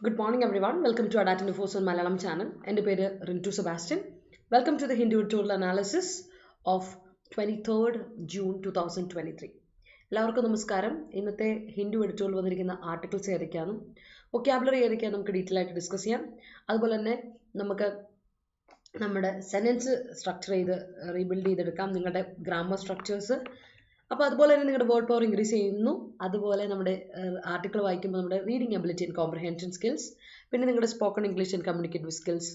Good morning, everyone. Welcome to Adda247 Malayalam channel. എൻ്റെ പേര് Rintu Sebastian. Welcome to the Hindu editorial analysis of 23rd June 2023. എല്ലാവർക്കും നമസ്കാരം. ഇന്നത്തെ Hindu editorial വന്നിരിക്കുന്ന articles ഏതൊക്കെയാണ്, വൊക്കാബുലറി ഏതൊക്കെയാണ് നമുക്ക് ഡീറ്റെയിൽ ആയിട്ട് ഡിസ്കസ് ചെയ്യാം. അതുപോലെ തന്നെ നമുക്ക് നമ്മുടെ സെന്റൻസ് സ്ട്രക്ചർ ചെയ്ത് റീബിൽഡ് ചെയ്തെടുക്കാം, നിങ്ങളുടെ ഗ്രാമർ സ്ട്രക്ചേഴ്സ്. അപ്പോൾ അതുപോലെ തന്നെ നിങ്ങളുടെ വേർഡ് പവർ ഇൻക്രീസ് ചെയ്യുന്നു. അതുപോലെ നമ്മുടെ ആർട്ടിക്കിൾ വായിക്കുമ്പോൾ നമ്മുടെ reading ability and comprehension skills, പിന്നെ നിങ്ങളുടെ spoken English and communicative skills,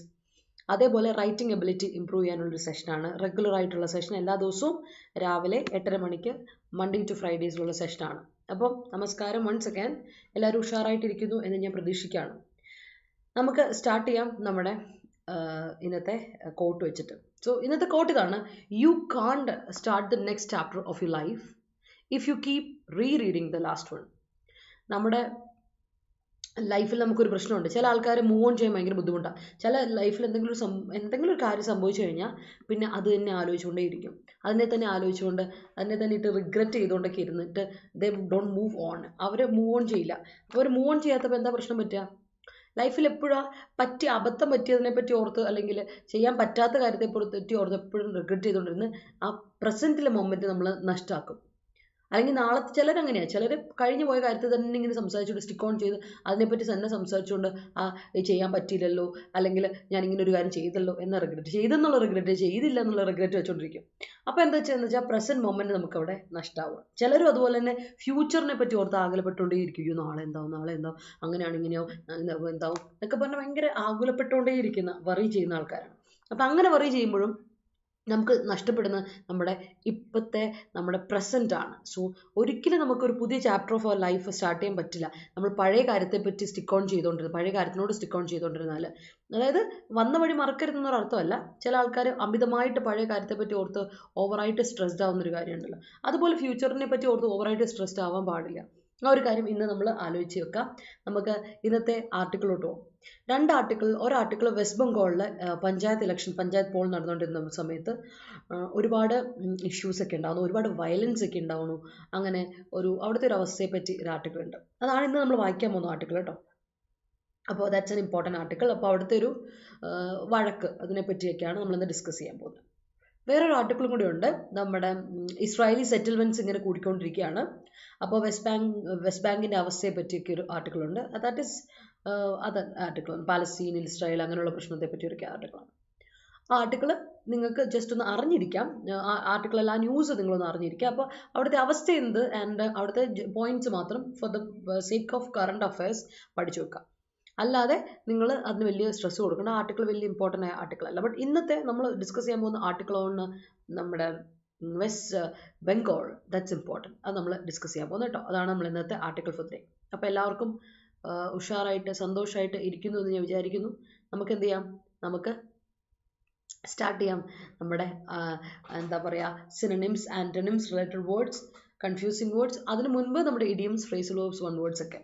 അതേപോലെ റൈറ്റിംഗ് എബിലിറ്റി ഇംപ്രൂവ് ചെയ്യാനുള്ളൊരു സെഷനാണ്. റെഗുലർ ആയിട്ടുള്ള സെഷൻ എല്ലാ ദിവസവും രാവിലെ 8:30 മണിക്ക് മൺഡേ ടു ഫ്രൈഡേസിലുള്ള സെഷനാണ്. അപ്പം നമസ്കാരം, വൺസ് അഗൈൻ എല്ലാവരും ഉഷാറായിട്ടിരിക്കുന്നു എന്ന് ഞാൻ പ്രതീക്ഷിക്കുകയാണ്. നമുക്ക് സ്റ്റാർട്ട് ചെയ്യാം നമ്മുടെ ഇന്നത്തെ കോട്ട് വെച്ചിട്ട്. സോ ഇന്നത്തെ കോട്ട് ഇതാണ്: യു കാണ്ട് start the next chapter of your life if you keep reading the last one. നമ്മുടെ ലൈഫിൽ നമുക്കൊരു പ്രശ്നമുണ്ട്. ചില ആൾക്കാർ മൂവ് ഓൺ ചെയ്യാൻ ഭയങ്കര ബുദ്ധിമുട്ടാണ്. ചില ലൈഫിൽ എന്തെങ്കിലും ഒരു കാര്യം സംഭവിച്ചു കഴിഞ്ഞാൽ പിന്നെ അത് തന്നെ ആലോചിച്ചുകൊണ്ടേയിരിക്കും. അതിനെ തന്നെ ആലോചിച്ചുകൊണ്ട് അതിനെ തന്നെ ഇട്ട് റിഗ്രറ്റ് ചെയ്തുകൊണ്ടൊക്കെ ഇരുന്നിട്ട് ദേ ഡോണ്ട് മൂവ് ഓൺ. അവർ മൂവ് ഓൺ ചെയ്യില്ല. അവർ മൂവ് ഓൺ ചെയ്യാത്തപ്പോൾ എന്താ പ്രശ്നം പറ്റുക? ലൈഫിൽ എപ്പോഴും അബദ്ധം പറ്റിയതിനെ പറ്റി ഓർത്ത്, അല്ലെങ്കിൽ ചെയ്യാൻ പറ്റാത്ത കാര്യത്തെ പറ്റി ഓർത്ത് എപ്പോഴും റിഗ്രറ്റ് ചെയ്തുകൊണ്ടിരുന്ന് ആ പ്രസൻറ്റിലെ മൊമെൻറ്റ് നമ്മൾ നഷ്ടമാക്കും. അല്ലെങ്കിൽ നാളെ ചിലരങ്ങനെയാണ്, ചിലർ കഴിഞ്ഞു പോയ കാര്യത്തിൽ തന്നെ ഇങ്ങനെ സംസാരിച്ചുകൊണ്ട് സ്റ്റിക്ക് ഓൺ ചെയ്ത് അതിനെപ്പറ്റി തന്നെ സംസാരിച്ചുകൊണ്ട് ചെയ്യാൻ പറ്റിയില്ലല്ലോ, അല്ലെങ്കിൽ ഞാനിങ്ങനെ ഒരു കാര്യം ചെയ്തല്ലോ എന്ന റിഗ്രറ്റ്, ചെയ്തെന്നുള്ള റിഗ്രറ്റ്, ചെയ്തില്ല എന്നുള്ള റിഗ്രറ്റ് വെച്ചുകൊണ്ടിരിക്കും. അപ്പോൾ എന്താ വെച്ചാൽ പ്രസൻറ്റ് മൊമെൻറ്റ് നമുക്ക് അവിടെ നഷ്ടമാവുക. ചിലരും അതുപോലെ തന്നെ ഫ്യൂച്ചറിനെ പറ്റി ഓർത്ത് ആകുലപ്പെട്ടുകൊണ്ടേയിരിക്കും. നാളെ എന്താവും, അങ്ങനെയാണ് ഇങ്ങനെയോ എന്താവും എന്നൊക്കെ പറഞ്ഞാൽ ഭയങ്കര ആകുലപ്പെട്ടുകൊണ്ടേയിരിക്കുന്ന വറി ചെയ്യുന്ന ആൾക്കാരാണ്. അപ്പം അങ്ങനെ വറി ചെയ്യുമ്പോഴും നമുക്ക് നഷ്ടപ്പെടുന്ന നമ്മുടെ പ്രസൻ്റ് ആണ്. സോ ഒരിക്കലും നമുക്കൊരു പുതിയ chapter of our life start ചെയ്യാൻ പറ്റില്ല നമ്മൾ പഴയ കാര്യത്തെ പറ്റി പഴയ കാര്യത്തിനോട് സ്റ്റിക്ക് ഓൺ ചെയ്തുകൊണ്ടിരുന്നാൽ. അതായത് വന്ന വഴി മറക്കരുതെന്നൊരു അർത്ഥമല്ല. ചില ആൾക്കാർ അമിതമായിട്ട് പഴയ കാര്യത്തെ പറ്റി ഓർത്ത് ഓവറായിട്ട് സ്ട്രെസ്ഡ് ആവുന്നൊരു കാര്യമുണ്ടല്ലോ. അതുപോലെ ഫ്യൂച്ചറിനെ പറ്റി ഓർത്ത് ഓവറായിട്ട് സ്ട്രെസ്ഡ് ആവാൻ പാടില്ല. ആ ഒരു കാര്യം ഇന്ന് നമ്മൾ ആലോചിച്ച് വെക്കാം. നമുക്ക് ഇന്നത്തെ ആർട്ടിക്കിളോട്ട് പോകും. ഒരു ആർട്ടിക്കിൾ വെസ്റ്റ് ബംഗാളിലെ പഞ്ചായത്ത് പോൾ നടന്നുകൊണ്ടിരുന്ന സമയത്ത് ഒരുപാട് ഇഷ്യൂസ് ഒക്കെ ഉണ്ടാവുന്നു, ഒരുപാട് വയലൻസ് ഒക്കെ ഉണ്ടാവുന്നു. അങ്ങനെ അവിടുത്തെ ഒരു അവസ്ഥയെ പറ്റി ഒരു ആർട്ടിക്കിൾ ഉണ്ട്. അതാണ് ഇന്ന് നമ്മൾ വായിക്കാൻ പോകുന്ന ആർട്ടിക്കിൾ കേട്ടോ. അപ്പോൾ ദാറ്റ്സ് ആൻ ഇമ്പോർട്ടൻറ്റ് ആർട്ടിക്കിൾ. അപ്പോൾ അവിടുത്തെ ഒരു വഴക്ക് അതിനെ പറ്റിയൊക്കെയാണ് നമ്മളിന്ന് ഡിസ്കസ് ചെയ്യാൻ പോകുന്നത്. വേറൊരു ആർട്ടിക്കിളും കൂടി ഉണ്ട്. നമ്മുടെ ഇസ്രായേലി സെറ്റിൽമെൻറ്റ്സ് ഇങ്ങനെ കൂടിക്കൊണ്ടിരിക്കുകയാണ്. അപ്പോൾ വെസ്റ്റ് ബാങ്കിൻ്റെ അവസ്ഥയെ പറ്റിയൊക്കെ ഒരു ആർട്ടിക്കിളുണ്ട്. ദാറ്റ് ഈസ് അത് ആർട്ടിക്കിളാണ്. പാലസ്തീൻ, ഇസ്രായേൽ അങ്ങനെയുള്ള പ്രശ്നത്തെ പറ്റിയൊരു ആർട്ടിക്കിളാണ്. ആ ആർട്ടിക്കിൾ നിങ്ങൾക്ക് ജസ്റ്റ് ഒന്ന് അറിഞ്ഞിരിക്കാം. ആർട്ടിക്കിളല്ല, ആ ന്യൂസ് നിങ്ങളൊന്ന് അറിഞ്ഞിരിക്കുക. അപ്പോൾ അവിടുത്തെ അവസ്ഥ എന്ത് ആൻഡ് അവിടുത്തെ പോയിന്റ്സ് മാത്രം for the sake of current affairs പഠിച്ചു വെക്കാം. അല്ലാതെ നിങ്ങൾ അതിന് വലിയ സ്ട്രെസ് കൊടുക്കേണ്ട. ആർട്ടിക്കിൾ വലിയ ഇമ്പോർട്ടൻ്റ് ആയ ആർട്ടിക്കിൾ അല്ല. ബട്ട് ഇന്നത്തെ നമ്മൾ ഡിസ്കസ് ചെയ്യാൻ പോകുന്ന ആർട്ടിക്കിളാണ് നമ്മുടെ വെസ്റ്റ് ബംഗാൾ. That's important. അത് നമ്മൾ ഡിസ്കസ് ചെയ്യാൻ പോകുന്നത് കേട്ടോ. അതാണ് നമ്മൾ ഇന്നത്തെ ആർട്ടിക്കിൾ ഫോർ ഡേ. അപ്പോൾ എല്ലാവർക്കും ഉഷാറായിട്ട് സന്തോഷമായിട്ട് ഇരിക്കുന്നു എന്ന് ഞാൻ വിചാരിക്കുന്നു. നമുക്ക് എന്ത് ചെയ്യാം, നമുക്ക് സ്റ്റാർട്ട് ചെയ്യാം. നമ്മുടെ എന്താ പറയുക, synonyms, antonyms, related words, confusing words, അതിന് മുൻപ് നമ്മുടെ idioms, phrasal verbs, one words ഒക്കെ.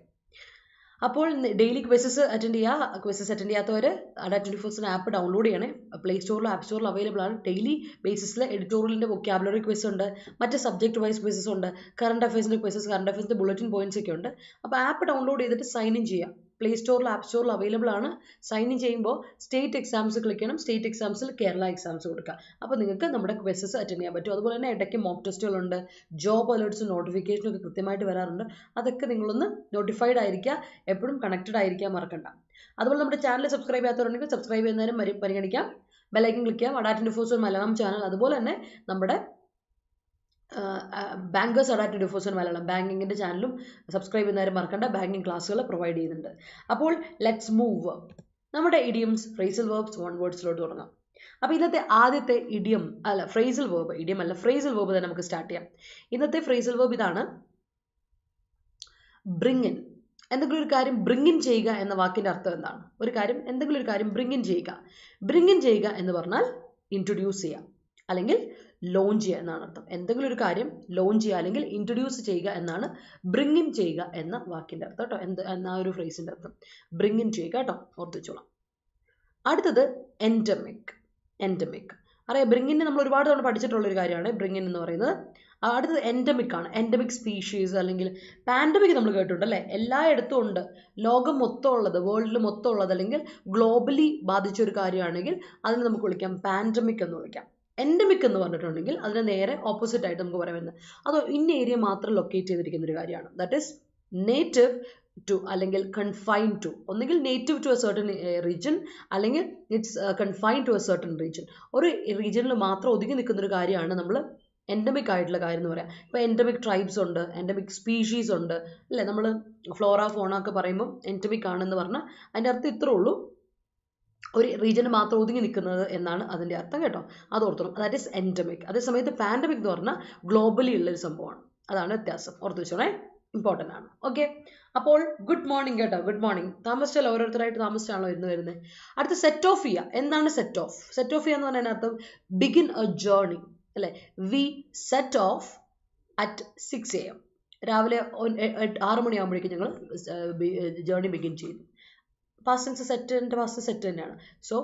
അപ്പോൾ ഡെയിലി ക്വിസസ് അറ്റൻഡ് ചെയ്യാത്തവർ Adda247 ആപ്പ് ഡൗൺലോഡ് ചെയ്യണേ. പ്ലേ സ്റ്റോറിലും ആപ്പ് സ്റ്റോറിലും അവൈലബിൾ ആണ്. ഡെയിലി ബേസിസിൽ എഡിറ്റോറിയലിൻ്റെ വൊക്കാബുലറി ക്വിസ് ഉണ്ട്, മറ്റ് സബ്ജക്ട് വൈസ് ക്വിസസ് ഉണ്ട്, കറണ്ട് അഫയേഴ്സിൻ്റെ ക്വിസസ്, കറണ്ട് അഫയേഴ്സിൻ്റെ ബുള്ളറ്റിൻ പോയിന്റ്സ് ഒക്കെ ഉണ്ട്. അപ്പോൾ ആപ്പ് ഡൗൺലോഡ് ചെയ്തിട്ട് സൈൻ ഇൻ ചെയ്യാം. പ്ലേ സ്റ്റോറിലും ആപ്പ് സ്റ്റോറിലും അവൈലബിൾ ആണ്. സൈൻ ഇൻ ചെയ്യുമ്പോൾ സ്റ്റേറ്റ് എക്സാംസ് ക്ലിക്ക് ചെയ്യണം. സ്റ്റേറ്റ് എക്സാംസിൽ കേരള എക്സാംസ് കൊടുക്കുക. അപ്പോൾ നിങ്ങൾക്ക് നമ്മുടെ ക്വിസസ് അറ്റൻഡ് ചെയ്യാൻ പറ്റും. അതുപോലെ തന്നെ ഇടയ്ക്ക് മോക്ക് ടെസ്റ്റുകളുണ്ട്, ജോബ് അലേർട്ട്സും നോട്ടിഫിക്കേഷനും ഒക്കെ കൃത്യമായിട്ട് വരാറുണ്ട്. അതൊക്കെ നിങ്ങളൊന്ന് നോട്ടിഫൈഡ് ആയിരിക്കുക, എപ്പോഴും കണക്റ്റഡ് ആയിരിക്കാൻ മറക്കണ്ട. അതുപോലെ നമ്മുടെ ചാനൽ സബ്സ്ക്രൈബ് ചെയ്യാത്തവരുണ്ടെങ്കിൽ സബ്സ്ക്രൈബ് ചെയ്യുന്നതിനും പരിഗണിക്കാം. ബെലൈക്കൺ ക്ലിക്ക് ചെയ്യാം. Adda247 മലയാളം ചാനൽ, അതുപോലെ തന്നെ നമ്മുടെ ബാങ്കേഴ്സ് Adda247 മലയാളം ബാങ്കിങ്ങിൻ്റെ ചാനലും സബ്സ്ക്രൈബ് ചെയ്യുന്നവരും മറക്കണ്ട. ബാങ്കിങ് ക്ലാസ്സുകൾ പ്രൊവൈഡ് ചെയ്യുന്നുണ്ട്. അപ്പോൾ ലെറ്റ്സ് മൂവ്. നമ്മുടെ ഇഡിയംസ്, ഫ്രേസൽ വേർബ്സ്, വൺ വേർഡ്സിലോട്ട് തുടങ്ങാം. അപ്പോൾ ഇന്നത്തെ ആദ്യത്തെ ഫ്രേസൽ വേർബ് തന്നെ നമുക്ക് സ്റ്റാർട്ട് ചെയ്യാം. ഇന്നത്തെ ഫ്രേസൽ വേർബ് ഇതാണ്: ബ്രിങ് ഇൻ. എന്തെങ്കിലും ഒരു കാര്യം ബ്രിങ് ഇൻ ചെയ്യുക എന്ന വാക്കിൻ്റെ അർത്ഥം എന്താണ്? എന്തെങ്കിലും ഒരു കാര്യം ബ്രിങ് ഇൻ ചെയ്യുക. ബ്രിങ് ഇൻ ചെയ്യുക എന്ന് പറഞ്ഞാൽ ഇൻട്രൊഡ്യൂസ് ചെയ്യുക അല്ലെങ്കിൽ ലോഞ്ച് ചെയ്യുക എന്നാണ് അർത്ഥം. എന്തെങ്കിലും ഒരു കാര്യം ലോഞ്ച് ചെയ്യുക അല്ലെങ്കിൽ ഇൻട്രൊഡ്യൂസ് ചെയ്യുക എന്നാണ് ബ്രിങ് ഇൻ ചെയ്യുക എന്ന വാക്കിൻ്റെ അർത്ഥം കേട്ടോ. എന്ന ഒരു ഫ്രേസിൻ്റെ അർത്ഥം ബ്രിങ് ഇൻ ചെയ്യുക കേട്ടോ, ഓർത്ത് വെച്ചോളാം. അടുത്തത് എൻഡമിക്. അറിയാം, ബ്രിങ് ഇൻ നമ്മൾ ഒരുപാട് തവണ പഠിച്ചിട്ടുള്ളൊരു കാര്യമാണ് ബ്രിങ് ഇൻ എന്ന് പറയുന്നത്. അടുത്തത് എൻഡമിക് ആണ്. എൻഡമിക് സ്പീഷീസ് അല്ലെങ്കിൽ പാൻഡമിക് നമ്മൾ കേട്ടിട്ടുണ്ട് അല്ലേ, എല്ലായിടത്തും ഉണ്ട്. ലോകം മൊത്തം ഉള്ളത്, വേൾഡിൽ മൊത്തം ഉള്ളത് അല്ലെങ്കിൽ ഗ്ലോബലി ബാധിച്ച ഒരു കാര്യമാണെങ്കിൽ അതിന് നമുക്ക് വിളിക്കാം പാൻഡമിക് എന്ന് വിളിക്കാം. എൻഡമിക് എന്ന് പറഞ്ഞിട്ടുണ്ടെങ്കിൽ അതിന് നേരെ ഓപ്പോസിറ്റ് ആയിട്ട് നമുക്ക് പറയാൻ പറ്റുന്നത് അത് ഇന്ന ഏരിയ മാത്രം ലൊക്കേറ്റ് ചെയ്തിരിക്കുന്ന ഒരു കാര്യമാണ്. ദാറ്റ് ഈസ് നേറ്റീവ് ടു അല്ലെങ്കിൽ കൺഫൈൻ ടു. ഒന്നുകിൽ native to a certain region അല്ലെങ്കിൽ it's confine to a certain region. ഒരു റീജിയനിൽ മാത്രം ഒതുങ്ങി നിൽക്കുന്ന ഒരു കാര്യമാണ് നമ്മൾ എൻഡമിക് ആയിട്ടുള്ള കാര്യം എന്ന് പറയാം. ഇപ്പോൾ എൻഡമിക് ട്രൈബ്സ് ഉണ്ട്, എൻഡമിക് സ്പീഷീസ് ഉണ്ട് അല്ലേ. നമ്മൾ ഫ്ലോറ ഫോണ ഒക്കെ പറയുമ്പോൾ എൻഡമിക് ആണെന്ന് പറഞ്ഞാൽ അതിൻ്റെ അർത്ഥം ഇത്രേ ഉള്ളൂ, ഒരു റീജിയന് മാത്രം ഒതുങ്ങി നിൽക്കുന്നത് എന്നാണ് അതിൻ്റെ അർത്ഥം കേട്ടോ. അത് ഓർത്തോണം, ദാറ്റ് ഈസ് എൻഡമിക്. അതേസമയത്ത് പാൻഡമിക് എന്ന് പറഞ്ഞാൽ ഗ്ലോബലി ഉള്ളൊരു സംഭവമാണ്. അതാണ് വ്യത്യാസം, ഓർത്ത് വെച്ചോണേ, ഇമ്പോർട്ടൻ്റ് ആണ്. ഓക്കെ, അപ്പോൾ ഗുഡ് മോർണിംഗ് കേട്ടോ, ഗുഡ് മോർണിംഗ്. താമസിച്ചല്ലോ, ഓരോരുത്തരായിട്ട് താമസിച്ചാണല്ലോ വരുന്നത്. അടുത്ത സെറ്റ് ഓഫ് ചെയ്യുക. എന്താണ് സെറ്റ് ഓഫ്? സെറ്റ് ഓഫ് ചെയ്യുക എന്ന് പറഞ്ഞാൽ അർത്ഥം ബിഗിൻ എ ജേർണി അല്ലേ. We set off at 6 AM. രാവിലെ 6 മണിയാകുമ്പോഴേക്കും ഞങ്ങൾ ജേർണി ബിഗിൻ ചെയ്തു. പാസ്റ്റ് ടെൻസ് സെറ്റിൻ്റെ പാസ്റ്റ് സെറ്റ് തന്നെയാണ്. So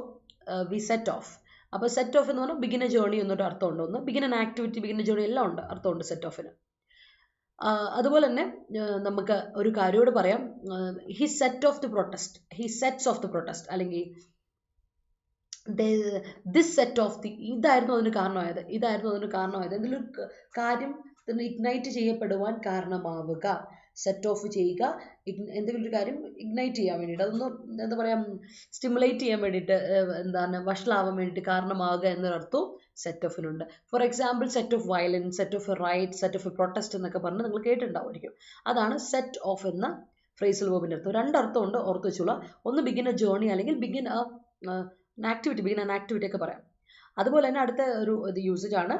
we set off. അപ്പോൾ സെറ്റ് ഓഫ് എന്ന് പറഞ്ഞാൽ ബിഗിൻ എ ജേർണി എന്നൊരു അർത്ഥമുണ്ട്. ഒന്ന് begin an activity, begin a journey എല്ലാം ഉണ്ട്, അർത്ഥമുണ്ട് സെറ്റ് ഓഫിന്. അതുപോലെ തന്നെ നമുക്ക് ഒരു കാര്യോട് പറയാം, he set of the protest, he sets of the protest, അല്ലെങ്കിൽ ദിസ് സെറ്റ് ഓഫ് ദി, ഇതായിരുന്നു അതിന് കാരണമായത്, ഇതായിരുന്നു അതിന് കാരണമായത്. എന്തെങ്കിലും കാര്യം ഇഗ്നൈറ്റ് ചെയ്യപ്പെടുവാൻ കാരണമാവുക, സെറ്റ് ഓഫ് ചെയ്യുക, എന്തെങ്കിലും ഒരു കാര്യം ഇഗ്നൈറ്റ് ചെയ്യാൻ വേണ്ടിയിട്ട്, അതൊന്ന് എന്താ പറയുക, സ്റ്റിമുലേറ്റ് ചെയ്യാൻ വേണ്ടിയിട്ട്, എന്താണ് വഷളാവാൻ വേണ്ടിയിട്ട് കാരണമാവുക എന്നൊരർത്ഥവും സെറ്റ് ഓഫിനുണ്ട്. For example set off violence, set off riot, set off protest എന്നൊക്കെ പറഞ്ഞ് നിങ്ങൾ കേട്ടിട്ടുണ്ടാവുമായിരിക്കും. അതാണ് സെറ്റ് ഓഫ് എന്ന ഫ്രേസൽ വേർബിൻ്റെ അർത്ഥം. രണ്ടർത്ഥമുണ്ട്, ഓർത്ത് വെച്ചോളൂ. ഒന്ന് ബിഗിൻ എ ജേർണി അല്ലെങ്കിൽ begin activity, begin an activity ഒക്കെ പറയാം. അതുപോലെ തന്നെ അടുത്ത ഒരു യൂസേജ് ആണ്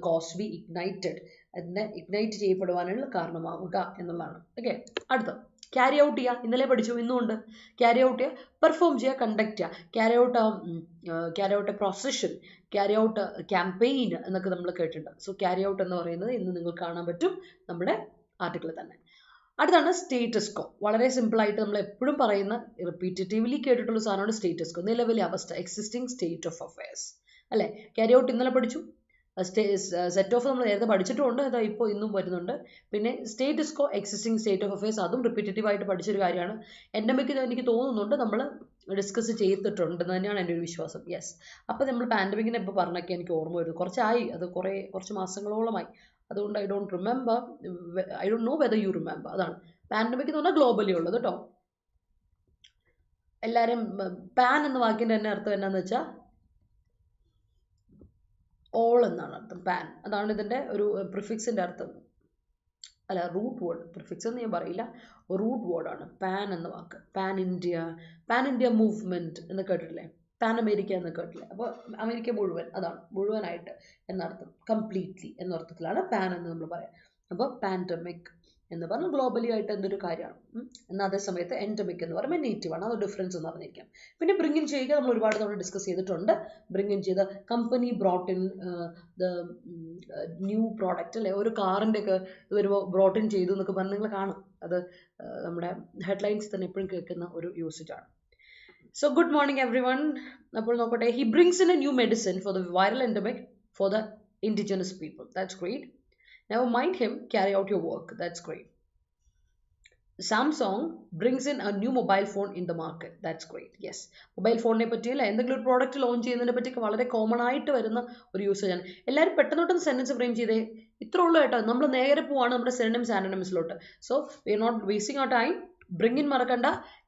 കോസ് ബി ഇഗ്നൈറ്റഡ്, അതിനെ ഇഗ്നൈറ്റ് ചെയ്യപ്പെടുവാനുള്ള കാരണമാവുക എന്നുള്ളതാണ്. ഓക്കെ, അടുത്ത ക്യാരി ഔട്ട് ചെയ്യുക. ഇന്നലെ പഠിച്ചു, ഇന്നുമുണ്ട്. ക്യാരി ഔട്ട് ചെയ്യുക, പെർഫോം ചെയ്യുക, കണ്ടക്ട് ചെയ്യുക. Carry out A procession, carry out campaign എന്നൊക്കെ നമ്മൾ കേട്ടിട്ടുണ്ട്. സോ ക്യാരി ഔട്ട് എന്ന് പറയുന്നത് ഇന്ന് നിങ്ങൾക്ക് കാണാൻ പറ്റും നമ്മുടെ ആർട്ടിക്കിളിൽ തന്നെ. അടുത്താണ് സ്റ്റേറ്റസ് കോ. വളരെ സിമ്പിളായിട്ട് നമ്മൾ എപ്പോഴും പറയുന്ന, റിപ്പീറ്റേറ്റീവ്ലി കേട്ടിട്ടുള്ള സാധനമാണ് സ്റ്റേറ്റസ് കോ, നിലവിലെ അവസ്ഥ, എക്സിസ്റ്റിംഗ് സ്റ്റേറ്റ് ഓഫ് അഫയേഴ്സ് അല്ലേ. ക്യാരി ഔട്ട് ഇന്നലെ പഠിച്ചു. സെറ്റ് ഓഫ് നമ്മൾ നേരത്തെ പഠിച്ചിട്ടുമുണ്ട്, അതാ ഇപ്പോൾ ഇന്നും വരുന്നുണ്ട്. പിന്നെ status co, existing state of affairs, അതും റിപ്പീറ്റേറ്റീവ് ആയിട്ട് പഠിച്ചൊരു കാര്യമാണ്. എൻഡമിക് എനിക്ക് തോന്നുന്നുണ്ട് നമ്മൾ ഡിസ്കസ് ചെയ്തിട്ടുണ്ടെന്ന് തന്നെയാണ് എൻ്റെ ഒരു വിശ്വാസം. യെസ്, അപ്പോൾ നമ്മൾ പാൻഡമിക്കിനെ ഇപ്പോൾ പറഞ്ഞൊക്കെ എനിക്ക് ഓർമ്മ വരുന്നു. കുറച്ചായി, അത് കുറച്ച് മാസങ്ങളോളമായി. അതുകൊണ്ട് I don't know whether you remember. അതാണ് പാൻഡമിക് എന്ന് പറഞ്ഞാൽ ഗ്ലോബലി ഉള്ളത് കേട്ടോ. എല്ലാവരും പാൻ എന്ന വാക്കിൻ്റെ തന്നെ അർത്ഥം എന്നാന്ന് വെച്ചാൽ ഓൾ എന്നാണ് അർത്ഥം. പാൻ, അതാണ് ഇതിൻ്റെ ഒരു പ്രിഫിക്സിൻ്റെ അർത്ഥം. അല്ല, റൂട്ട് വേർഡ്, പ്രിഫിക്സ് എന്ന് ഞാൻ പറയില്ല, റൂട്ട് വേർഡാണ് പാൻ എന്ന വാക്ക്. പാൻ ഇന്ത്യ മൂവ്മെൻറ്റ് എന്ന് കേട്ടിട്ടില്ലേ, പാൻ അമേരിക്ക എന്ന് കേട്ടില്ലേ. അപ്പോൾ അമേരിക്ക മുഴുവൻ, അതാണ് മുഴുവനായിട്ട് എന്നർത്ഥം, കംപ്ലീറ്റ്ലി എന്നർത്ഥത്തിലാണ് പാൻ എന്ന് നമ്മൾ പറയാം. അപ്പോൾ പാൻഡമിക് എന്ന് പറഞ്ഞാൽ ഗ്ലോബലി ആയിട്ട് എന്തൊരു കാര്യമാണ്. എന്നാൽ അതേ സമയത്ത് എൻഡമിക് എന്ന് പറയുമ്പോൾ നേറ്റീവാണ്, അത് ഡിഫറൻസ് എന്ന് പറഞ്ഞിരിക്കാം. പിന്നെ ബ്രിങ് ഇൻ ചെയ്യുക, നമ്മൾ ഒരുപാട് തവണ ഡിസ്കസ് ചെയ്തിട്ടുണ്ട്. ബ്രിങ് ഇൻ ചെയ്ത company brought in the new product അല്ലേ, ഒരു കാറിൻ്റെ ഒക്കെ വരുമ്പോൾ ബ്രോട്ട് ഇൻ ചെയ്തു എന്നൊക്കെ പറഞ്ഞ് നിങ്ങൾ കാണും. അത് നമ്മുടെ ഹെഡ്ലൈൻസ് തന്നെ എപ്പോഴും കേൾക്കുന്ന ഒരു യൂസേജ് ആണ്. So good morning everyone. അപ്പോൾ നോക്കട്ടെ, he brings in a new medicine for the viral endemic for the indigenous people. That's great. Never mind him, carry out your work. That's great. Samsung brings in a new mobile phone in the market. That's great. Yes, mobile ഫോണിനെ പറ്റിയല്ല, എന്തെങ്കിലും ഒരു product launch ചെയ്യുന്നതിനെ പറ്റിയൊക്കെ വളരെ common ആയിട്ട് വരുന്ന ഒരു യൂസേജ് ആണ്. എല്ലാവരും പെട്ടെന്നോട്ടൊന്ന് സെൻറ്റൻസ് ഫ്രെയിം ചെയ്തേ, ഇത്ര ഉള്ളൂ കേട്ടോ. നമ്മൾ നേരെ പോവാണ് നമ്മുടെ സിനോണിംസ് ആന്റണിംസിലോട്ട്. So we are not wasting our time. Bring in മറക്കണ്ട,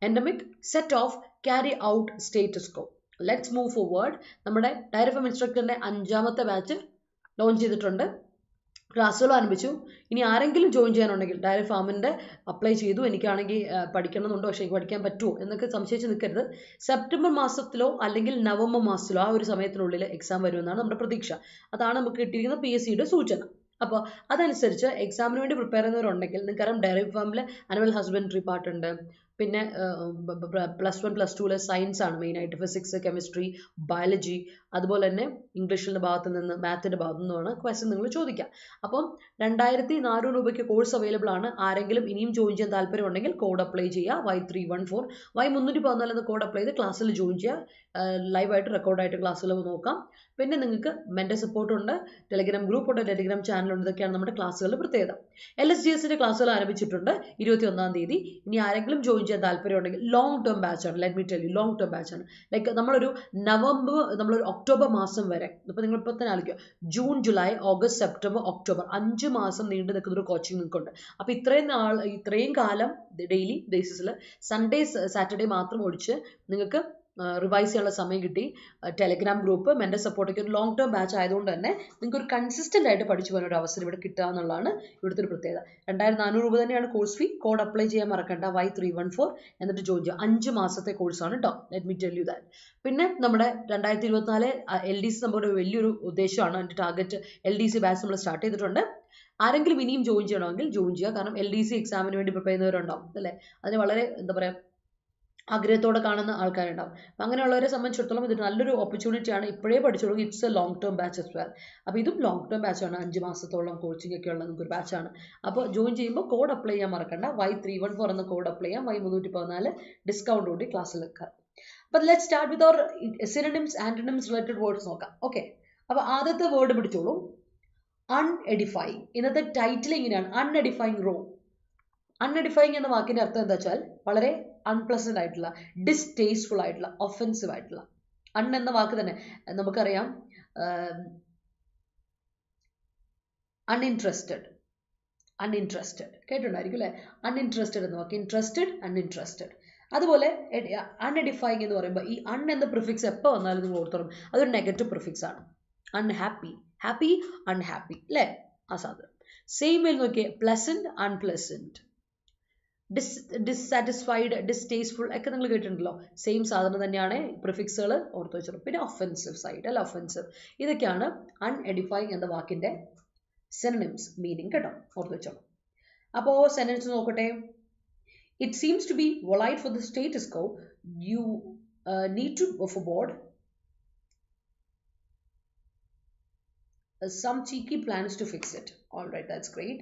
endemic, set off, carry out, status quo. Let's move forward. നമ്മുടെ ഡയറി ഫാം ഇൻസ്ട്രക്ടറിൻ്റെ 5ാമത്തെ ബാച്ച് ലോഞ്ച് ചെയ്തിട്ടുണ്ട്. ക്ലാസ്സുകൾ ആരംഭിച്ചു. ഇനി ആരെങ്കിലും ജോയിൻ ചെയ്യാനുണ്ടെങ്കിൽ ഡയറി ഫാമിൻ്റെ അപ്ലൈ ചെയ്തു, എനിക്കാണെങ്കിൽ പഠിക്കണമെന്നുണ്ടോ, പക്ഷേ എനിക്ക് പഠിക്കാൻ പറ്റുമോ എന്നൊക്കെ സംശയിച്ച് നിൽക്കരുത്. സെപ്റ്റംബർ മാസത്തിലോ അല്ലെങ്കിൽ നവംബർ മാസത്തിലോ ആ ഒരു സമയത്തിനുള്ളിൽ എക്സാം വരുമെന്നാണ് നമ്മുടെ പ്രതീക്ഷ. അതാണ് നമുക്ക് കിട്ടിയിരിക്കുന്ന PSCയുടെ സൂചന. അപ്പോൾ അതനുസരിച്ച് എക്സാമിന് വേണ്ടി പ്രിപ്പയർ ചെയ്യുന്നവരുണ്ടെങ്കിൽ നിങ്ങൾക്കറിയാം, ഡയറി ഫാമിൽ അനിമൽ ഹസ്ബൻഡറി പാർട്ടുണ്ട്, പിന്നെ +1 +2 സയൻസ് ആണ് മെയിനായിട്ട്, ഫിസിക്സ്, കെമിസ്ട്രി, ബയോളജി, അതുപോലെ തന്നെ ഇംഗ്ലീഷിൻ്റെ ഭാഗത്ത് നിന്ന്, മാത്തിൻ്റെ ഭാഗത്തു നിന്നുമാണ് ക്വസ്റ്റ്യൻ നിങ്ങൾ ചോദിക്കുക. അപ്പം 2400 രൂപയ്ക്ക് കോഴ്സ് അവൈലബിൾ ആണ്. ആരെങ്കിലും ഇനിയും ജോയിൻ ചെയ്യാൻ താല്പര്യമുണ്ടെങ്കിൽ കോഡ് അപ്ലൈ ചെയ്യുക, Y314 Y314 എന്ന കോഡ് അപ്ലൈ ചെയ്ത് ക്ലാസ്സിൽ ജോയിൻ ചെയ്യുക. ലൈവായിട്ട് റെക്കോർഡായിട്ട് ക്ലാസ്സുകൾ നോക്കാം. പിന്നെ നിങ്ങൾക്ക് മെൻ്റൽ സപ്പോർട്ടുണ്ട്, ടെലിഗ്രാം ഗ്രൂപ്പ് ഉണ്ട്, ടെലിഗ്രാം ചാനലുണ്ട്. ഇതൊക്കെയാണ് നമ്മുടെ ക്ലാസ്സുകളുടെ പ്രത്യേകത. LSGSൻ്റെ ക്ലാസ്സുകൾ ആരംഭിച്ചിട്ടുണ്ട് 21-ാം തീയതി. ഇനി ആരെങ്കിലും ജോയിൻ ചെയ്യാൻ താല്പര്യമുണ്ടെങ്കിൽ ലോങ് ടേം ബാച്ചാണ്. Let me tell you, long term ബാച്ചാണ്. ലൈക്ക് നമ്മളൊരു നമ്മളൊരു ഒക്ടോബർ മാസം വരെ, ഇപ്പോൾ നിങ്ങൾ ഇപ്പോൾ തന്നെ ആലോചിക്കുക, June, July, August, September, October 5 മാസം നീണ്ടു നിൽക്കുന്നൊരു കോച്ചിങ് നിങ്ങൾക്കുണ്ട്. അപ്പോൾ ഇത്രയും കാലം ഡെയിലി ബേസിസിൽ സൺഡേ സാറ്റർഡേ മാത്രം ഒഴിച്ച് നിങ്ങൾക്ക് റിവൈസ് ചെയ്യാനുള്ള സമയം കിട്ടി. ടെലിഗ്രാം ഗ്രൂപ്പ്, മെൻ്റൽ സപ്പോർട്ടൊക്കെ ഒരു ലോങ് ടേം ബാച്ച് ആയതുകൊണ്ട് തന്നെ നിങ്ങൾക്ക് ഒരു കൺസിസ്റ്റൻ്റ് ആയിട്ട് പഠിച്ചു പോകാൻ ഒരു അവസരം ഇവിടെ കിട്ടുക എന്നുള്ളതാണ് ഇവിടുത്തെ ഒരു പ്രത്യേകത. 2400 രൂപ തന്നെയാണ് കോഴ്സ് ഫീ. കോഡ് അപ്ലൈ ചെയ്യാൻ മറക്കണ്ട, Y314, എന്നിട്ട് ജോയിൻ ചെയ്യുക. 5 മാസത്തെ കോഴ്സാണ് കേട്ടോ. Let me tell you that. പിന്നെ നമ്മുടെ 2024 LDC നമ്മുടെ വലിയൊരു ഉദ്ദേശമാണ്, എൻ്റെ ടാർഗറ്റ് LDC ബാച്ച് നമ്മൾ സ്റ്റാർട്ട് ചെയ്തിട്ടുണ്ട്. ആരെങ്കിലും ഇനിയും ജോയിൻ ചെയ്യണമെങ്കിൽ ജോയിൻ ചെയ്യുക. കാരണം LDC എക്സാമിന് വേണ്ടി പ്രിപ്പയർ ചെയ്യുന്നവരുണ്ടാവും അല്ലേ, അതിന് വളരെ എന്താ പറയുക ആഗ്രഹത്തോടെ കാണുന്ന ആൾക്കാരുണ്ടാവും. അപ്പം അങ്ങനെയുള്ളവരെ സംബന്ധിച്ചിടത്തോളം ഇത് നല്ലൊരു ഓപ്പർച്യൂണിറ്റിയാണ്. ഇപ്പോഴേ പഠിച്ചോളൂ. It's a long term batch as well. അപ്പോൾ ഇതും ലോങ് ടേം ബാച്ചാണ്. 5 മാസത്തോളം കോച്ചിങ് ഒക്കെ ഉള്ള നമുക്കൊരു ബാച്ചാണ്. അപ്പോൾ ജോയിൻ ചെയ്യുമ്പോൾ കോഡ് അപ്ലൈ ചെയ്യാൻ മറക്കണ്ട. Y314 എന്ന കോഡ് അപ്ലൈ ചെയ്യാം. Y314 ഡിസ്കൗണ്ട് കൂടി ക്ലാസ്സിൽ വെക്കാം. അപ്പോൾ let start with our synonyms, antonyms, related words നോക്കാം. ഓക്കെ, അപ്പോൾ ആദ്യത്തെ വേർഡ് പിടിച്ചോളൂ, അൺഎഡിഫൈങ്. ഇന്നത്തെ ടൈറ്റിൽ ഇങ്ങനെയാണ്, അൺഎഡിഫൈങ് റോ. അൺഎഡിഫൈങ് എന്ന വാക്കിൻ്റെ അർത്ഥം എന്താ വെച്ചാൽ വളരെ അൺപ്ലസന്റ് ആയിട്ടുള്ള, ഡിസ്റ്റേസ്റ്റ്ഫുൾ ആയിട്ടുള്ള, ഒഫെൻസീവ് ആയിട്ടുള്ള. എന്ന വാക്ക് തന്നെ നമുക്കറിയാം, അൺഇൻട്രസ്റ്റഡ് കേട്ടിട്ടുണ്ടായിരിക്കും അല്ലേ? അൺഇൻട്രസ്റ്റഡ് എന്ന വാക്ക്, ഇൻട്രസ്റ്റഡ്, അൺഇൻട്രസ്റ്റഡ്. അതുപോലെ അൺഎഡിഫൈങ് എന്ന് പറയുമ്പോൾ ഈ എന്ന പ്രിഫിക്സ് എപ്പോൾ വന്നാലും നിങ്ങൾ ഓർത്തോളും അതൊരു നെഗറ്റീവ് പ്രിഫിക്സ് ആണ്. അൺഹാപ്പി, ഹാപ്പി, അൺഹാപ്പി അല്ലേ, ആ സാധനം. സെയിം വേയിൽ നോക്കിയേ, പ്ലസന്റ്, അൺപ്ലസന്റ്, ഡിസ്സാറ്റിസ്ഫൈഡ്, ഡിസ്റ്റേസ്റ്റ്ഫുൾ ഒക്കെ നിങ്ങൾ കേട്ടിട്ടുണ്ടല്ലോ. സെയിം സാധനം തന്നെയാണ്, പ്രിഫിക്സുകൾ ഓർത്ത് വെച്ചോളൂ. പിന്നെ ഒഫെൻസീവ് സൈഡ് അല്ല, ഒഫെൻസീവ്. ഇതൊക്കെയാണ് അൺഎഡിഫൈങ് എന്ന വാക്കിൻ്റെ സിനോണിംസ്, മീനിങ് കേട്ടോ, ഓർത്ത് വെച്ചോളൂ. അപ്പോൾ സെന്റൻസ് നോക്കട്ടെ. It seems to be volatile for the status quo. You need to forward some cheeky plans to fix it. All right, that's great.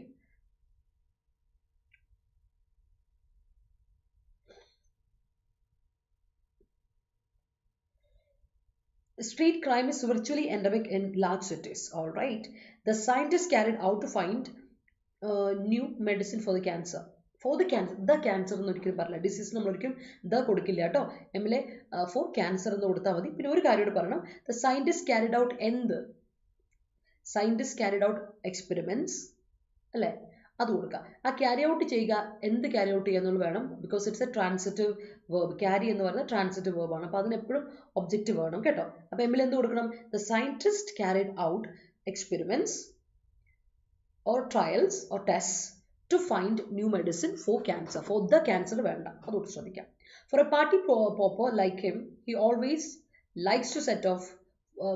Street crime is virtually endemic in large cities. All right. The scientists carried out to find new medicine for the cancer. For the cancer, the cancer എന്ന് ഒരിക്കലും പറയില്ല. Disease നമ്മൾ ഒരിക്കലും the കൊടുക്കില്ല കേട്ടോ. എമ്മിലെ four cancer എന്ന് കൊടുത്താൽ മതി. പിന്നെ ഒരു കാര്യം പറയണം, ദ സയൻറ്റിസ്റ്റ് ക്യാരിഡ് ഔട്ട് എന്ത്, സയൻറ്റിസ്റ്റ് ക്യാരിഡ് ഔട്ട് എക്സ്പെരിമെന്റ്സ് അല്ലേ, അത് കൊടുക്കുക. ആ ക്യാരി ഔട്ട് ചെയ്യുക, എന്ത് ക്യാരി ഔട്ട് ചെയ്യുക എന്നുള്ളത് വേണം. Because it's A transitive verb. Carry എന്ന് പറയുന്നത് ട്രാൻസിറ്റീവ് വേർബാണ്. അപ്പോൾ അതിനെപ്പോഴും ഒബ്ജക്റ്റീവ് വേണം കേട്ടോ. അപ്പോൾ എമ്മിൽ എന്ത് കൊടുക്കണം, the scientist carried out experiments or trials or test to find new medicine for cancer. For the cancer വേണ്ട, അതോട് ശ്രദ്ധിക്കാം. For a party popper like him, he always likes to set off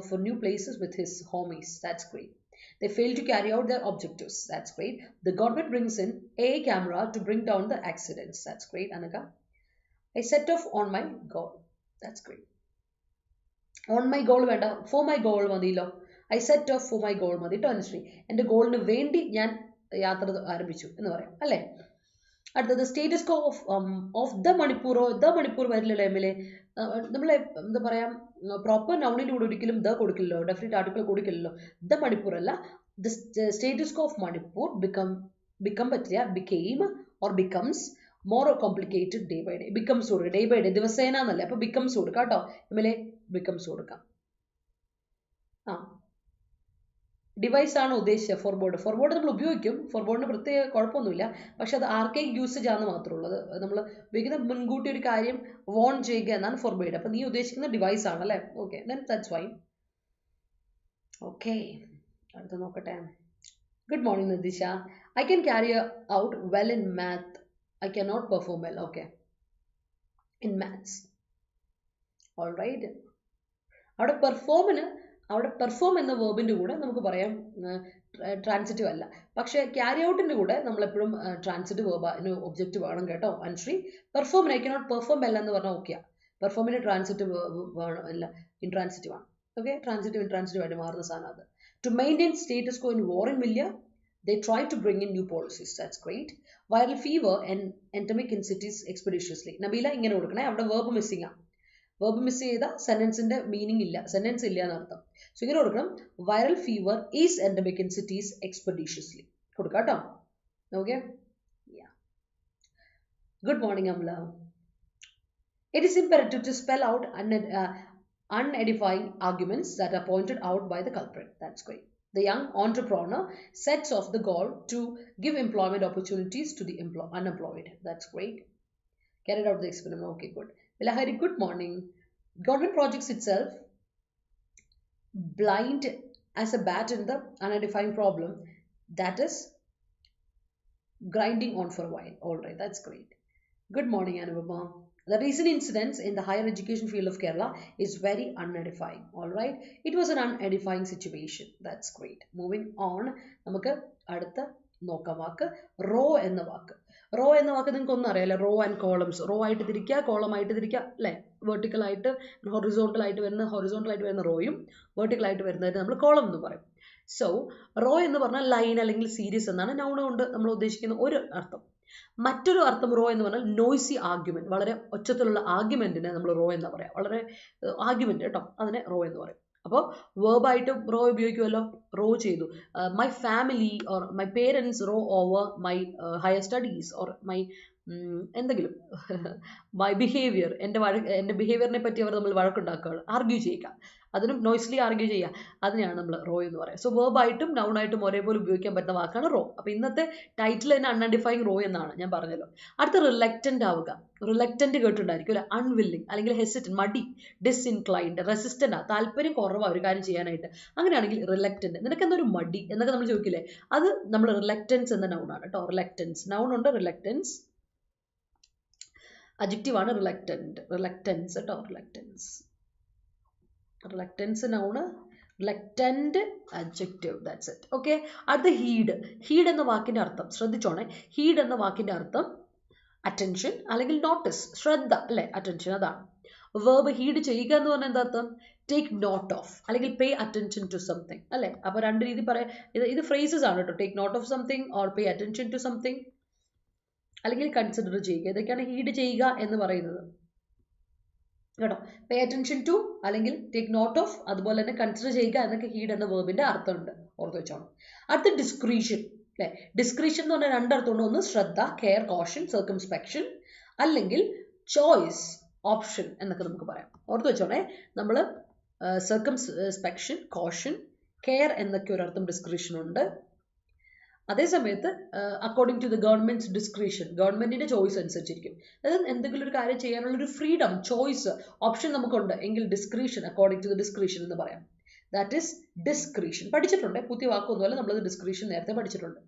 for new places with his homies. That's great. They fail to carry out their objectives. That's great. The government brings in a camera to bring down the accidents. That's great, Anaka. I set off on my goal. That's great. On my goal വേണ്ട, for my goal മതിയല്ലോ. I set off for my goal മതി ട്ടോ അനുശ്രീ. എൻ്റെ ഗോളിന് വേണ്ടി ഞാൻ യാത്ര ആരംഭിച്ചു എന്ന് പറയാം അല്ലേ. അടുത്തത് സ്റ്റേറ്റസ് കോ ഓഫ് ദ മണിപ്പൂറോ, ദ മണിപ്പൂർ വരില്ലല്ലോ എമ്മിലെ. നമ്മൾ എന്താ പറയാ, പ്രോപ്പർ നൗണിൻ്റെ കൂടെ ഒരിക്കലും ദ കൊടുക്കില്ലല്ലോ, ഡെഫിനറ്റ് ആർട്ടിക്കിൾ കൊടുക്കില്ലല്ലോ. ദ മണിപ്പൂർ അല്ല, the status quo of Manipur become പറ്റില്ല, became or becomes more complicated day by day. Becomes കൊടുക്കുക, ഡേ ബൈ ഡേ, ദിവസേന എന്നല്ലേ. അപ്പോൾ ബിക്കംസ് കൊടുക്കാം കേട്ടോ എമ്മിലെ, ബിക്കംസ് കൊടുക്കാം. ആ ഡിവൈസ് ആണ് ഉദ്ദേശിച്ചത്, ഫോർബോർഡ്. ഫോർബോർഡ് നമ്മൾ ഉപയോഗിക്കും, ഫോർബോർഡിന് പ്രത്യേക കുഴപ്പമൊന്നുമില്ല. പക്ഷെ അത് ആർക്കൈക് യൂസേജ് ആണെന്ന് മാത്രമേ ഉള്ളൂ. അത് നമ്മൾ ഉപയോഗിക്കുന്ന മുൻകൂട്ടി ഒരു കാര്യം വോൺ ചെയ്യുക എന്നാണ് ഫോർബോർഡ്. അപ്പം നീ ഉദ്ദേശിക്കുന്ന ഡിവൈസ് ആണല്ലേ. Okay, then that's fine. Okay, അടുത്ത് നോക്കട്ടെ. Good morning Nithisha. I can carry out well in math, I can not perform well. Okay, in maths. All right. അവിടെ പെർഫോമിന് അവിടെ പെർഫോം എന്ന വേർബിൻ്റെ കൂടെ നമുക്ക് പറയാം ട്രാൻസിറ്റീവ് അല്ല, പക്ഷേ ക്യാരി ഔട്ടിൻ്റെ കൂടെ നമ്മളെപ്പോഴും ട്രാൻസിറ്റീവ് വേർബ് ഒബ്ജക്റ്റ് വേണം കേട്ടോ. അനുശ്രീ പെർഫോമിന് ഐ കനോട്ട് പെർഫോം അല്ല എന്ന് പറഞ്ഞാൽ ഓക്കെയാ. പെർഫോമിന് ട്രാൻസിറ്റീവ് വേണം, അല്ല ഇൻട്രാൻസിറ്റീവ് ആണ്. ഓക്കെ, ട്രാൻസിറ്റീവ് ഇൻട്രാൻസിറ്റീവ് ആയിട്ട് മാറുന്ന സാധനം അത്. To maintain status quo in war in മില്യ, they try to bring in new policies. That's great. Viral fever and endemic in cities expeditiously. Nabeela ഇങ്ങനെ കൊടുക്കണേ, അവിടെ വേർബ് മിസ്സിംഗ് ആണ്. വേർബ് മിസ് ചെയ്താൽ സെന്റൻസിന്റെ മീനിങ് ഇല്ല, സെന്റൻസ് ഇല്ല എന്നർത്ഥം. സോ ഇങ്ങനെ കൊടുക്കണം, viral fever is endemic in cities expeditiously കൊടുക്കാം കേട്ടോ. Okay, good morning Amla. It is imperative to spell out unedifying arguments that are pointed out by the culprit. That's great. The young entrepreneur sets off the goal to give employment opportunities to the unemployed. That's great. Carried out the experiment. Okay, good. Bilahari, good morning. Government projects itself blind as a bat in the unedifying problem that is grinding on for a while. All right, that's great. Good morning, Anubama. The recent incidents in the higher education field of Kerala is very unedifying. All right, it was an unedifying situation. That's great. Moving on, നമുക്ക് അടുത്ത നോക്കാം വാക്ക് raw എന്ന വാക്ക്. Raw എന്ന വാക്ക് നിങ്ങൾക്ക് ഒന്നും അറിയാലോ, raw and columns. Raw ആയിട്ട് തിരിക്കുക, കോളം ആയിട്ട് തിരിക്കുക അല്ലേ. വെർട്ടിക്കൽ ആയിട്ട് ഹൊറിസോണ്ടൽ ആയിട്ട് വരുന്ന റോയും വെർട്ടിക്കൽ ആയിട്ട് വരുന്നതിന് നമ്മൾ കോളം എന്ന് പറയും. സോ റോ എന്ന് പറഞ്ഞാൽ ലൈൻ അല്ലെങ്കിൽ സീരീസ് എന്നാണ് നൗൺ കൊണ്ട് നമ്മൾ ഉദ്ദേശിക്കുന്ന ഒരു അർത്ഥം. മറ്റൊരു അർത്ഥം റോ എന്ന് പറഞ്ഞാൽ നോയ്സി ആർഗ്യുമെന്റ്, വളരെ ഒച്ചത്തിലുള്ള ആർഗ്യുമെന്റിനെ നമ്മൾ റോ എന്ന് പറയാം. വളരെ ആർഗ്യുമെന്റ് കേട്ടോ, അതിനെ റോ എന്ന് പറയും. അപ്പോൾ വേർബായിട്ട് റോ ഉപയോഗിക്കുമല്ലോ. റോ ചെയ്തു, my family or my parents row over my higher studies or my എന്തെങ്കിലും മൈ ബിഹേവിയർ, എൻ്റെ ബിഹേവിയറിനെ പറ്റി അവർ നമ്മൾ വഴക്കുണ്ടാക്കുകയാണ്, ആർഗ്യൂ ചെയ്യുക, അതിനും നോയ്സ്ലി ആർഗ്യൂ ചെയ്യുക, അതിനെയാണ് നമ്മൾ റോ എന്ന് പറയുക. സോ വേർബായിട്ടും നൗണായിട്ടും ഒരേപോലെ ഉപയോഗിക്കാൻ പറ്റുന്ന വാക്കാണ് റോ. അപ്പോൾ ഇന്നത്തെ ടൈറ്റിൽ തന്നെ അൺഐഡന്റിഫൈങ് റോ എന്നാണ് ഞാൻ പറഞ്ഞല്ലോ. അടുത്ത റിലക്റ്റൻ്റ് ആവുക. റിലക്റ്റൻ്റ് കേട്ടിട്ടുണ്ടായിരിക്കും അല്ലെ. അൺവില്ലിങ് അല്ലെങ്കിൽ ഹെസിറ്റന്റ്, മടി, ഡിസ്ഇൻക്ലൈൻഡ്, റെസിസ്റ്റൻ്റ്, താല്പര്യം കുറവാണ് ഒരു കാര്യം ചെയ്യാനായിട്ട്. അങ്ങനെയാണെങ്കിൽ റിലക്റ്റൻ്റ്, നിനക്ക് എന്തൊരു മടി എന്നൊക്കെ നമ്മൾ ചോദിക്കില്ലേ, അത് നമ്മൾ റിലക്റ്റൻസ് എന്ന നൗണാണ് കേട്ടോ. റിലക്റ്റൻസ് നൗൺ ഉണ്ട്, റിലക്റ്റൻസ് അഡ്ജക്റ്റീവ് ആണ്. റിലക്റ്റൻസ് കേട്ടോ. Reluctance noun, reluctant adjective. That's it. Okay, അടുത്ത ഹീഡ് എന്ന വാക്കിൻ്റെ അർത്ഥം ശ്രദ്ധിച്ചോണേ. ഹീഡ് എന്ന വാക്കിൻ്റെ അർത്ഥം അറ്റൻഷൻ അല്ലെങ്കിൽ നോട്ടീസ്, ശ്രദ്ധ അല്ലേ. അറ്റൻഷൻ അതാണ്. വേർബ് ഹീഡ് ചെയ്യുക എന്ന് പറഞ്ഞാൽ എന്താ അർത്ഥം? ടേക്ക് നോട്ട് ഓഫ് അല്ലെങ്കിൽ പേ അറ്റൻഷൻ ടു സംതിങ് അല്ലേ. അപ്പോൾ രണ്ട് രീതി പറയാം. ഇത് ഫ്രേസസ് ആണ് കേട്ടോ. Take note of something or pay attention to something അല്ലെങ്കിൽ കൺസിഡർ ചെയ്യുക. ഇതൊക്കെയാണ് ഹീഡ് ചെയ്യുക എന്ന് പറയുന്നത് കേട്ടോ. പേ അറ്റൻഷൻ ടു അല്ലെങ്കിൽ ടേക്ക് നോട്ട് ഓഫ്, അതുപോലെ തന്നെ കൺസിഡർ ചെയ്യുക എന്നൊക്കെ ഹീഡ് എന്ന വേർബിന്റെ അർത്ഥമുണ്ട്, ഓർത്ത് വെച്ചോണം. അടുത്ത ഡിസ്ക്രീഷൻ അല്ലേ. ഡിസ്ക്രീഷൻ എന്ന് പറഞ്ഞാൽ രണ്ടർത്ഥമുണ്ട്. ഒന്ന് ശ്രദ്ധ, കെയർ, കോഷൻ, സർക്കംസ്പെക്ഷൻ, അല്ലെങ്കിൽ ചോയ്സ്, ഓപ്ഷൻ എന്നൊക്കെ നമുക്ക് പറയാം. ഓർത്ത് വെച്ചോണേ. നമ്മൾ സർക്കംസ്പെക്ഷൻ, കോഷൻ, കെയർ എന്നൊക്കെ ഒരർത്ഥം ഡിസ്ക്രീഷൻ ഉണ്ട്. അതേസമയത്ത് according to the government's discretion, ഗവൺമെന്റിന്റെ ചോയ്സ് അനുസരിച്ചിരിക്കും. അതായത് എന്തെങ്കിലും ഒരു കാര്യം ചെയ്യാനുള്ള ഒരു ഫ്രീഡം, ചോയ്സ്, ഓപ്ഷൻ നമുക്കുണ്ട് എങ്കിൽ discretion, according to the discretion എന്ന് പറയാം. That is discretion. പഠിച്ചിട്ടുണ്ട്, പുതിയ വാക്കൊന്നുമല്ല, നമ്മളത് ഡിസ്ക്രിഷൻ നേരത്തെ പഠിച്ചിട്ടുണ്ട്.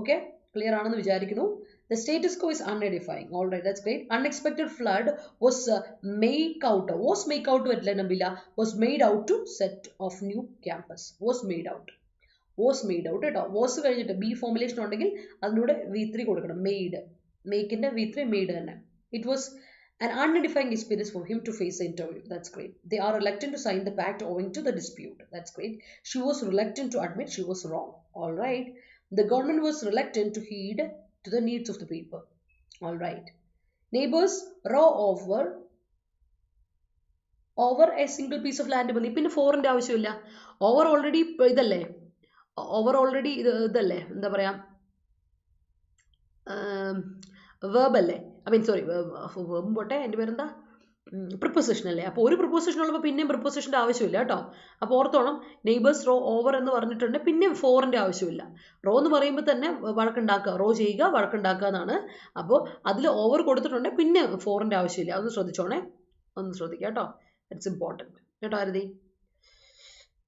ഓക്കെ, ക്ലിയർ ആണെന്ന് വിചാരിക്കുന്നു. The status quo is unedifying. All right, that's great. Unexpected flood was made out at Nabila was made out to set off new campus. Was made out കേട്ടോ. Was കഴിഞ്ഞിട്ട് B formulation ഉണ്ടെങ്കിൽ അതിലൂടെ V3 കൊടുക്കണം. Made, മേക്കിന്റെ V3 made തന്നെ. It was an unedifying experience for him to face the interview. That's great. They are reluctant to sign the pact owing to the dispute. That's great. She was reluctant to admit she was wrong. All right. The government was reluctant to heed to the needs of the people. All right. Neighbors row over a single piece of land. പിന്നെ ഫോറിന്റെ ആവശ്യമില്ല. Over already ഇതല്ലേ, ഇതല്ലേ എന്താ പറയാ, verb അല്ലേ. വേർബും പോട്ടെ, എൻ്റെ പേരെന്താ, പ്രിപ്പോസിഷൻ അല്ലേ. അപ്പോൾ ഒരു പ്രിപ്പോസിഷൻ ഉള്ളപ്പോൾ പിന്നെയും പ്രിപ്പോസിഷൻ്റെ ആവശ്യമില്ല കേട്ടോ. അപ്പോൾ ഓർത്തോണം, നെയ്ബേഴ്സ് റോ ഓവർ എന്ന് പറഞ്ഞിട്ടുണ്ട്, പിന്നെ ഫോറിൻ്റെ ആവശ്യമില്ല. റോ എന്ന് പറയുമ്പോൾ തന്നെ വഴക്കുണ്ടാക്കുക, റോ ചെയ്യുക, വഴക്കുണ്ടാക്കുക എന്നാണ്. അപ്പോൾ അതിൽ ഓവർ കൊടുത്തിട്ടുണ്ട്, പിന്നെ ഫോറിൻ്റെ ആവശ്യമില്ല. ഒന്ന് ശ്രദ്ധിച്ചോണേ, ഒന്ന് ശ്രദ്ധിക്കുക കേട്ടോ. ഇറ്റ്സ് ഇമ്പോർട്ടൻറ്റ് കേട്ടോ ആരതി.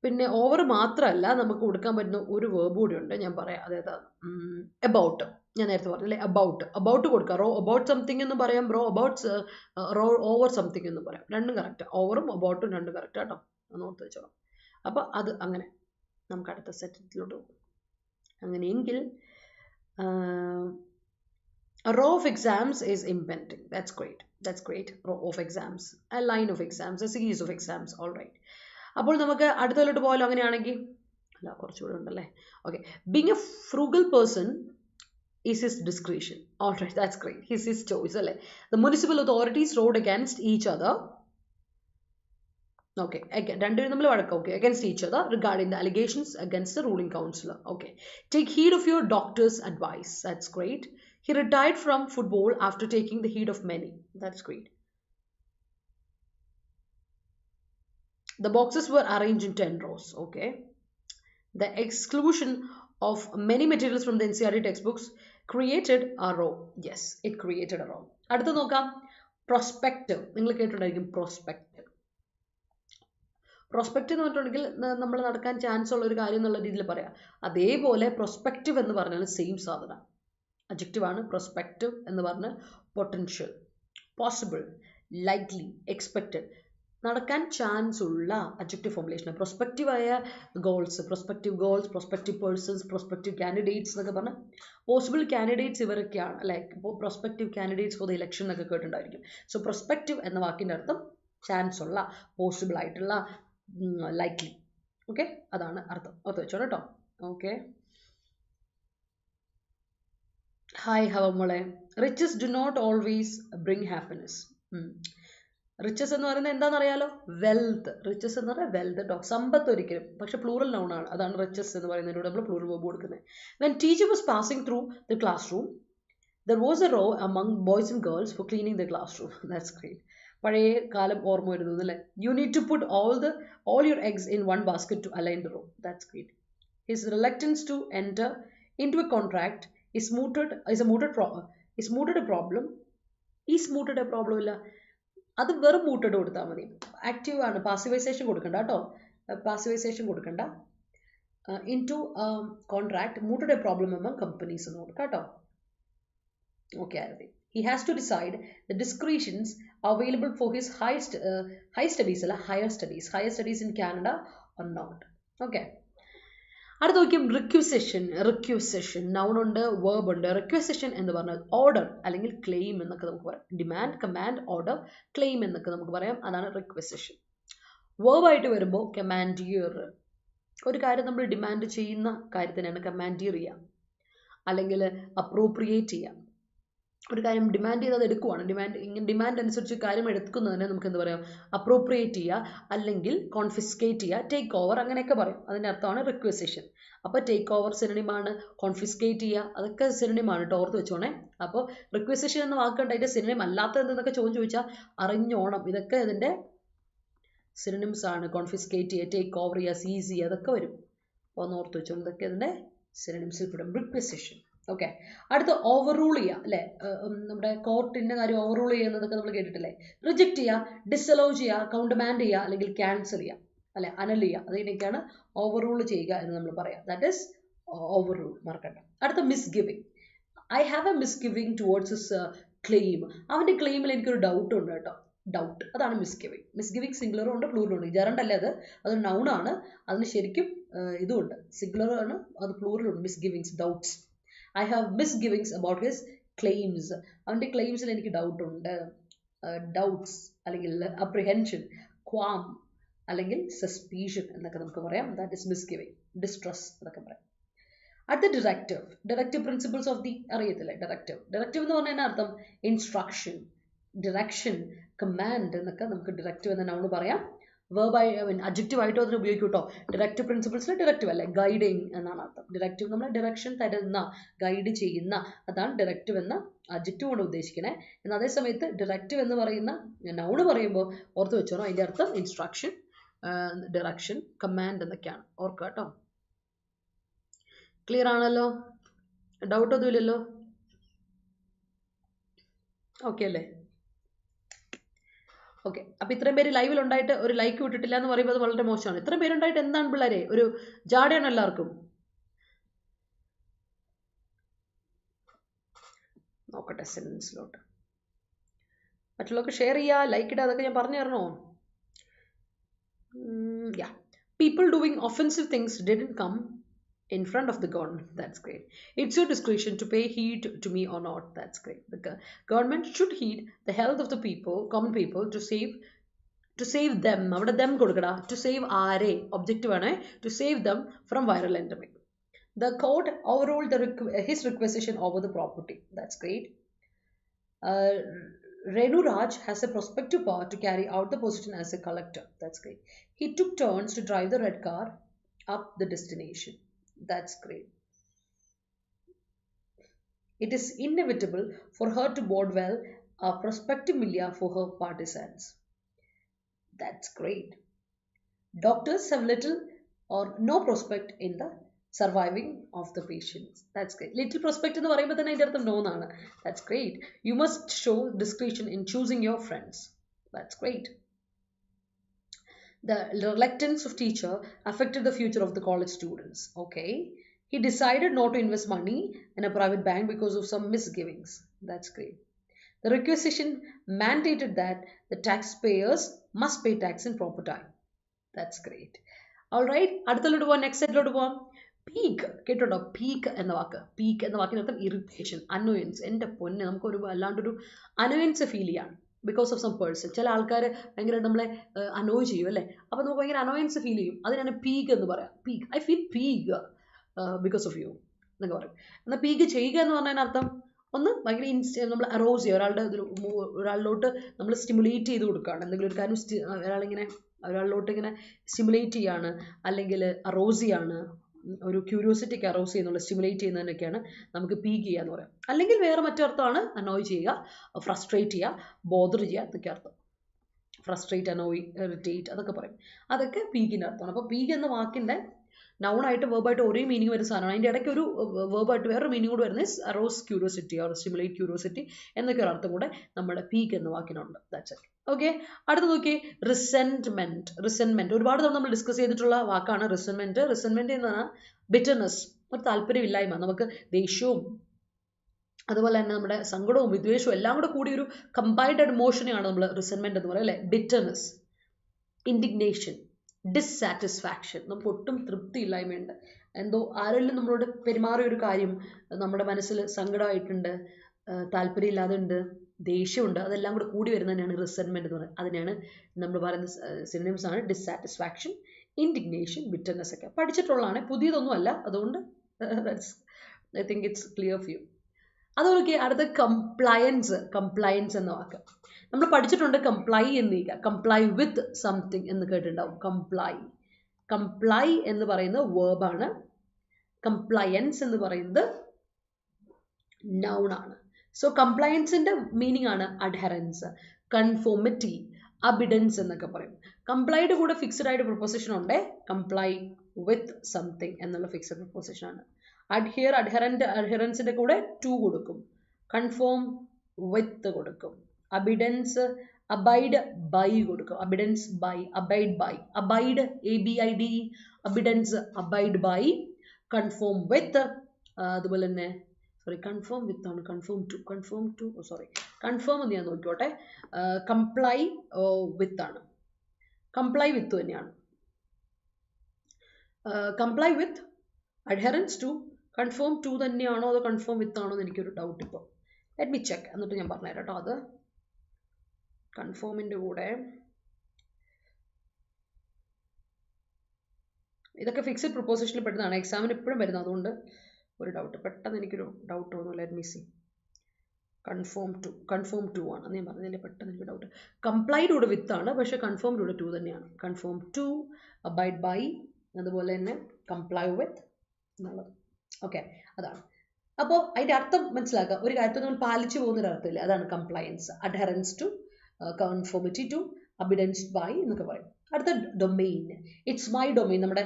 പിന്നെ ഓവർ മാത്രമല്ല, നമുക്ക് കൊടുക്കാൻ പറ്റുന്ന ഒരു വേർബ് കൂടി ഉണ്ട്, ഞാൻ പറയാം. അതായത് എബൌട്ട്, ഞാൻ നേരത്തെ പറഞ്ഞില്ലേ, അബൌട്ട് കൊടുക്കുക. റോ അബൌട്ട് സംതിങ് എന്ന് പറയാം, റോ ഓവർ സംതിങ് എന്ന് പറയാം. രണ്ടും കറക്റ്റ്. ഓവറും അബൌട്ടും രണ്ടും കറക്റ്റ് കേട്ടോ, ഒന്ന് ഓർത്ത് വെച്ചോളാം. അപ്പോൾ അത് അങ്ങനെ നമുക്ക് അടുത്ത സെറ്റിലോട്ട് പോകും. അങ്ങനെയെങ്കിൽ a row of exams is impending. That's great. That's great. Row of exams, a line of exams, a series of exams. All right. അപ്പോൾ നമുക്ക് അടുത്തതിലോട്ട് പോയാലോ? അങ്ങനെയാണെങ്കിൽ അല്ല, കുറച്ചുകൂടെ ഉണ്ടല്ലേ. Okay, being A frugal person is his discretion. All right, that's great. His choice. അല്ലേ? The municipal authorities rode against each other. Okay, again, രണ്ടുപേരും തമ്മിൽ വഴക്കം. Okay, against each other regarding the allegations against the ruling councillor. Okay, take heed of your doctor's advice. That's great. He retired from football after taking the heed of many. That's great. The boxes were arranged in 10 rows. Okay. The exclusion of many materials from the NCERT textbooks created a row. Yes, it created a row. അടുത്ത നോക്കാം, prospective. നിങ്ങൾ കേട്ടിട്ടുണ്ടായിരിക്കും prospective. Prospective എന്ന് പറഞ്ഞിട്ടുണ്ടെങ്കിൽ നമ്മൾ നടക്കാൻ chance ഉള്ള ഒരു കാര്യം എന്നുള്ള രീതിയിൽ പറയാം. അതേപോലെ prospective എന്ന് പറഞ്ഞാൽ സെയിം സാധനം. അഡ്ജക്റ്റീവ് ആണ് prospective എന്ന് പറഞ്ഞാൽ potential, possible, likely, expected, നടക്കാൻ ചാൻസ് ഉള്ള അഡ്ജക്റ്റീവ് ഫോർമുലേഷൻ. പ്രൊസ്പെക്റ്റീവായ goals, prospective persons, prospective candidates എന്നൊക്കെ പറഞ്ഞാൽ പോസിബിൾ കാൻഡിഡേറ്റ്സ് ഇവരൊക്കെയാണ് അല്ലേ. ഇപ്പോൾ prospective candidates for the election എന്നൊക്കെ കേട്ടിട്ടുണ്ടായിരിക്കും. സോ പ്രൊസ്പെക്റ്റീവ് എന്ന വാക്കിൻ്റെ അർത്ഥം ചാൻസ് ഉള്ള, പോസിബിൾ ആയിട്ടുള്ള, ലൈക്ലി. ഓക്കെ, അതാണ് അർത്ഥം. ഓർത്ത് വെച്ചോ കേട്ടോ. ഓക്കെ, ഹായ് ഹവമോളെ. Riches do not always bring happiness. Riches എന്ന് പറയുന്നത് എന്താണെന്നറിയാലോ? വെൽത്ത്. റിച്ചസ് എന്ന് പറഞ്ഞാൽ വെൽത്ത് കേട്ടോ, സമ്പത്ത് ഒരിക്കലും. പക്ഷെ പ്ലൂറൽ നൗൺ ആണ്, അതാണ് റിച്ചസ് എന്ന് പറയുന്നതിനോട് നമ്മൾ പ്ലൂറൽ വേർബ് കൊടുക്കുന്നത്. When teacher was passing through the classroom there was a row among boys and girls for cleaning the classroom. That's great. പഴയ കാലം ഓർമ്മ വരുന്നത് അല്ലേ. You need to put all your eggs in one basket to align the row. That's great. His reluctance to enter into a contract is mooted a problem. ഇല്ല, അത് വെറും മൂട്ടഡ് കൊടുത്താൽ മതി. ആക്റ്റീവ് ആണ്, പാസിവൈസേഷൻ കൊടുക്കണ്ട കേട്ടോ. പാസിവൈസേഷൻ കൊടുക്കണ്ട. In to contract mooted a problem among companies എന്ന് കൊടുക്കാം കേട്ടോ. Okay, Aarathi. He has to decide the discretions available for his high studies അല്ല, higher studies in Canada or not. Okay. അടുത്ത നോക്കിയും റിക്വസിഷൻ. നൗൺ ഉണ്ട്, വേർബ് ഉണ്ട്. Requisition എന്ന് പറഞ്ഞാൽ ഓർഡർ അല്ലെങ്കിൽ ക്ലെയിം എന്നൊക്കെ നമുക്ക് പറയാം. ഡിമാൻഡ്, കമാൻഡ്, ഓർഡർ, ക്ലെയിം എന്നൊക്കെ നമുക്ക് പറയാം. അതാണ് റിക്വസിഷൻ. വേർബായിട്ട് വരുമ്പോൾ കമാൻഡിയർ. ഒരു കാര്യം നമ്മൾ ഡിമാൻഡ് ചെയ്യുന്ന കാര്യത്തിനാണ് കമാൻഡിയർ ചെയ്യാം, അല്ലെങ്കിൽ അപ്രോപ്രിയേറ്റ് ചെയ്യാം. ഒരു കാര്യം ഡിമാൻഡ് ചെയ്ത് അത് എടുക്കുവാണ്, ഡിമാൻഡ് അനുസരിച്ച് കാര്യം എടുക്കുന്നതിനെ നമുക്ക് എന്ത് പറയാം? അപ്രോപ്രിയേറ്റ് ചെയ്യുക, അല്ലെങ്കിൽ കോൺഫിസ്കേറ്റ് ചെയ്യുക, ടേക്ക് ഓവർ, അങ്ങനെയൊക്കെ പറയും. അതിൻ്റെ അർത്ഥമാണ് റിക്വസിഷൻ. അപ്പോൾ ടേക്ക് ഓവർ സിനണിമാണ്, കോൺഫിസ്കേറ്റ് ചെയ്യുക അതൊക്കെ സിനണിമാണ് കേട്ടോ, ഓർത്ത് വെച്ചോണേ. അപ്പോൾ റിക്വസിഷൻ എന്ന വാക്കുണ്ട്, അതിൻ്റെ സിനണിം അല്ലാത്ത എന്തെന്നൊക്കെ ചോദിച്ചാൽ അറിഞ്ഞോണം. ഇതൊക്കെ ഇതിൻ്റെ സിനണിംസ് ആണ്. കോൺഫിസ്കേറ്റ് ചെയ്യുക, ടേക്ക് ഓവർ ചെയ്യുക, സീസ് ചെയ്യുക, അതൊക്കെ വരും. അപ്പോൾ ഒന്ന് ഓർത്ത് വെച്ചോണം, ഇതൊക്കെ ഇതിൻ്റെ സിനണിംസിൽ പെടും. റിക്വസിഷൻ. ഓക്കെ, അടുത്ത ഓവർ റൂൾ ചെയ്യുക അല്ലേ. നമ്മുടെ കോർട്ടിൻ്റെ കാര്യം ഓവർ റൂൾ ചെയ്യുന്നതൊക്കെ നമ്മൾ കേട്ടിട്ടില്ലേ. റിജക്റ്റ് ചെയ്യുക, ഡിസലോ ചെയ്യുക, കൗണ്ടർമാൻഡ് ചെയ്യുക, അല്ലെങ്കിൽ ക്യാൻസൽ ചെയ്യുക അല്ലെ, അനൽ ചെയ്യുക. അതിനൊക്കെയാണ് ഓവർ റൂൾ ചെയ്യുക എന്ന് നമ്മൾ പറയാം. ദാറ്റ് ഈസ് ഓവർ റൂൾ, മറക്കണ്ട. അടുത്ത misgiving. I have a misgiving towards his claim. അവൻ്റെ ക്ലെയിമിൽ എനിക്കൊരു ഡൗട്ട് ഉണ്ട് കേട്ടോ. ഡൗട്ട്, അതാണ് മിസ്ഗിവിങ്. മിസ്ഗിവിങ് സിംഗുലറും ഉണ്ട് പ്ലൂറലും ഉണ്ട്. ജറണ്ടല്ലേ അതൊരു നൗണാണ്. അതിന് ശരിക്കും ഇതുമുണ്ട്, സിംഗുലർ ആണ്, അത് പ്ലൂറലുണ്ട്. മിസ്ഗിവിങ്സ്, doubts. I have misgivings about his claims. അവൻ്റെ ക്ലെയിംസിൽ എനിക്ക് ഡൗട്ട് ഉണ്ട്. ഡൗട്ട്സ് അല്ലെങ്കിൽ അപ്രിഹെൻഷൻ, ക്വാം അല്ലെങ്കിൽ സസ്പീഷൻ എന്നൊക്കെ നമുക്ക് പറയാം. ദാറ്റ് ഇസ് മിസ്ഗിവിങ്, ഡിസ്ട്രസ് എന്നൊക്കെ പറയാം. അടുത്ത ഡയറക്റ്റീവ് പ്രിൻസിപ്പിൾസ് ഓഫ് ദി അറിയത്തില്ലേ. ഡയറക്റ്റീവ് എന്ന് പറഞ്ഞാൽ അർത്ഥം ഇൻസ്ട്രക്ഷൻ, ഡിറക്ഷൻ, കമാൻഡ് എന്നൊക്കെ നമുക്ക് ഡയറക്റ്റീവ് എന്ന നൗൺ പറയാം. വേർബായി അഡ്ജക്റ്റീവ് ആയിട്ടോ അതിന് ഉപയോഗിക്കും കേട്ടോ. ഡയറക്റ്റീവ് പ്രിൻസിപ്പിൾസിൽ ഡയറക്റ്റീവ് അല്ലേ, ഗൈഡിങ് എന്നാണ് അർത്ഥം. ഡയറക്റ്റീവ് നമ്മൾ ഡയറക്ഷൻ തരുന്ന, ഗൈഡ് ചെയ്യുന്ന, അതാണ് ഡയറക്റ്റീവ് എന്ന അഡ്ജക്റ്റീവ് കൊണ്ട് ഉദ്ദേശിക്കണേ. എന്നാൽ അതേ സമയത്ത് ഡയറക്റ്റീവ് എന്ന് പറയുന്ന നൗണ് പറയുമ്പോൾ ഓർത്ത് വെച്ചോളൂ, അതിൻ്റെ അർത്ഥം ഇൻസ്ട്രക്ഷൻ, ഡയറക്ഷൻ, കമാൻഡ് എന്നൊക്കെയാണ്. ഓർക്കുക കേട്ടോ. ക്ലിയർ ആണല്ലോ? ഡൗട്ടൊന്നും ഇല്ലല്ലോ? ഓക്കെ അല്ലേ? ഓക്കെ, അപ്പോൾ ഇത്രയും പേര് ലൈവിൽ ഉണ്ടായിട്ട് ഒരു ലൈക്ക് വിട്ടിട്ടില്ല എന്ന് പറയുമ്പോൾ അത് വളരെ മോശമാണ്. ഇത്രയും പേരുണ്ടായിട്ട് എന്താണ് പിള്ളേരെ, ഒരു ജാടയാണ് എല്ലാവർക്കും. നോക്കട്ടെ സെൻസിലോട്ട്. മറ്റുള്ളവർക്ക് ഷെയർ ചെയ്യുക, ലൈക്ക് ഇടുക, അതൊക്കെ ഞാൻ പറഞ്ഞു തരണോ? People doing offensive things didn't come in front of the government. That's great. It's your discretion to pay heed to me or not. That's great. The government should heed the health of the people, common people, to save them. അവിടെ them കൊടുക്കടാ. To save ആരെ objective ആണ്. To save them from viral endemic. The court overruled his requisition over the property. That's great. Renu Raj has a prospective power to carry out the position as a collector. That's great. He took turns to drive the red car up the destination. That's great. It is inevitable for her to board well a prospective milia for her partisans. That's great. Doctors have little or no prospect in the surviving of the patients. That's great. Little prospect എന്ന് പറയുമ്പോൾ തന്നെ അതിൻ്റെ അർത്ഥം no എന്നാണ്. That's great. You must show discretion in choosing your friends. That's great. The reluctance of teacher affected the future of the college students. Okay. He decided not to invest money in a private bank because of some misgivings. That's great. The requisition mandated that the taxpayers must pay tax in proper time. That's great. All right. അടുത്തലോട്ട് പോവാം. Next സെറ്റിലോട്ട് പോവാം. Peak കേട്ടോ. Peak എന്ന വാക്കിനർത്ഥം irritation, annoyance. എൻ്റെ പൊന്നെ, നമുക്കൊരു വല്ലാണ്ടൊരു annoyance feel ചെയ്യാണ് because of some person. ചില ആൾക്കാർ ഭയങ്കര നമ്മളെ അനോയ് ചെയ്യും അല്ലേ. അപ്പോൾ നമുക്ക് ഭയങ്കര അനോയൻസ് ഫീൽ ചെയ്യും. അതിനാണ് പീക്ക് എന്ന് പറയാം. Pique, I feel pique because of you എന്നൊക്കെ പറയും. എന്നാൽ പീക്ക് ചെയ്യുക എന്ന് പറഞ്ഞതിനർത്ഥം ഒന്ന് ഭയങ്കര നമ്മൾ അറോസ് ചെയ്യുക, ഒരാളിലോട്ട് നമ്മൾ സ്റ്റിമുലേറ്റ് ചെയ്ത് കൊടുക്കുകയാണ്. എന്തെങ്കിലും ഒരു കാര്യം ഒരാളിലോട്ട് ഇങ്ങനെ സ്റ്റിമുലേറ്റ് ചെയ്യാണ്, അല്ലെങ്കിൽ അറോസ് ചെയ്യാണ്, ഒരു ക്യൂരിയോസിറ്റിക്ക് അറോസ് ചെയ്യുന്നുള്ള സ്റ്റിമുലേറ്റ് ചെയ്യുന്നതിനൊക്കെയാണ് നമുക്ക് പീക്ക് ചെയ്യുക എന്ന് പറയാം. അല്ലെങ്കിൽ വേറെ മറ്റൊരർത്ഥമാണ് അനോയ് ചെയ്യുക, ഫ്രസ്ട്രേറ്റ് ചെയ്യുക, ബോദർ ചെയ്യുക എന്നൊക്കെ അർത്ഥം. ഫ്രസ്ട്രേറ്റ്, അനോയ്, ഇറിറ്റേറ്റ് അതൊക്കെ പറയും. അതൊക്കെ പീക്കിൻ്റെ അർത്ഥമാണ്. അപ്പോൾ പീക്ക് എന്ന വാക്കിൻ്റെ നൗണായിട്ട് വേർബായിട്ട് ഒരേ മീനിങ് വരുന്ന സാധനമാണ്. അതിൻ്റെ ഇടയ്ക്ക് ഒരു വേർബായിട്ട് വേറൊരു മീനിങ് കൂടെ വരുന്നത് arose curiosity or stimulate curiosity എന്നൊക്കെ ഒരു അർത്ഥം കൂടെ നമ്മുടെ പീക്ക് എന്ന വാക്കിനുണ്ട്. That's it. ഓക്കെ, അടുത്ത് നോക്കി റിസെൻമെന്റ്. ഒരുപാട് തവണ നമ്മൾ ഡിസ്കസ് ചെയ്തിട്ടുള്ള വാക്കാണ് റിസെൻമെന്റ്. റിസെൻമെന്റ് എന്ന് പറഞ്ഞാൽ ബിറ്റർനെസ്, ഒരു താല്പര്യമില്ലായ്മ. നമുക്ക് ദേഷ്യവും അതുപോലെ തന്നെ നമ്മുടെ സങ്കടവും വിദ്വേഷവും എല്ലാം കൂടെ കൂടി ഒരു കമ്പൈൻഡ് ഇമോഷനെയാണ് നമ്മൾ റിസെൻമെന്റ് എന്ന് പറയുന്നത് അല്ലേ. Bitterness, indignation, dissatisfaction. നമുക്ക് ഒട്ടും തൃപ്തിയില്ലായ്മയുണ്ട്. എന്തോ ആരെങ്കിലും നമ്മളോട് പെരുമാറിയ ഒരു കാര്യം നമ്മുടെ മനസ്സിൽ സങ്കടമായിട്ടുണ്ട്, താല്പര്യമില്ലാതെ ഉണ്ട്, ദേഷ്യമുണ്ട്, അതെല്ലാം കൂടെ കൂടി വരുന്നതിനാണ് റിസെൻമെന്റ് എന്ന് പറയുന്നത്. അതിനാണ് നമ്മൾ പറയുന്ന സിനോണിംസ് ആണ് ഡിസ്സാറ്റിസ്ഫാക്ഷൻ, ഇൻഡിഗ്നേഷൻ, ബിറ്റർനെസ് ഒക്കെ. പഠിച്ചിട്ടുള്ളതാണ്, പുതിയതൊന്നും അല്ല. അതുകൊണ്ട് I think it's clear for you. അതുപോലെ അടുത്ത കംപ്ലയൻസ് എന്ന വാക്ക് നമ്മൾ പഠിച്ചിട്ടുണ്ട്. കംപ്ലൈ വിത്ത് സംതിങ് എന്ന് കേട്ടിട്ടുണ്ടാവും. കംപ്ലൈ എന്ന് പറയുന്നത് വേർബാണ്. കംപ്ലയൻസ് എന്ന് പറയുന്നത് നൗൺ ആണ്. സോ കംപ്ലയൻസിന്റെ മീനിങ് ആണ് അഡ്ഹറൻസ്, കൺഫോമിറ്റി, അബിഡൻസ് എന്നൊക്കെ പറയും. കംപ്ലൈയുടെ കൂടെ ഫിക്സഡ് ആയിട്ട് പ്രിപ്പോസിഷൻ ഉണ്ട്. കംപ്ലൈ വിത്ത് സംതിങ് എന്നുള്ള ഫിക്സഡ് പ്രിപ്പോസിഷൻ ആണ്. അഡ്ഹിയർ, അഡ്ഹറൻസിന്റെ കൂടെ ടു കൊടുക്കും. കൺഫോം വിത്ത് കൊടുക്കും. അബിഡൻസ്, അബൈഡ് ബൈ കൊടുക്കും. Abidance by, abide by, abide ABIDE, abidance abide by. Conform with, അതുപോലെ തന്നെ കൺഫേം വിത്ത് ആണ്. കൺഫേം എന്ന് ഞാൻ നോക്കിക്കോട്ടെ. കംപ്ലൈ വിത്ത് ആണ്. കംപ്ലൈ വിത്ത് തന്നെയാണ്. Comply with, adherence to, confirm to തന്നെയാണോ അതോ കൺഫേം വിത്ത് ആണോ എന്ന് എനിക്കൊരു ഡൗട്ട് ഇപ്പോൾ. ലെറ്റ് മി ചെക്ക്, എന്നിട്ട് ഞാൻ പറഞ്ഞുതരാം കേട്ടോ. അത് കൺഫേമിൻ്റെ കൂടെ ഇതൊക്കെ ഫിക്സഡ് പ്രിപ്പോസിഷനിൽ പെടുന്നതാണ്. എക്സാമിന് എപ്പോഴും വരുന്നത്. അതുകൊണ്ട് ഒരു ഡൗട്ട്, പെട്ടെന്ന് എനിക്കൊരു ഡൗട്ട് തോന്നുന്നു. Let me see. Confirm to ആണ് ഞാൻ പറഞ്ഞതിൽ പെട്ടെന്ന് എനിക്ക് ഡൗട്ട്. കംപ്ലൈഡ് കൂടെ വിത്ത് ആണ്, പക്ഷേ കൺഫേംഡ് കൂടെ ടു തന്നെയാണ്. കൺഫേം ടു, അബൈഡ് ബൈ, അതുപോലെ തന്നെ കംപ്ലൈ വിത്ത് എന്നുള്ളത്. ഓക്കെ, അതാണ്. അപ്പോൾ അതിൻ്റെ അർത്ഥം മനസ്സിലാക്കുക. ഒരു കാര്യത്തിൽ നമ്മൾ പാലിച്ചു പോകുന്നൊരർത്ഥമില്ല. അതാണ് compliance. Adherence to, conformity to, abidance by എന്നൊക്കെ പറയും. അടുത്ത ഡൊമെയിൻ. It's my domain. നമ്മുടെ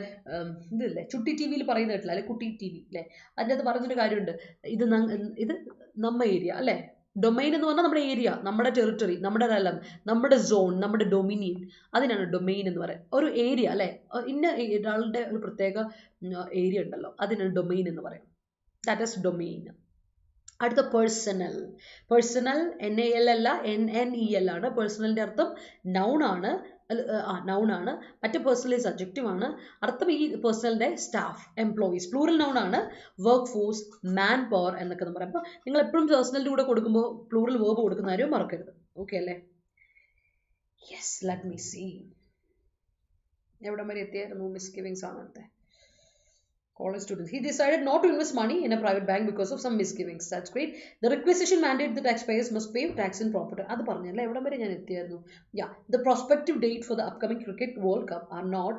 ഇതില്ലേ ചുട്ടി TV പറയുന്ന കേട്ടില്ല അല്ലെ, കുട്ടി TV അല്ലേ, അതിൻ്റെ അകത്ത് പറഞ്ഞൊരു കാര്യമുണ്ട്. ഇത് നമ്മ ഏരിയ അല്ലേ. ഡൊമെയിൻ എന്ന് പറഞ്ഞാൽ നമ്മുടെ ഏരിയ, നമ്മുടെ ടെറിട്ടറി, നമ്മുടെ സ്ഥലം, നമ്മുടെ സോൺ, നമ്മുടെ ഡൊമിനിയൻ, അതിനാണ് ഡൊമെയിൻ എന്ന് പറയുന്നത്. ഒരു ഏരിയ അല്ലേ, ഇന്ന ഒരാളുടെ ഒരു പ്രത്യേക ഏരിയ ഉണ്ടല്ലോ, അതിനാണ് ഡൊമെയിൻ എന്ന് പറയും. That is domain. അടുത്ത പേഴ്സണൽ. NAL അല്ല, NNEL ആണ്. പേഴ്സണലിൻ്റെ അർത്ഥം നൗൺ ആണ്. noun ആണ്, മറ്റേ പേഴ്സണൽ ഈസ് അഡ്ജക്റ്റീവ് ആണ്. അർത്ഥം ഈ പേഴ്സണലിന്റെ സ്റ്റാഫ്, എംപ്ലോയീസ്. പ്ലൂറൽ നൗൺ ആണ് വർക്ക് ഫോഴ്സ്, മാൻ പവർ എന്നൊക്കെ നമ്മൾ പറയും. അപ്പോൾ നിങ്ങൾ എപ്പോഴും പേഴ്സണലിന്റെ കൂടെ കൊടുക്കുമ്പോൾ പ്ലൂറൽ വേർബ് കൊടുക്കുന്ന കാര്യം മറക്കരുത്. ഓക്കെ അല്ലേ? Yes, let me see. എവിടെ വരെ എത്തിയായിരുന്നു? മിസ്ഗിവിങ്സ് ആണ് അടുത്ത. College students. He decided not to invest money in a private bank because of some misgivings. That's great. The requisition mandate the taxpayers must pay tax in property. അത് പറഞ്ഞല്ലേ, എവിടെ വരെ ഞാൻ എത്തിയായിരുന്നു? Yeah, the prospective date for the upcoming cricket world cup are not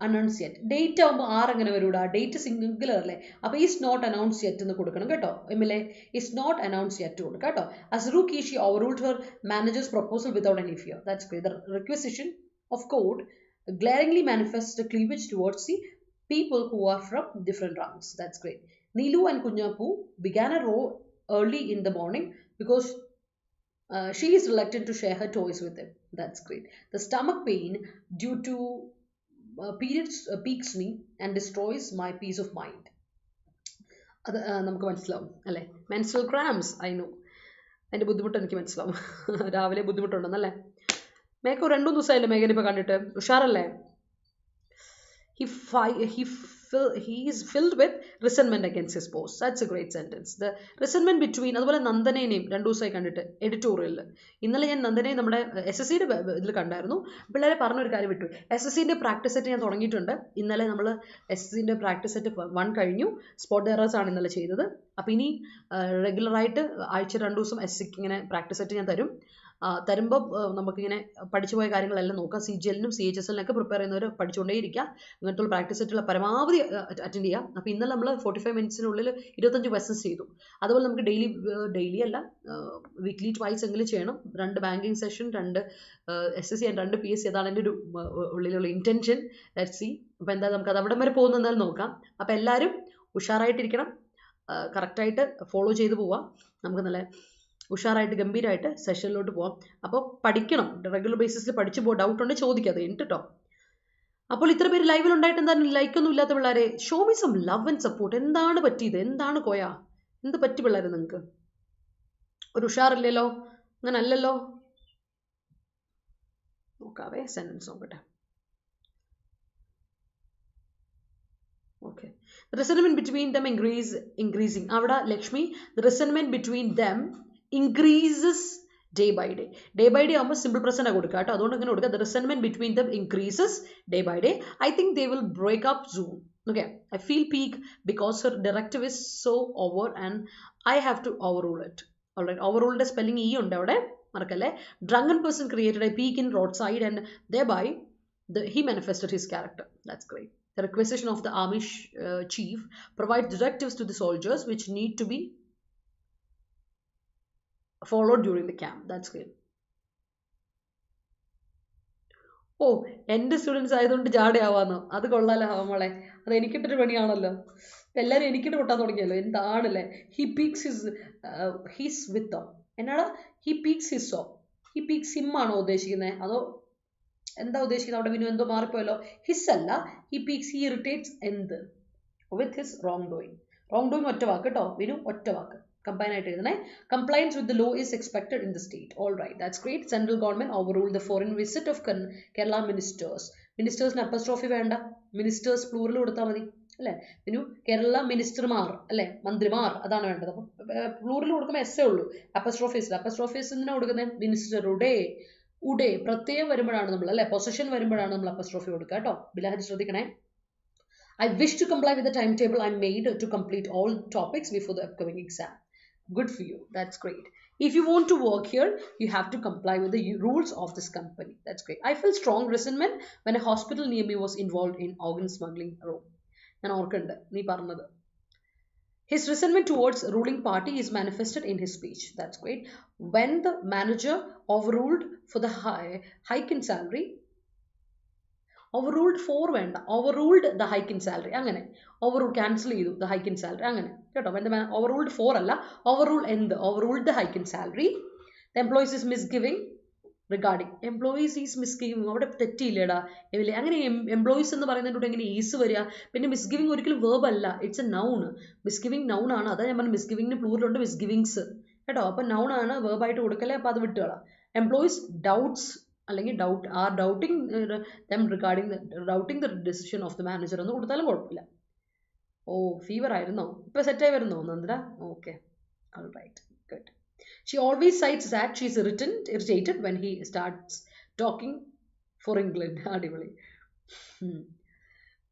announced yet. Date ആകുമ്പോൾ ആരെങ്ങനെ വരൂടാ? Date singular അല്ലേ? അപ്പോൾ is not announce yet എന്ന് കൊടുക്കണം കേട്ടോ. എമ്മിലെ ഈസ് നോട്ട് അനൗൺസ് യെറ്റ് കൊടുക്കുക കേട്ടോ. As Ruki, she overruled her manager's proposal without any fear. That's great. The requisition of court glaringly manifests the cleavage towards the people who are from different ranks. That's great. Neelu and Kunyapu began a row early in the morning because she is reluctant to share her toys with them. That's great. The stomach pain due to periods piques me and destroys my peace of mind. അത് നമുക്ക് മനസ്സിലാവും അല്ലേ? Menstrual cramps, I know. അതിൻ്റെ ബുദ്ധിമുട്ട് എനിക്ക് മനസ്സിലാവും. രാവിലെ ബുദ്ധിമുട്ടുണ്ടെന്നല്ലേ? മേഘ 2 ദിവസമായില്ലേ മേഘന ഇപ്പോൾ കണ്ടിട്ട്? ഉഷാറല്ലേ? He is filled with resentment against his boss. That's a great sentence. The resentment between, അതുപോലെ നന്ദനേനെയും 2 ദിവസമായി കണ്ടിട്ട് എഡിറ്റോറിയലിൽ. ഇന്നലെ ഞാൻ നന്ദനെ നമ്മുടെ SSCയുടെ ഇതിൽ കണ്ടായിരുന്നു. പിള്ളേരെ പറഞ്ഞൊരു കാര്യം വിട്ടു. SSCൻ്റെ പ്രാക്ടീസ് സെറ്റ് ഞാൻ തുടങ്ങിയിട്ടുണ്ട്. ഇന്നലെ നമ്മൾ SSCൻ്റെ പ്രാക്ടീസ് സെറ്റ് 1 കഴിഞ്ഞു. സ്പോട്ട് എറേഴ്സ് ആണ് ഇന്നലെ ചെയ്തത്. അപ്പോൾ ഇനി റെഗുലറായിട്ട് ആഴ്ച 2 ദിവസം SSCക്ക് ഇങ്ങനെ പ്രാക്ടീസ് സെറ്റ് ഞാൻ തരും. തരുമ്പോൾ നമുക്കിങ്ങനെ പഠിച്ചു പോയ കാര്യങ്ങളെല്ലാം നോക്കാം. CGLനും CHSLനൊക്കെ പ്രിപ്പയർ ചെയ്യുന്നവർ പഠിച്ചുകൊണ്ടേയിരിക്കുക. ഇങ്ങനത്തുള്ള പ്രാക്ടീസ് സെറ്റുള്ള പരമാവധി അറ്റൻഡ് ചെയ്യാം. അപ്പോൾ ഇന്നലെ നമ്മൾ 45 മിനിറ്റ്സിനുള്ളിൽ 25 ക്വസ്റ്റൻസ് ചെയ്തു. അതുപോലെ നമുക്ക് ഡെയിലി അല്ല, വീക്ക്ലി ട്വൈസ് എങ്കിലും ചെയ്യണം. 2 banking session, 2 SSC and 2 PSC. അതാണ് എൻ്റെ ഒരു ഉള്ളിലുള്ള ഇൻറ്റൻഷൻ. Let's see. അപ്പോൾ എന്താ നമുക്ക് അത് അവിടെ വരെ പോകുന്ന എന്തായാലും നോക്കാം. അപ്പോൾ എല്ലാവരും ഉഷാറായിട്ടിരിക്കണം, കറക്റ്റായിട്ട് ഫോളോ ചെയ്ത് പോവാം. നമുക്ക് നല്ല ഉഷാറായിട്ട് ഗംഭീരമായിട്ട് സെഷനിലോട്ട് പോവാം. അപ്പോൾ പഠിക്കണം, റെഗുലർ ബേസിസിൽ പഠിച്ചു പോകും. ഡൗട്ട് ഉണ്ടെങ്കിൽ ചോദിക്കാതെ ഉണ്ട് കേട്ടോ. അപ്പോൾ ഇത്ര പേര് ലൈവിൽ ഉണ്ടായിട്ട് എന്താണ് ലൈക്കൊന്നും ഇല്ലാത്ത പിള്ളേരെ? Show me some love and support. എന്താണ് പറ്റിയത്? എന്താണ് കോയ? എന്ത് പറ്റി പിള്ളേരെ നിങ്ങൾക്ക്? ഒരു ഉഷാറില്ലല്ലോ, അങ്ങനെ അല്ലല്ലോ. നോക്കാവേ, സെന്റൻസ് നോക്കട്ടെ. Okay. The resentment between them increasing. Avada Lakshmi, the resentment between them increases day by day. Day by day almost simple present agodukka ട്ടോ. അതുകൊണ്ട് അങ്ങനെ കൊടുക്കുക. The resentment between them increases day by day. I think they will break up soon. Okay. I feel peak because her directive is so over and I have to overrule it. Alright. Overrule spelling E ഉണ്ട് അവിടെ. മറക്കല്ലേ. Drunken person created a peak in roadside and thereby he manifested his character. That's great. The requisition of the army chief provides directives to the soldiers which need to be followed during the camp. That's great. Oh, എൻ്റെ students ആയതുകൊണ്ട് ജാടയാവാന്നോ? അത് കൊള്ളാലോ മോളെ. അത് എനിക്കിട്ടൊരു പണിയാണല്ലോ. എല്ലാവരും എനിക്കിട്ട് കൊട്ടാൻ തുടങ്ങിയല്ലോ. എന്താണല്ലേ? ഹി പീക്സ് ഹിസ് വിത്തോ എന്നാടാ? ഹി പീക്സ് ഹിസ്സോ? ഹി പീക്സ് ഹിം ആണോ ഉദ്ദേശിക്കുന്നത്? അതോ എന്താ ഉദ്ദേശിക്കുന്നത്? അവിടെ വിനു എന്തോ മാറിപ്പോയല്ലോ. ഹിസ് അല്ല, ഹി പീക്സ്, ഹി ഇറിറ്റേറ്റ്സ് എന്ത്? With his wrongdoing. Wrongdoing ഒറ്റ വാക്ക് കേട്ടോ വിനു, ഒറ്റ വാക്ക്. കമ്പൈൻ ആയിട്ട് എഴുതണേ. Compliance with the law is expected in the state. All right, that's great. Central government overruled the foreign visit of Kerala ministers. മിനിസ്റ്റേഴ്സിന് അപ്പസ്ട്രോഫി വേണ്ട, ministers plural കൊടുത്താൽ മതി അല്ലേ വിനു? കേരള മിനിസ്റ്റർമാർ അല്ലേ, മന്ത്രിമാർ, അതാണ് വേണ്ടത്. അപ്പം പ്ലൂറൽ കൊടുക്കുമ്പോൾ എസ്സേ ഉള്ളൂ. അപ്പസ്ട്രോഫീസ് എന്തിനാ കൊടുക്കുന്നത്? മിനിസ്റ്ററുടെ ഉടേ പ്രത്യയം വരുമ്പോഴാണ് നമ്മൾ അല്ലെ, പൊസഷൻ വരുമ്പോഴാണ് നമ്മൾ അപ്പസ്ട്രോഫി കൊടുക്കുക കേട്ടോ. ബിലാഹരി ശ്രദ്ധിക്കണേ. I wish to comply with the timetable I made to complete all topics before the upcoming exam. Good for you. That's great. If you want to work here, you have to comply with the rules of this company. That's great. I felt strong resentment when a hospital near me was involved in organ smuggling row. ഞാൻ ഓർക്കുന്നുണ്ട് നീ പറഞ്ഞത്. His resentment towards ruling party is manifested in his speech. That's great. When the manager overruled for the hike in salary, overruled for വേണ്ട, overruled the hike in salary, അങ്ങനെ overrule cancel ചെയ്തു the hike in salary, അങ്ങനെ കേട്ടോ. when the overruled for അല്ല, overrule എന്ത്, overruled the hike in salary. The employees is misgiving regarding employees is misgiving. അവിടെ തെറ്റിയില്ലേടാ എവിലെ? അങ്ങനെ employees എന്ന് പറയുന്നതിനോട് എങ്ങനെ ഈസ് വരിക? പിന്നെ മിസ്ഗിവിങ് ഒരിക്കലും വേർബ് അല്ല, ഇറ്റ്സ് എ നൗൺ. മിസ്ഗിവിങ് നൗൺ ആണ്. അതാ ഞാൻ പറഞ്ഞു മിസ്ഗിവിങ്ങിന് പ്ലൂറലുണ്ട് മിസ്ഗിവിങ്സ് കേട്ടോ. അപ്പം നൗൺ ആണ്, വേർബായിട്ട് കൊടുക്കല്ലേ. അപ്പം അത് വിട്ടുകളാം. employees doubts അല്ലെങ്കിൽ doubting them regarding doubting the decision of the manager എന്ന് കൊടുത്താലും കുഴപ്പമില്ല. ഓ ഫീവർ ആയിരുന്നോ? ഇപ്പൊ സെറ്റായി വരുന്നോ Nandana? Okay, alright, good. She always cites that she is irritated when he starts talking for England. അടിപൊളി.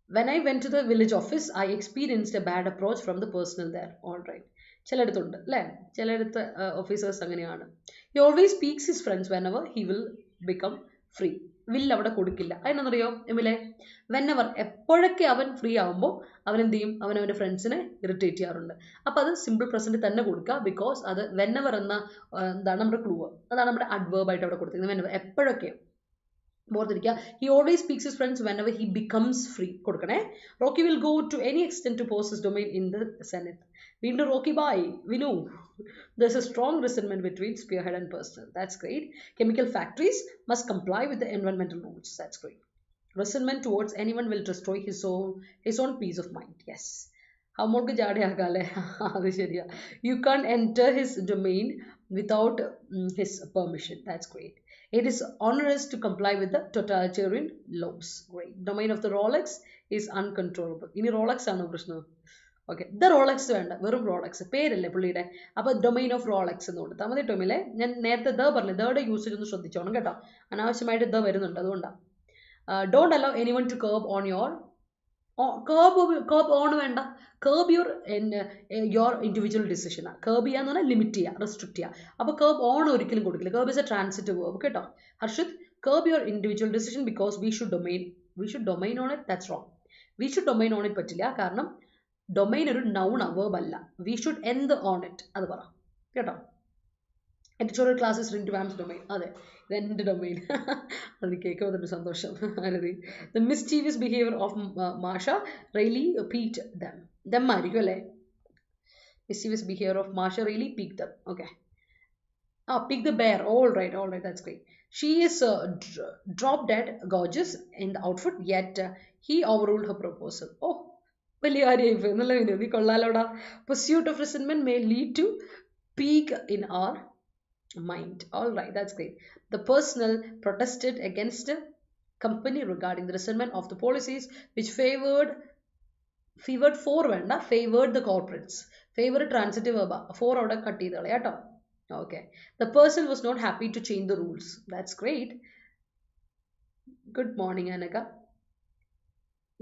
When I went to the village office, I experienced a bad approach from the personnel there. Alright. ചിലയിടത്തുണ്ട് അല്ലേ, ചിലയിടത്ത് officers അങ്ങനെയാണ്. He always speaks his friends whenever he will become free. Will അവിടെ കൊടുക്കില്ല. അതിനെന്നറിയോ എമിലെ? വെന്നെവർ എപ്പോഴൊക്കെ അവൻ free ആകുമ്പോൾ അവൻ എന്ത് ചെയ്യും? അവൻ്റെ ഫ്രണ്ട്സിനെ ഇറിറ്റേറ്റ് ചെയ്യാറുണ്ട്. അപ്പോൾ അത് സിമ്പിൾ പ്രസന്റ് തന്നെ കൊടുക്കുക. ബിക്കോസ് അത് വെന്നെവർ എന്ന എന്താണ് നമ്മുടെ ക്ലൂ, അതാണ് നമ്മുടെ അഡ്വേർബ് ആയിട്ട് അവിടെ കൊടുത്തിരിക്കുന്നത്. വെന്നെവർ എപ്പോഴൊക്കെ ഓർത്തിരിക്കുക. He always speaks his friends whenever he becomes free. കൊടുക്കണേ. Rocky will go to any extent to post his domain in the Senate. വീണ്ടും Rocky bye. We know there's a strong resentment between Spearhead and personnel. That's great. Chemical factories must comply with the environmental rules. That's great. Resentment towards anyone will destroy his own peace of mind. Yes. അമ്മോൾക്ക് ജാടയാക്കാല്ലേ? അത് ശരിയാ. You can't enter his domain without his permission. That's great. It is onerous to comply with the totalitarian laws. Great. Domain of the Rolex is uncontrollable. ഇനി Rolex ആണോ പ്രശ്നം? Okay, the Rolex വേണ്ട, വെറും Rolex പേരല്ലേ പുള്ളിയുടെ. അപ്പോൾ domain of Rolex എന്ന് കൊടുത്താൽ മതി. ടോമിലെ ഞാൻ നേരത്തെ പറഞ്ഞു, ദയുടെ യൂസേജ് ഒന്ന് ശ്രദ്ധിച്ചോണം കേട്ടോ, അനാവശ്യമായിട്ട് ദ വരുന്നുണ്ട്, അതുകൊണ്ടാണ്. Don't allow anyone to curb on your curb on വേണ്ട, curb your individual decision. Curb ചെയ്യാന്ന് പറഞ്ഞാൽ ലിമിറ്റ് ചെയ്യുക, റെസ്ട്രിക്ട് ചെയ്യുക. അപ്പോൾ കർബ് ഓൺ ഒരിക്കലും കൊടുക്കില്ല. Curb is a transitive verb കേട്ടോ. Harshit, curb your individual decision because we should domain on it. That's wrong. We should domain on it പറ്റില്ല, കാരണം ഡൊമൈൻ ഒരു നൗൺ വേർബ് അല്ല. വി ഷുഡ് എന്ത് ഓൺ ഇറ്റ്, അത് പറ കേട്ടോ. Editorial classes Rintu ma'am's domain. അതെ, ഇതെൻ്റെ ഡൊമൈൻ. അതിന് കേൾക്കുമ്പോൾ തന്നെ സന്തോഷം. The mischievous behaviour of Masha really piqued them ആയിരിക്കും അല്ലേ? Mischievous behaviour of Masha really piqued them. Okay. Pick the bear. All right, that's great. She is drop dead gorgeous in the outfit, yet he overruled her proposal. Oh, വലിയ കാര്യമായി നല്ല വിനോദി, കൊള്ളാലോടാ. Pursuit of resentment may lead to peak in our mind. All right, that's great. The personnel protested against the company regarding the resentment of the policies which favored the corporates. Favored transitive verb. 4 അവിടെ cut ചെയ്ത് കളയാം കേട്ടോ. Okay. The person was not happy to change the rules. That's great. Good morning, Anaka.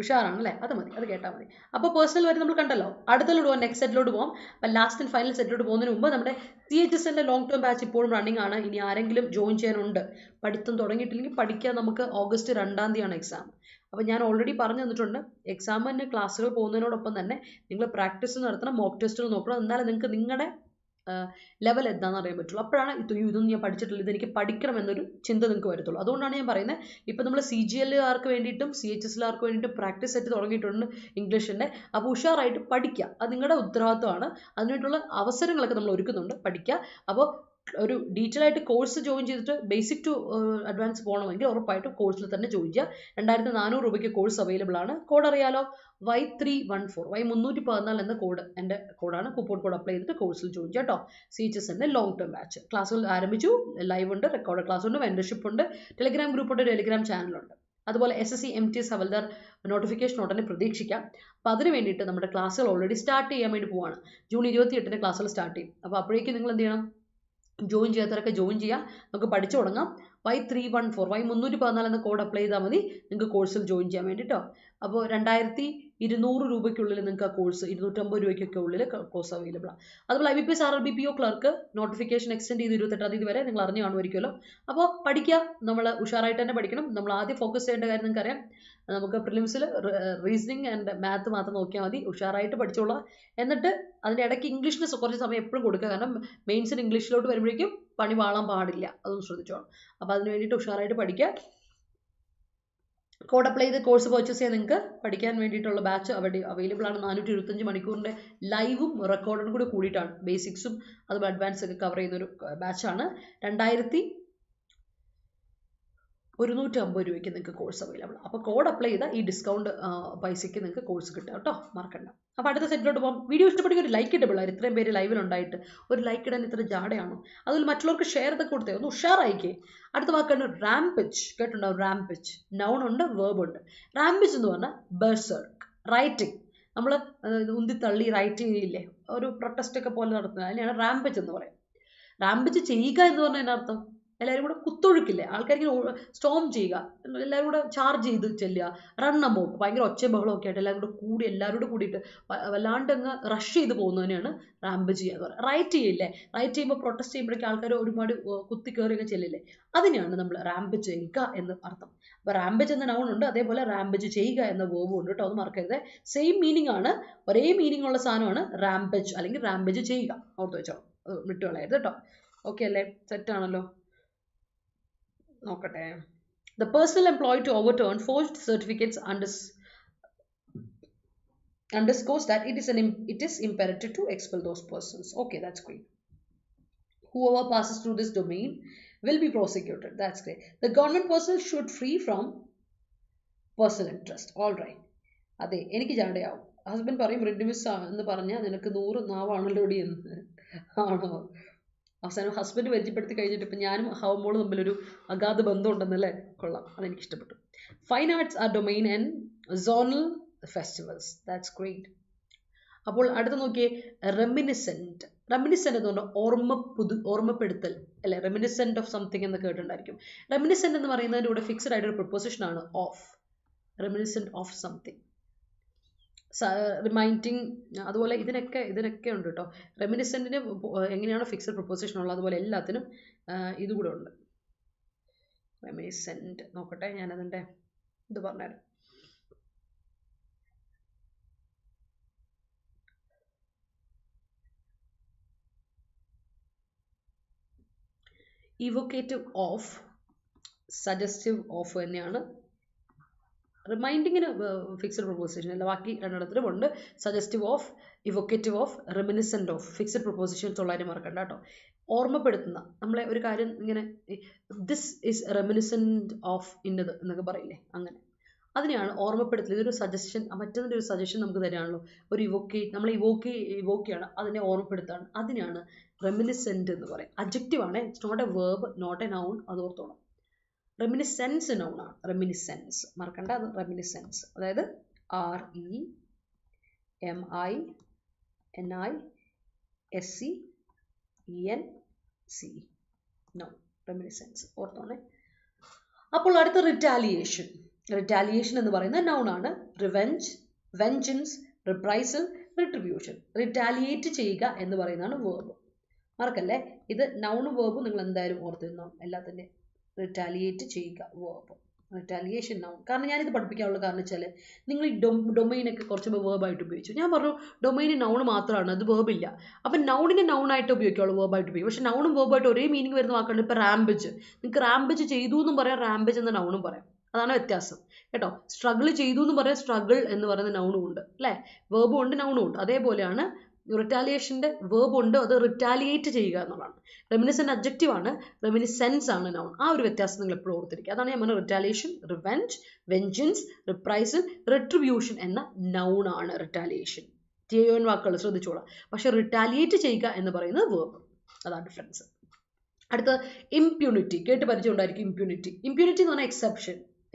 ഉഷാറാണല്ലേ? അത് മതി, അത് കേട്ടാൽ മതി. അപ്പോൾ പേഴ്സണൽ വരെ നമ്മൾ കണ്ടല്ലോ. അടുത്തലോട്ട് പോകാം, നെക്സ്റ്റ് സെറ്റിലോട്ട് പോകാം. അപ്പം ലാസ്റ്റ് ആൻഡ് ഫൈനൽ സെറ്റിലോട്ട് പോകുന്നതിന് മുമ്പ് നമ്മുടെ CHSL ലോങ് ടേം ബാച്ച് ഇപ്പോഴും റണ്ണിങ് ആണ്. ഇനി ആരെങ്കിലും ജോയിൻ ചെയ്യാനുണ്ട്, പഠിത്തം തുടങ്ങിയിട്ടില്ലെങ്കിൽ പഠിക്കാൻ, നമുക്ക് ഓഗസ്റ്റ് 2-ാം തീയതിയാണ് എക്സാം. അപ്പോൾ ഞാൻ ഓൾറെഡി പറഞ്ഞു തന്നിട്ടുണ്ട്, എക്സാമിന് ക്ലാസ്സുകൾ പോകുന്നതിനോടൊപ്പം തന്നെ നിങ്ങൾ പ്രാക്ടീസ് നടത്തണം, മോക്ക് ടെസ്റ്റുകൾ നോക്കണം. എന്നാലും നിങ്ങൾക്ക് നിങ്ങളുടെ ലെവൽ എന്താണെന്ന് അറിയാൻ പറ്റുള്ളൂ. അപ്പോഴാണ് ഇതൊന്നും ഞാൻ പഠിച്ചിട്ടില്ല, ഇതെനിക്ക് പഠിക്കണം എന്നൊരു ചിന്ത നിങ്ങൾക്ക് വരത്തുള്ളൂ. അതുകൊണ്ടാണ് ഞാൻ പറയുന്നത്, ഇപ്പം നമ്മൾ CGLകാർക്ക് വേണ്ടിയിട്ടും CHSLകാർക്ക് വേണ്ടിയിട്ടും പ്രാക്ടീസ് സെറ്റ് തുടങ്ങിയിട്ടുണ്ട് ഇംഗ്ലീഷിൻ്റെ. അപ്പോൾ ഉഷാറായിട്ട് പഠിക്കുക, അത് നിങ്ങളുടെ ഉത്തരവാദിത്വമാണ്. അതിനായിട്ടുള്ള അവസരങ്ങളൊക്കെ നമ്മൾ ഒരുക്കുന്നുണ്ട്, പഠിക്കുക. അപ്പോൾ ഒരു ഡീറ്റെയിൽ ആയിട്ട് കോഴ്സ് ജോയിൻ ചെയ്തിട്ട് ബേസിക് ടു അഡ്വാൻസ് പോകണമെങ്കിൽ ഉറപ്പായിട്ടും കോഴ്സിൽ തന്നെ ജോയിൻ ചെയ്യുക. 2400 രൂപയ്ക്ക് കോഴ്സ് അവൈലബിൾ ആണ്. കോഡ് അറിയാലോ, Y314 Y314 എന്ന കോഡ് എൻ്റെ കോഡാണ്. കൂപ്പൺ കോഡ് അപ്ലൈ ചെയ്തിട്ട് കോഴ്സിൽ ജോയിൻ ചെയ്യാം കേട്ടോ. CHSL ലോങ് ടേം ബാച്ച് ക്ലാസ്സുകൾ ആരംഭിച്ചു. ലൈവ് ഉണ്ട്, റെക്കോർഡ് ക്ലാസ് ഉണ്ട്, മെൻറ്റർഷിപ്പ് ഉണ്ട്, ടെലിഗ്രാം ഗ്രൂപ്പ് ഉണ്ട്, ടെലിഗ്രാം ചാനലുണ്ട്. അതുപോലെ SSC MTS ഹവൽദാർ നോട്ടിഫിക്കേഷൻ ഉടനെ പ്രതീക്ഷിക്കാം. അപ്പോൾ അതിന് വേണ്ടിയിട്ട് നമ്മുടെ ക്ലാസ്സുകൾ ഓൾറെഡി സ്റ്റാർട്ട് ചെയ്യാൻ വേണ്ടി പോവാണ്. ജൂൺ 28 ക്ലാസ്സുകൾ സ്റ്റാർട്ട് ചെയ്യും. അപ്പോൾ അപ്പോഴേക്കും നിങ്ങൾ എന്ത് ചെയ്യണം? ജോയിൻ ചെയ്യാത്തവരൊക്കെ ജോയിൻ ചെയ്യാം, നമുക്ക് പഠിച്ചു തുടങ്ങാം. Y314 Y314 എന്ന കോഡ് അപ്ലൈ ചെയ്താൽ മതി നിങ്ങൾക്ക് കോഴ്സിൽ ജോയിൻ ചെയ്യാൻ വേണ്ടിയിട്ടോ. അപ്പോൾ 2200 രൂപയ്ക്കുള്ളിൽ നിങ്ങൾക്ക് ആ കോഴ്സ്, 250 രൂപയ്ക്കൊക്കെ ഉള്ളിൽ കോഴ്സ് അവൈലബിൾ ആണ്. അതുപോലെ IBPS RRBPO clerk notification extend ചെയ്ത് 28-ാം തീയതി വരെ നിങ്ങൾ അറിഞ്ഞു കാണുമായിരിക്കുമല്ലോ. അപ്പോൾ പഠിക്കുക, നമ്മൾ ഉഷാറായിട്ട് തന്നെ പഠിക്കണം. നമ്മൾ ആദ്യം ഫോക്കസ് ചെയ്യേണ്ട കാര്യം നിങ്ങൾക്കറിയാം, നമുക്ക് പ്രിലിംസിൽ റീസണിങ് ആൻഡ് മാത്ത് മാത്രം നോക്കിയാൽ മതി, ഉഷാറായിട്ട് പഠിച്ചോളാം. എന്നിട്ട് അതിൻ്റെ ഇടയ്ക്ക് ഇംഗ്ലീഷിന് കുറച്ച് സമയം എപ്പോഴും കൊടുക്കുക, കാരണം മെയിൻസിന് ഇംഗ്ലീഷിലോട്ട് വരുമ്പോഴേക്കും പണി വാളാൻ പാടില്ല, അതൊന്ന് ശ്രദ്ധിച്ചോളാം. അപ്പോൾ അതിന് വേണ്ടിയിട്ട് ഉഷാറായിട്ട് പഠിക്കുക. കോഡ് അപ്ലൈ ചെയ്ത് കോഴ്സ് പർച്ചേസ് ചെയ്യാൻ നിങ്ങൾക്ക് പഠിക്കാൻ വേണ്ടിയിട്ടുള്ള ബാച്ച് അവിടെ അവൈലബിൾ ആണ്. 425 മണിക്കൂറിൻ്റെ ലൈവും റെക്കോർഡും കൂടി കൂടിയിട്ടാണ്. ബേസിക്സും അതുപോലെ അഡ്വാൻസ് ഒക്കെ കവർ ചെയ്യുന്നൊരു ബാച്ചാണ്. 150 രൂപയ്ക്ക് നിങ്ങൾക്ക് കോഴ്സ് അവൈലബിൾ. അപ്പോൾ കോഡ് അപ്ലൈ ചെയ്താൽ ഈ ഡിസ്കൗണ്ട് പൈസയ്ക്ക് നിങ്ങൾക്ക് കോഴ്സ് കിട്ടുക കേട്ടോ, മറക്കണ്ട. അപ്പോൾ അടുത്ത സെറ്റിലോട്ട് പോകാം. വീഡിയോ ഇഷ്ടപ്പെടുന്ന ഒരു ലൈക്ക് ഇട്ട് പിള്ളേർ, ഇത്രയും പേര് ലൈവിലുണ്ടായിട്ട് ഒരു ലൈക്ക് ഇടാൻ ഇത്ര ജാടയാണോ? അതുപോലെ മറ്റുള്ളവർക്ക് ഷെയർ ഇതൊക്കെ കൊടുത്തേ, ഒന്ന് ഉഷാറായിക്കേ. അടുത്ത വാക്കാണ് റാംപേജ്. കേട്ടുണ്ടാവും റാംപേജ്. നൗൺ ഉണ്ട്, വേർബ് ഉണ്ട്. റാംപേജ് എന്ന് പറഞ്ഞാൽ ബെർസർക്ക്, റൈറ്റിംഗ്. നമ്മൾ ഉന്തി തള്ളി റൈറ്റ് ചെയ്യില്ലേ, ഒരു പ്രൊട്ടസ്റ്റ് ഒക്കെ പോലെ നടത്തുന്നത്, അതിനെയാണ് റാംപേജ് എന്ന് പറയുന്നത്. റാംപേജ് ചെയ്യുക എന്ന് പറഞ്ഞാൽ അതിനർത്ഥം എല്ലാവരും കൂടെ കുത്തൊഴുക്കില്ലേ, ആൾക്കാർക്ക് സ്റ്റോം ചെയ്യുക, എല്ലാവരും കൂടെ ചാർജ് ചെയ്ത് ചെല്ലുക, റൺ അമൗണ്ട്, ഭയങ്കര ഒച്ചയും ബഹളമൊക്കെ ആയിട്ട് എല്ലാവരും കൂടെ കൂടിയിട്ട് വല്ലാണ്ട് അങ്ങ് റഷ് ചെയ്ത് പോകുന്നതിനെയാണ് റാംപേജ് ചെയ്യുക എന്ന് പറയുന്നത്. റൈറ്റ് ചെയ്യില്ലേ, റൈറ്റ് ചെയ്യുമ്പോൾ പ്രൊട്ടസ്റ്റ് ചെയ്യുമ്പോഴേക്കും ആൾക്കാർ ഒരുപാട് കുത്തി കയറിയൊക്കെ ചെല്ലില്ലേ, അതിനെയാണ് നമ്മൾ റാംപേജ് ചെയ്യുക എന്ന് അർത്ഥം. അപ്പോൾ റാംപേജ് എന്ന നൗൺ ഉണ്ട്, അതേപോലെ റാംപേജ് ചെയ്യുക എന്ന വേർബും ഉണ്ട് കേട്ടോ, അത് മറക്കരുത്. സെയിം മീനിങ് ആണ്, ഒരേ മീനിങ് ഉള്ള സാധനമാണ് റാംപേജ് അല്ലെങ്കിൽ റാംപേജ് ചെയ്യുക. ഓർത്ത് വെച്ചോ, വിട്ടുകളയരുത് കേട്ടോ. ഓക്കെ അല്ലേ, സെറ്റാണല്ലോ. നോക്കട്ടെ. The personal employed to overturn forged certificates underscores that it is imperative to expel those persons. Okay, that's great. Whoever passes through this domain will be prosecuted. That's great. The government personnel should free from personal interest. All right. അതെ, എനിക്ക് ജാടയാവും. Husband പറയും Rintu miss എന്ന് പറഞ്ഞാൽ നിനക്ക് 100 നാവാണല്ലോ എന്ന്. ആണോ? അവസാനം husband പരിചയപ്പെടുത്തി കഴിഞ്ഞിട്ട് ഇപ്പം ഞാനും ഹവമോളും തമ്മിലൊരു അഗാധ ബന്ധം ഉണ്ടെന്നല്ലേ. കൊള്ളാം, അതെനിക്കിഷ്ടപ്പെട്ടു. Fine arts are domain and zonal festivals. That's great. അപ്പോൾ അടുത്ത് നോക്കിയേ, റെമിനിസെന്റ്. റെമിനിസെന്റ് എന്ന് പറഞ്ഞാൽ ഓർമ്മപ്പെടുത്തൽ അല്ലെ, റെമിനിസെന്റ് ഓഫ് സംതിങ് എന്ന് കേട്ടിട്ടുണ്ടായിരിക്കും. റെമിനിസെന്റ് എന്ന് പറയുന്നതിൻ്റെ കൂടെ ഫിക്സഡ് ആയിട്ടൊരു പ്രിപ്പോസിഷൻ ആണ് of. Reminiscent of something, reminding, അതുപോലെ ഇതിനൊക്കെ ഉണ്ട് കേട്ടോ. റെമിനിസെന്റിന് എങ്ങനെയാണ് ഫിക്സഡ് പ്രൊപ്പോസിഷൻ ഉള്ളത്, അതുപോലെ എല്ലാത്തിനും ഇതുകൂടെ ഉണ്ട്. റെമിനിസെന്റ് നോക്കട്ടെ, ഞാനതിൻ്റെ ഇത് പറഞ്ഞുതരാം. ഇവോക്കേറ്റീവ് ഓഫ്, സജസ്റ്റീവ് ഓഫ് തന്നെയാണ്. റിമൈൻഡിങ്ങിന് ഫിക്സഡ് പ്രൊപ്പോസിഷൻ അല്ല, ബാക്കി രണ്ടിടത്തിലും ഉണ്ട്. Suggestive of, evocative of, reminiscent of, fixed propositions ഉള്ളതിനെ മറക്കണ്ട കേട്ടോ. ഓർമ്മപ്പെടുത്തുന്ന, നമ്മളെ ഒരു കാര്യം ഇങ്ങനെ ദിസ് ഈസ് റെമിനിസെന്റ് ഓഫ് ഇന്നത് എന്നൊക്കെ പറയില്ലേ, അങ്ങനെ അതിനെയാണ് ഓർമ്മപ്പെടുത്തൽ. ഇതൊരു സജഷൻ, മറ്റൊന്നിൻ്റെ ഒരു സജഷൻ നമുക്ക് തരാണല്ലോ, ഒരു നമ്മൾ ഇവോക്കെയാണ്, അതിനെ ഓർമ്മപ്പെടുത്താണ്, അതിനെയാണ് റെമിനിസെന്റ് എന്ന് പറയും. അഡ്ജക്റ്റീവ് ആണ്, it's not a verb, not a noun, അത് ഓർത്തോണം. റെമിനിസെൻസ് നൗണാണ്, റെമിനിസെൻസ് മറക്കണ്ട, അത് റെമിനിസെൻസ്, അതായത് REMINISENCE നൗൺ, റെമിനിസെൻസ് ഓർത്തോണേ. അപ്പോൾ അടുത്ത റിറ്റാലിയേഷൻ. റിറ്റാലിയേഷൻ എന്ന് പറയുന്നത് നൗൺ ആണ്. Revenge, vengeance, reprisal, retribution. Retaliate ചെയ്യുക എന്ന് പറയുന്നതാണ് വേർബ്. മറക്കല്ലേ, ഇത് നൗണും വേർബും നിങ്ങൾ എന്തായാലും ഓർത്തിരുന്നോ എല്ലാത്തിൻ്റെ. റിറ്റാലിയേറ്റ് ചെയ്യുക വേർബ്, റിറ്റാലിയേഷൻ നൗൺ. കാരണം ഞാനിത് പഠിപ്പിക്കാനുള്ള കാരണം വെച്ചാൽ നിങ്ങൾ ഈ ഡൊമൈനൊക്കെ കുറച്ച് വേർബായിട്ട് ഉപയോഗിച്ചു. ഞാൻ പറഞ്ഞു ഡൊമൈന് നൗൺ മാത്രമാണ്, അത് വേർബില്ല. അപ്പം നൗണിനെ നൗണായിട്ട് ഉപയോഗിക്കാവുള്ളൂ, വേർബായിട്ട് ഉപയോഗിക്കും. പക്ഷേ നൗണും വേർബായിട്ട് ഒരേ മീനിങ് വരുന്ന വാക്കാണ്. ഇപ്പോൾ റാംപേജ്, നിങ്ങൾക്ക് റാംപേജ് ചെയ്തു എന്നും പറയാം, റാംപേജ് എന്ന നൗണും പറയാം. അതാണ് വ്യത്യാസം കേട്ടോ. സ്ട്രഗിൾ ചെയ്തു എന്ന് പറയാം, സ്ട്രഗിൾ എന്ന് പറയുന്ന നൗണും ഉണ്ട് അല്ലേ, വേർബും ഉണ്ട് നൗണും ഉണ്ട്. അതേപോലെയാണ് റിറ്റാലിയേഷൻ്റെ വേർബ് ഉണ്ട്, അത് റിറ്റാലിയേറ്റ് ചെയ്യുക എന്നുള്ളതാണ്. റെമിനിസെന്റ് അഡ്ജക്റ്റീവ് ആണ്, റെമിനിസെൻസ് ആണ് നൗൺ. ആ ഒരു വ്യത്യാസം നിങ്ങൾ എപ്പോഴും ഓർത്തിരിക്കുക. അതാണ് ഞാൻ പറഞ്ഞത്, retaliation, revenge, vengeance, reprisal, retribution എന്ന നൗൺ ആണ് റിറ്റാലിയേഷൻ. TON വാക്കുകൾ ശ്രദ്ധിച്ചോളാം. പക്ഷെ റിറ്റാലിയേറ്റ് ചെയ്യുക എന്ന് പറയുന്നത് വേർബ്, അതാണ് ഡിഫറൻസ്. അടുത്ത ഇംപ്യൂണിറ്റി, കേട്ട് പരിചയം ഉണ്ടായിരിക്കും. ഇംപ്യൂണിറ്റി എന്ന് പറഞ്ഞാൽ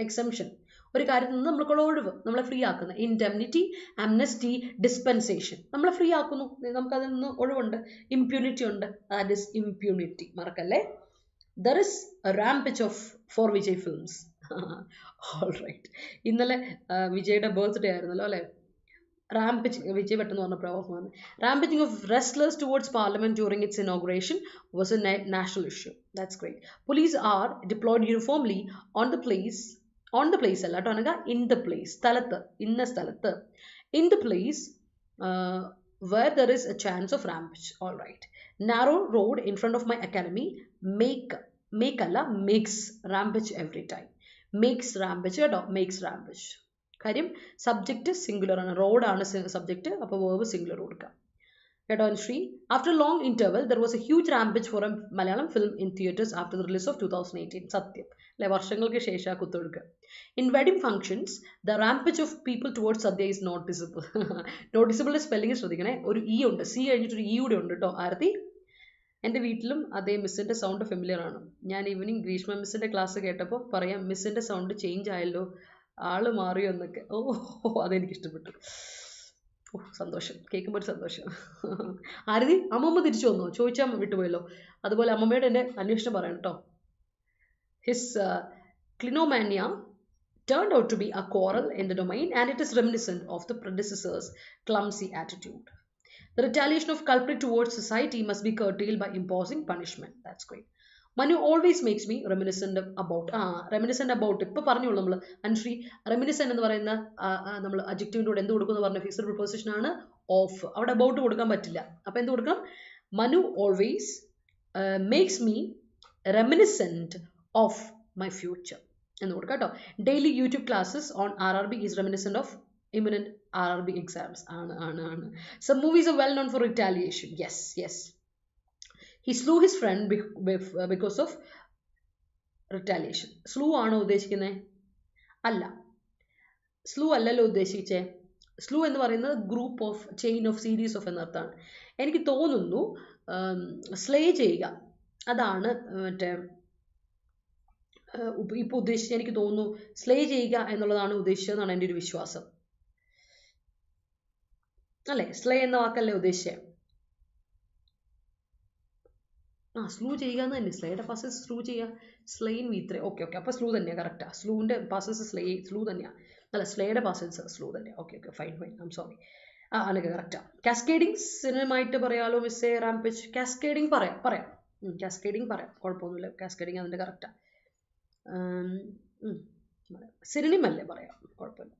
എക്സംഷൻ, ഒരു കാര്യത്തിൽ നിന്ന് നമ്മൾക്കുള്ള ഒഴിവ്, നമ്മളെ ഫ്രീ ആക്കുന്ന. ഇൻഡെംനിറ്റി, അംനസ്റ്റി, ഡിസ്പെൻസേഷൻ, നമ്മളെ ഫ്രീ ആക്കുന്നു, നമുക്കതിൽ നിന്ന് ഒഴിവുണ്ട്, ഇംപ്യൂണിറ്റി ഉണ്ട്. ദാറ്റ് ഈസ് ഇംപ്യൂണിറ്റി, മറക്കല്ലേ. There is a rampage of for Vijay films. All right, ഇന്നലെ വിജയുടെ ബർത്ത്ഡേ ആയിരുന്നല്ലോ അല്ലേ. Rampaging, Vijay പെട്ടെന്ന് പറഞ്ഞപ്പോൾ ഓർമ്മ വന്നു. Rampaging of wrestlers towards parliament during its inauguration was a national issue. That's great. Police are deployed uniformly on the place അല്ല കേട്ടോ, in the place, സ്ഥലത്ത്, ഇന്ന സ്ഥലത്ത്, in the place where there is a chance of rampage. All right. Narrow road in front of my academy make അല്ല makes rampage every time. Makes rampage കേട്ടോ, makes rampage. കാര്യം subject singular ആണ്, റോഡാണ് subject, അപ്പോൾ verb singular കൊടുക്കാം. After a long interval, there was a huge rampage for a Malayalam film in theatres after the release of 2018. Satyam. In wedding functions, the rampage of people towards Sadhya is noticeable. Noticeable spelling is ഒരു E ഉണ്ട്. C കഴിഞ്ഞിട്ടൊരു E കൂടെ ഉണ്ട് കേട്ടോ. ആരതി എൻ്റെ വീട്ടിലും അതേ മിസ്സിൻ്റെ sound familiar ആണ്. ഞാൻ ഈവനിങ് ഗ്രീഷ്മ മിസ്സിൻ്റെ ക്ലാസ് കേട്ടപ്പോൾ പറയാം മിസ്സിൻ്റെ സൗണ്ട് ചേഞ്ച് ആയല്ലോ, ആള് മാറിയോ എന്നൊക്കെ. അതെനിക്ക് ഇഷ്ടപ്പെട്ടു. സന്തോഷം, കേൾക്കുമ്പോൾ ഒരു സന്തോഷം. ആരതി അമ്മമ്മ തിരിച്ചു വന്നോ ചോദിച്ചാൽ വിട്ടുപോയല്ലോ. അതുപോലെ അമ്മമ്മയുടെ എൻ്റെ അന്വേഷണം പറയണം കേട്ടോ. His clinomania turned out to be a quarrel in the domain, and it is reminiscent of the predecessor's clumsy attitude. The retaliation of culprit towards society must be curtailed by imposing punishment. That's great. Manu always makes me reminiscent about ഇപ്പോൾ പറഞ്ഞോളൂ നമ്മൾ അൻശ്രീ reminiscent എന്ന് പറയുന്ന നമ്മൾ അഡ്ജക്റ്റീവിൻ്റെ കൂടെ എന്ത് കൊടുക്കുമെന്ന് പറഞ്ഞ ഫിക്സഡ് പ്രിപ്പോസിഷൻ ആണ് ഓഫ്. അവിടെ അബൌട്ട് കൊടുക്കാൻ പറ്റില്ല. അപ്പോൾ എന്ത് കൊടുക്കണം? Manu always makes me reminiscent of my future എന്ന് കൊടുക്കാം കേട്ടോ. Daily YouTube classes on RRB is reminiscent of imminent RRB exams. Some movies are well known for retaliation. Yes. He slew his friend because of retaliation. Slew ആണോ ഉദ്ദേശിക്കുന്നത്? അല്ല, slew അല്ലല്ലോ ഉദ്ദേശിച്ചേ. Slew എന്ന് പറയുന്നത് group of chain of series of എന്നർത്ഥമാണ്. എനിക്ക് തോന്നുന്നു slay ചെയ്യുക അതാണ് മറ്റേ ഇപ്പോൾ ഉദ്ദേശിച്ചത്. എനിക്ക് തോന്നുന്നു സ്ലേ ചെയ്യുക എന്നുള്ളതാണ് ഉദ്ദേശിച്ചതെന്നാണ് എൻ്റെ ഒരു വിശ്വാസം. അല്ലേ? സ്ലേ എന്ന വാക്കല്ലേ ഉദ്ദേശിച്ചത്? സ്ലൂ ചെയ്യുക എന്ന് തന്നെ. സ്ലേയുടെ പാസസ് സ്ലൂ ചെയ്യുക. സ്ലെയിൻ വീത്രേ. ഓക്കെ. അപ്പോൾ സ്ലൂ തന്നെയാണ്. കറക്റ്റാണ്. സ്ലൂവിൻ്റെ പാസസ് സ്ലൂ തന്നെയാണ്. അല്ല, സ്ലേയുടെ പാസസ് സ്ലൂ തന്നെ. Okay fine. I'm sorry. അതൊക്കെ കറക്റ്റാണ്. കാസ്കേഡിങ് സിനിമയായിട്ട് പറയാലോ മിസ്സേ? റാംപേജ് കാസ്കേഡിങ് പറയാം. കാസ്കേഡിങ് പറയാം, കുഴപ്പമൊന്നുമില്ല. കാസ്കേഡിങ് അതിൻ്റെ കറക്റ്റാണ്. സിനിമ അല്ലേ പറയാം, കുഴപ്പമില്ല.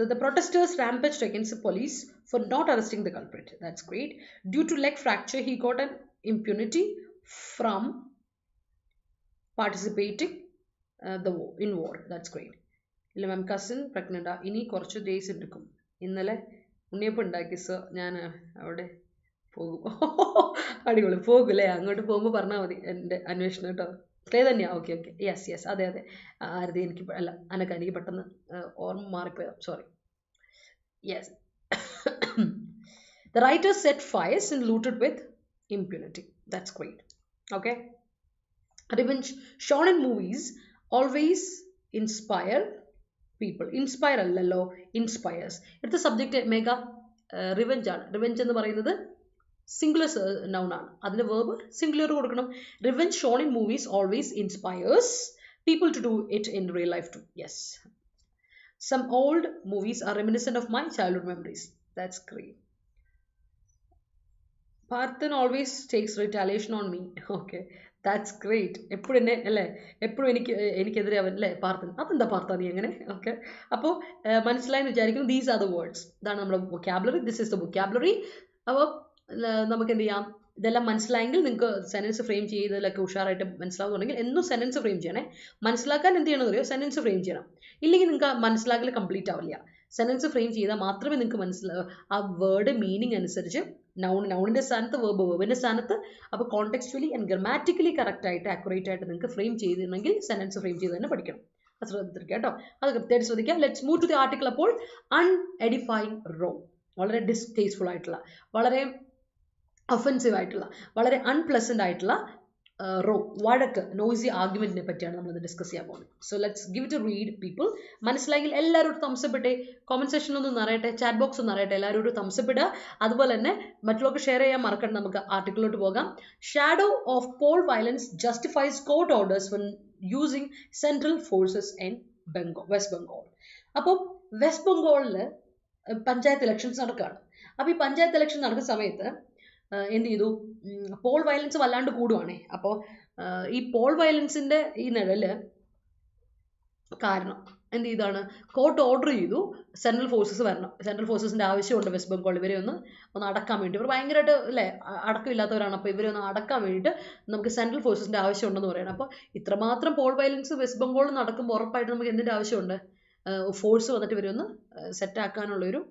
The protesters rampaged against the police for not arresting the culprit. That's great. Due to leg fracture, he got an impunity from participating in war. That's great. ഇല്ല മാം, cousin pregnant ആ. ഇനി കുറച്ച് days എടുക്കും. ഇന്നലെ ഉണ്ണിയപ്പം ഉണ്ടാക്കി സർ, ഞാൻ അവിടെ പോകും. അടിപൊളി. പോകൂല്ലേ? അങ്ങോട്ട് പോകുമ്പോൾ പറഞ്ഞാൽ മതി എൻ്റെ അന്വേഷണം കേട്ടോ. ക്ലേ തന്നെയാണ്. ഓക്കെ. യെസ്. അതെ. ആരതി എനിക്ക് അല്ല അനക്ക എനിക്ക് പെട്ടെന്ന് ഓർമ്മ മാറിപ്പോയതാ. Sorry. Yes. The writers set fires and looted with impunity. That's great. Okay. Revenge shown in movies always inspire people. Inspire അല്ലല്ലോ, inspires. ഇവിടുത്തെ സബ്ജക്റ്റ് മെഗാ റിവെഞ്ച് ആണ്. റിവെഞ്ച് എന്ന് പറയുന്നത് സിംഗുലർ നൗൺ ആണ്. അതിന് വേർബ് സിംഗുലർ കൊടുക്കണം. Revenge shown in movies always inspires people to do it in real life too. Yes. Some old movies are reminiscent of my childhood memories. That's great. Parthan always takes retaliation on me. Okay. That's great. എപ്പോഴും എന്നെ അല്ലേ, എപ്പോഴും എനിക്കെതിരെ അവൻ അല്ലേ പാർത്ഥൻ. അതെന്താ പാർത്ഥ നീ അങ്ങനെ? ഓക്കെ. അപ്പോൾ മനസ്സിലായെന്ന് വിചാരിക്കുന്നു. These are the words. ഇതാണ് നമ്മുടെ vocabulary. This is the vocabulary. അപ്പോൾ നമുക്ക് എന്ത് ചെയ്യാം? ഇതെല്ലാം മനസ്സിലായെങ്കിൽ നിങ്ങൾക്ക് സെൻറ്റൻസ് ഫ്രെയിം ചെയ്തതിലൊക്കെ ഉഷാറായിട്ട് മനസ്സിലാവുന്നുണ്ടെങ്കിൽ എന്നും സെൻറ്റൻസ് ഫ്രെയിം ചെയ്യണേ. മനസ്സിലാക്കാൻ എന്ത് ചെയ്യണമെന്ന് അറിയോ? സെൻറ്റൻസ് ഫ്രെയിം ചെയ്യണം. ഇല്ലെങ്കിൽ നിങ്ങൾക്ക് മനസ്സിലാക്കൽ കംപ്ലീറ്റ് ആവില്ല. സെൻറ്റൻസ് ഫ്രെയിം ചെയ്താൽ മാത്രമേ നിങ്ങൾക്ക് ആ വേർഡ് മീനിങ് അനുസരിച്ച് നൗണിൻ്റെ സ്ഥാനത്ത് വേർബിൻ്റെ സ്ഥാനത്ത് അപ്പോൾ കോണ്ടെക്സ്ച്വലി ആൻഡ് ഗ്രാമാറ്റിക്കലി കറക്റ്റായിട്ട് ആക്യുറേറ്റ് ആയിട്ട് നിങ്ങൾക്ക് ഫ്രെയിം ചെയ്തിട്ടുണ്ടെങ്കിൽ സെൻറ്റൻസ് ഫ്രെയിം ചെയ്ത് തന്നെ പഠിക്കണം. അത് ശ്രദ്ധിക്കുക കേട്ടോ. അത് കൃത്യമായിട്ട് ശ്രദ്ധിക്കാം. Let's move to the article. അപ്പോൾ അൺഎഡിഫൈങ് റോ, വളരെ ഡിസ്റ്റേസ്റ്റ്ഫുൾ ആയിട്ടുള്ള, വളരെ ഒഫൻസീവ് ആയിട്ടുള്ള, വളരെ അൺപ്ലസൻ്റ് ആയിട്ടുള്ള റോ, വഴക്ക്, നോയ്സി ആർഗ്യുമെൻറ്റിനെ പറ്റിയാണ് നമ്മളിത് ഡിസ്കസ് ചെയ്യാൻ പോകുന്നത്. So let's give it a read people. മനസ്സിലായെങ്കിൽ എല്ലാവരും ഒരു തംസപ്പ് ഇട്ടേ. കോമൻറ്റ് സെക്ഷനിലൊന്നും നിറയട്ടെ, ചാറ്റ് ബോക്സ് ഒന്ന് നിറയട്ടെ. എല്ലാവരും ഒരു തംസപ്പ് ഇടുക. അതുപോലെ തന്നെ മറ്റുള്ളവർക്ക് ഷെയർ ചെയ്യാൻ മറക്കണ്ട. നമുക്ക് ആർട്ടിക്കിളിലോട്ട് പോകാം. Shadow of poll violence justifies court orders for using central forces in West Bengal. അപ്പോൾ വെസ്റ്റ് ബംഗാളിൽ പഞ്ചായത്ത് ഇലക്ഷൻസ് നടക്കുകയാണ്. അപ്പോൾ ഈ പഞ്ചായത്ത് ഇലക്ഷൻ നടക്കുന്ന സമയത്ത് എന്ത് ചെയ്തു? പോൾ വയലൻസ് വല്ലാണ്ട് കൂടുവാണേ. അപ്പോൾ ഈ പോൾ വയലൻസിൻ്റെ ഈ നിഴല് കാരണം എന്ത് ചെയ്താണ്? കോർട്ട് ഓർഡർ ചെയ്തു സെൻട്രൽ ഫോഴ്സസ് വരണം. സെൻട്രൽ ഫോഴ്സസിൻ്റെ ആവശ്യമുണ്ട് വെസ്റ്റ് ബംഗാൾ. ഇവരെ ഒന്ന് അടക്കാൻ വേണ്ടി. ഇവർ ഭയങ്കരമായിട്ട് അല്ലേ അടക്കമില്ലാത്തവരാണ്. അപ്പോൾ ഇവരെ ഒന്ന് അടക്കാൻ വേണ്ടിയിട്ട് നമുക്ക് സെൻട്രൽ ഫോഴ്സസിൻ്റെ ആവശ്യമുണ്ടെന്ന് പറയണം. അപ്പോൾ ഇത്രമാത്രം പോൾ വയലൻസ് വെസ്റ്റ് ബംഗാളിൽ നടക്കുമ്പോൾ ഉറപ്പായിട്ട് നമുക്ക് എന്തിൻ്റെ ആവശ്യമുണ്ട്? ഫോഴ്സ് വന്നിട്ട് ഇവരൊന്ന് സെറ്റ് ആക്കാനുള്ളൊരു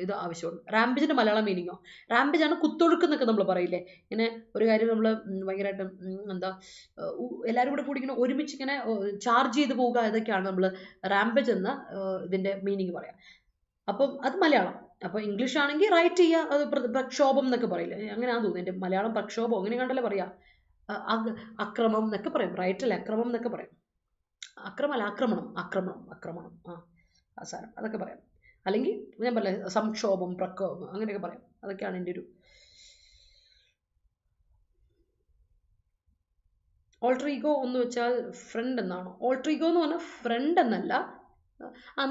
ഇത് ആവശ്യമുണ്ട്. റാമ്പേജിൻ്റെ മലയാളം മീനിങ്ങോ? റാമ്പേജ് ആണ് കുത്തൊഴുക്ക് എന്നൊക്കെ നമ്മൾ പറയില്ലേ, ഇങ്ങനെ ഒരു കാര്യം നമ്മൾ ഭയങ്കരമായിട്ട് എന്താ എല്ലാവരും കൂടെ കൂടി ഇങ്ങനെ ഒരുമിച്ച് ഇങ്ങനെ ചാർജ് ചെയ്ത് പോവുക, ഇതൊക്കെയാണ് നമ്മൾ റാമ്പേജ് എന്ന ഇതിൻ്റെ മീനിങ് പറയാം. അപ്പം അത് മലയാളം. അപ്പോൾ ഇംഗ്ലീഷ് ആണെങ്കിൽ റൈറ്റ് ചെയ്യുക, അത് പ്രക്ഷോഭം എന്നൊക്കെ പറയില്ലേ, അങ്ങനെയാണെന്ന് തോന്നുന്നു. എൻ്റെ മലയാളം പ്രക്ഷോഭം അങ്ങനെ കണ്ടല്ലേ പറയാം. അക്രമം എന്നൊക്കെ പറയും, റൈറ്റ് അല്ലേ, അക്രമം എന്നൊക്കെ പറയും. അക്രമല്ല, ആക്രമണം, ആക്രമണം, ആക്രമണം, ആ സാരം അതൊക്കെ പറയാം. അല്ലെങ്കിൽ ഞാൻ പറയാം സംക്ഷോഭം, പ്രക്ഷോഭം അങ്ങനെയൊക്കെ പറയാം. അതൊക്കെയാണ് എൻ്റെ ഒരു ഓൾട്ടർ ഈഗോ എന്ന് വെച്ചാൽ ഫ്രണ്ട് എന്നാണോ? ഓൾട്ടർ ഈഗോ എന്ന് പറഞ്ഞാൽ ഫ്രണ്ട് എന്നല്ല,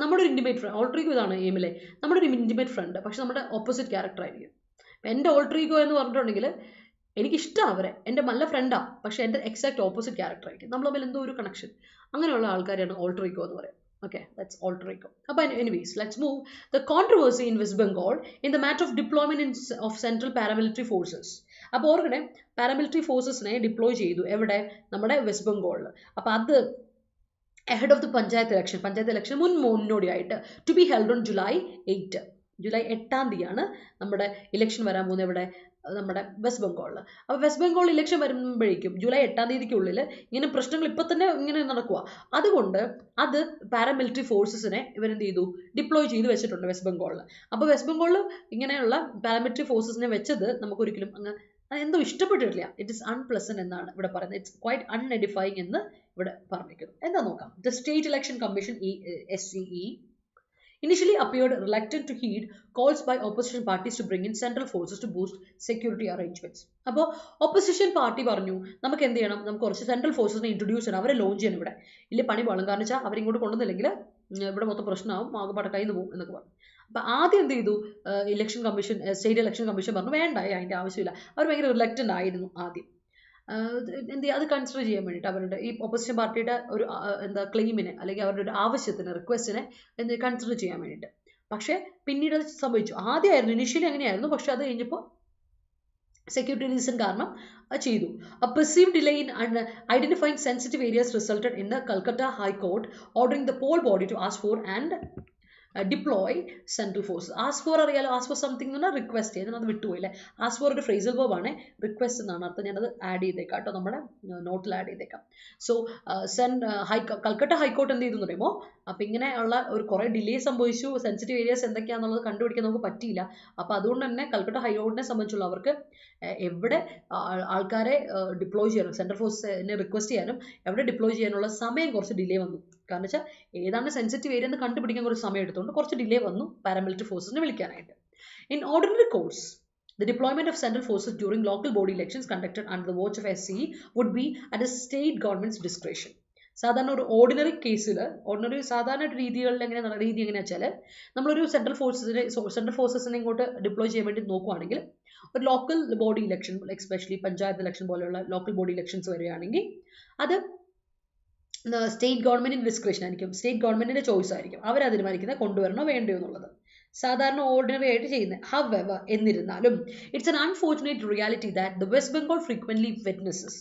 നമ്മുടെ ഒരു ഇൻറ്റിമേറ്റ് ഫ്രണ്ട്. ഓൾട്ടർ ഈഗോ ഇതാണ് എയിമിലെ, നമ്മുടെ ഒരു ഇൻറ്റിമേറ്റ് ഫ്രണ്ട്, പക്ഷെ നമ്മുടെ ഓപ്പോസിറ്റ് ക്യാരക്ടർ ആയിരിക്കും. എൻ്റെ ഓൾട്ടർ ഈഗോ എന്ന് പറഞ്ഞിട്ടുണ്ടെങ്കിൽ എനിക്കിഷ്ടമാണ് അവരെ, എൻ്റെ നല്ല ഫ്രണ്ടാണ്, പക്ഷേ എൻ്റെ എക്സാക്ട് ഓപ്പോസിറ്റ് ക്യാരക്ടർ ആയിരിക്കും. നമ്മൾ തമ്മിൽ എന്തോ ഒരു കണക്ഷൻ, അങ്ങനെയുള്ള ആൾക്കാരെയാണ് ഓൾട്ടർ ഈഗോ എന്ന് പറയുന്നത്. Okay, that's alter ego. But anyways, let's move. The controversy in West Bengal in the matter of deployment of central paramilitary forces. അപ്പോൾ ഓർക്കണേ, പാരാമിലിറ്ററി ഫോഴ്സസിനെ ഡിപ്ലോയ് ചെയ്തു എവിടെ? നമ്മുടെ വെസ്റ്റ് ബംഗാളിൽ. അപ്പോൾ അത് ahead of the panchayat election മുന്നോടിയായിട്ട് to be held on July 8. July 8-ാം തീയതിയാണ് നമ്മുടെ ഇലക്ഷൻ വരാൻ പോകുന്നത്. എവിടെ? നമ്മുടെ വെസ്റ്റ് ബംഗാളിൽ. അപ്പോൾ വെസ്റ്റ് ബംഗാൾ ഇലക്ഷൻ വരുമ്പോഴേക്കും ജൂലൈ 8-ാം തീയതിക്കുള്ളിൽ ഇങ്ങനെ പ്രശ്നങ്ങൾ ഇപ്പം തന്നെ ഇങ്ങനെ നടക്കുക. അതുകൊണ്ട് അത് പാരാമിലിറ്ററി ഫോഴ്സസിനെ ഇവരെന്ത് ചെയ്തു? ഡിപ്ലോയ് ചെയ്ത് വെച്ചിട്ടുണ്ട് വെസ്റ്റ് ബംഗാളിൽ. അപ്പോൾ വെസ്റ്റ് ബംഗാളിൽ ഇങ്ങനെയുള്ള പാരാമിലിറ്ററി ഫോഴ്സസിനെ വെച്ചത് നമുക്കൊരിക്കലും അങ്ങ് എന്തോ ഇഷ്ടപ്പെട്ടിട്ടില്ല. ഇറ്റ് ഇസ് അൺപ്ലസന്റ് എന്നാണ് ഇവിടെ പറയുന്നത്. ഇറ്റ്സ് ക്വൈറ്റ് അൺഎഡിഫൈങ് എന്ന് ഇവിടെ പറഞ്ഞിരിക്കുന്നു. എന്താ നോക്കാം. The state election commission SEE initially appeared reluctant to heed calls by opposition parties to bring in central forces to boost security arrangements. അപ്പോൾ ഓപ്പോസിഷൻ പാർട്ടി പറഞ്ഞു നമുക്ക് എന്ത് ചെയ്യണം, നമുക്ക് കുറച്ച് സെൻട്രൽ ഫോഴ്സസിനെ ഇൻട്രൊഡ്യൂസ് ചെയ്യണം, അവരെ ലോഞ്ച് ചെയ്യണം. ഇവിടെ ഇല്ല പണി പാളും, കാരണം വെച്ചാൽ അവരിങ്ങോട്ട് കൊണ്ടുവന്നില്ലെങ്കിൽ ഇവിടെ മൊത്തം പ്രശ്നമാവും, ആകെപ്പാടെ കയ്യിൽ നിന്ന് പോകും എന്നൊക്കെ പറഞ്ഞു. അപ്പോൾ ആദ്യം എന്ത് ചെയ്തു, സ്റ്റേറ്റ് ഇലക്ഷൻ കമ്മീഷൻ പറഞ്ഞു വേണ്ട, അതിൻ്റെ ആവശ്യമില്ല. അവർ ഭയങ്കര റിലക്റ്റൻ്റ് ആയിരുന്നു ആദ്യം. എന്ത് ചെയ്യുക, അത് കൺസിഡർ ചെയ്യാൻ വേണ്ടിയിട്ട് അവരുടെ ഈ ഓപ്പോസിഷൻ പാർട്ടിയുടെ ഒരു ക്ലെയിമിനെ അല്ലെങ്കിൽ അവരുടെ ഒരു ആവശ്യത്തിന്, റിക്വസ്റ്റിനെ കൺസിഡർ ചെയ്യാൻ വേണ്ടിയിട്ട്. പക്ഷേ പിന്നീട് അത് സംഭവിച്ചു. ആദ്യമായിരുന്നു ഇനീഷ്യലി അങ്ങനെയായിരുന്നു, പക്ഷെ അത് കഴിഞ്ഞപ്പോൾ സെക്യൂരിറ്റി റീസൺ കാരണം ചെയ്തു. A perceived delay in identifying sensitive areas resulted in the Calcutta High Court ordering the poll body to ask for and deploy central forces. Ask for അറിയാലോ, ask for something എന്ന് പറഞ്ഞാൽ request ചെയ്യാൻ, അത് വിട്ടുപോയില്ലേ. ask for ഒരു phrasal verb ആണ്, request എന്നാണ് അർത്ഥം. ഞാനത് ആഡ് ചെയ്തേക്കാം കേട്ടോ, നമ്മുടെ നോട്ടിൽ ആഡ് ചെയ്തേക്കാം. സോ കൽക്കട്ട ഹൈക്കോർട്ട് എന്ത് ചെയ്തു എന്ന് പറയുമ്പോൾ, അപ്പം ഇങ്ങനെയുള്ള ഒരു കുറേ ഡിലേ സംഭവിച്ചു, സെൻസിറ്റീവ് ഏരിയാസ് എന്തൊക്കെയാണെന്നുള്ളത് കണ്ടുപിടിക്കാൻ നമുക്ക് പറ്റിയില്ല. അപ്പോൾ അതുകൊണ്ട് തന്നെ കൽക്കട്ട ഹൈക്കോർട്ടിനെ സംബന്ധിച്ചുള്ള അവർക്ക് എവിടെ ആൾക്കാരെ ഡിപ്ലോയ് ചെയ്യണം, സെൻട്രൽ ഫോഴ്സിനെ റിക്വസ്റ്റ് ചെയ്യാനും എവിടെ ഡിപ്ലോയ് ചെയ്യാനുള്ള സമയം കുറച്ച് ഡിലേ വന്നു. കാരണം വെച്ചാൽ ഏതാണ് സെൻസിറ്റീവ് ഏരിയ എന്ന് കണ്ടുപിടിക്കാൻ കുറച്ച് സമയം എടുത്തുകൊണ്ട് കുറച്ച് ഡിലേ വന്നു പാരാമിലിറ്ററി ഫോഴ്സിനെ വിളിക്കാനായിട്ട്. In ordinary course the deployment of central forces during local body elections conducted under the watch of SCE would be at the state government's discretion. സാധാരണ ഒരു ഓർഡിനറി കേസിൽ, സാധാരണ രീതികളിൽ രീതി എങ്ങനെയാ വെച്ചാൽ, നമ്മളൊരു സെൻട്രൽ ഫോഴ്സസിനെ ഇങ്ങോട്ട് ഡിപ്ലോയ് ചെയ്യാൻ വേണ്ടി നോക്കുവാണെങ്കിൽ, ഒരു local body election, especially panchayat election പോലെയുള്ള ലോക്കൽ ബോഡി ഇലക്ഷൻസ് വരികയാണെങ്കിൽ അത് സ്റ്റേറ്റ് ഗവൺമെൻറ്റിൻ്റെ ഡിസ്ക്രിപ്ഷൻ ആയിരിക്കും, സ്റ്റേറ്റ് ഗവൺമെൻറ്റിൻ്റെ ചോയ്സ് ആയിരിക്കും, അവരെ തീരുമാനിക്കുന്നത് കൊണ്ടുവരണോ വേണ്ടയോ എന്നുള്ളത്. സാധാരണ ഓർഡിനറി ആയിട്ട് ചെയ്യുന്നത്. However, എന്നിരുന്നാലും it's an unfortunate reality that the West Bengal frequently witnesses.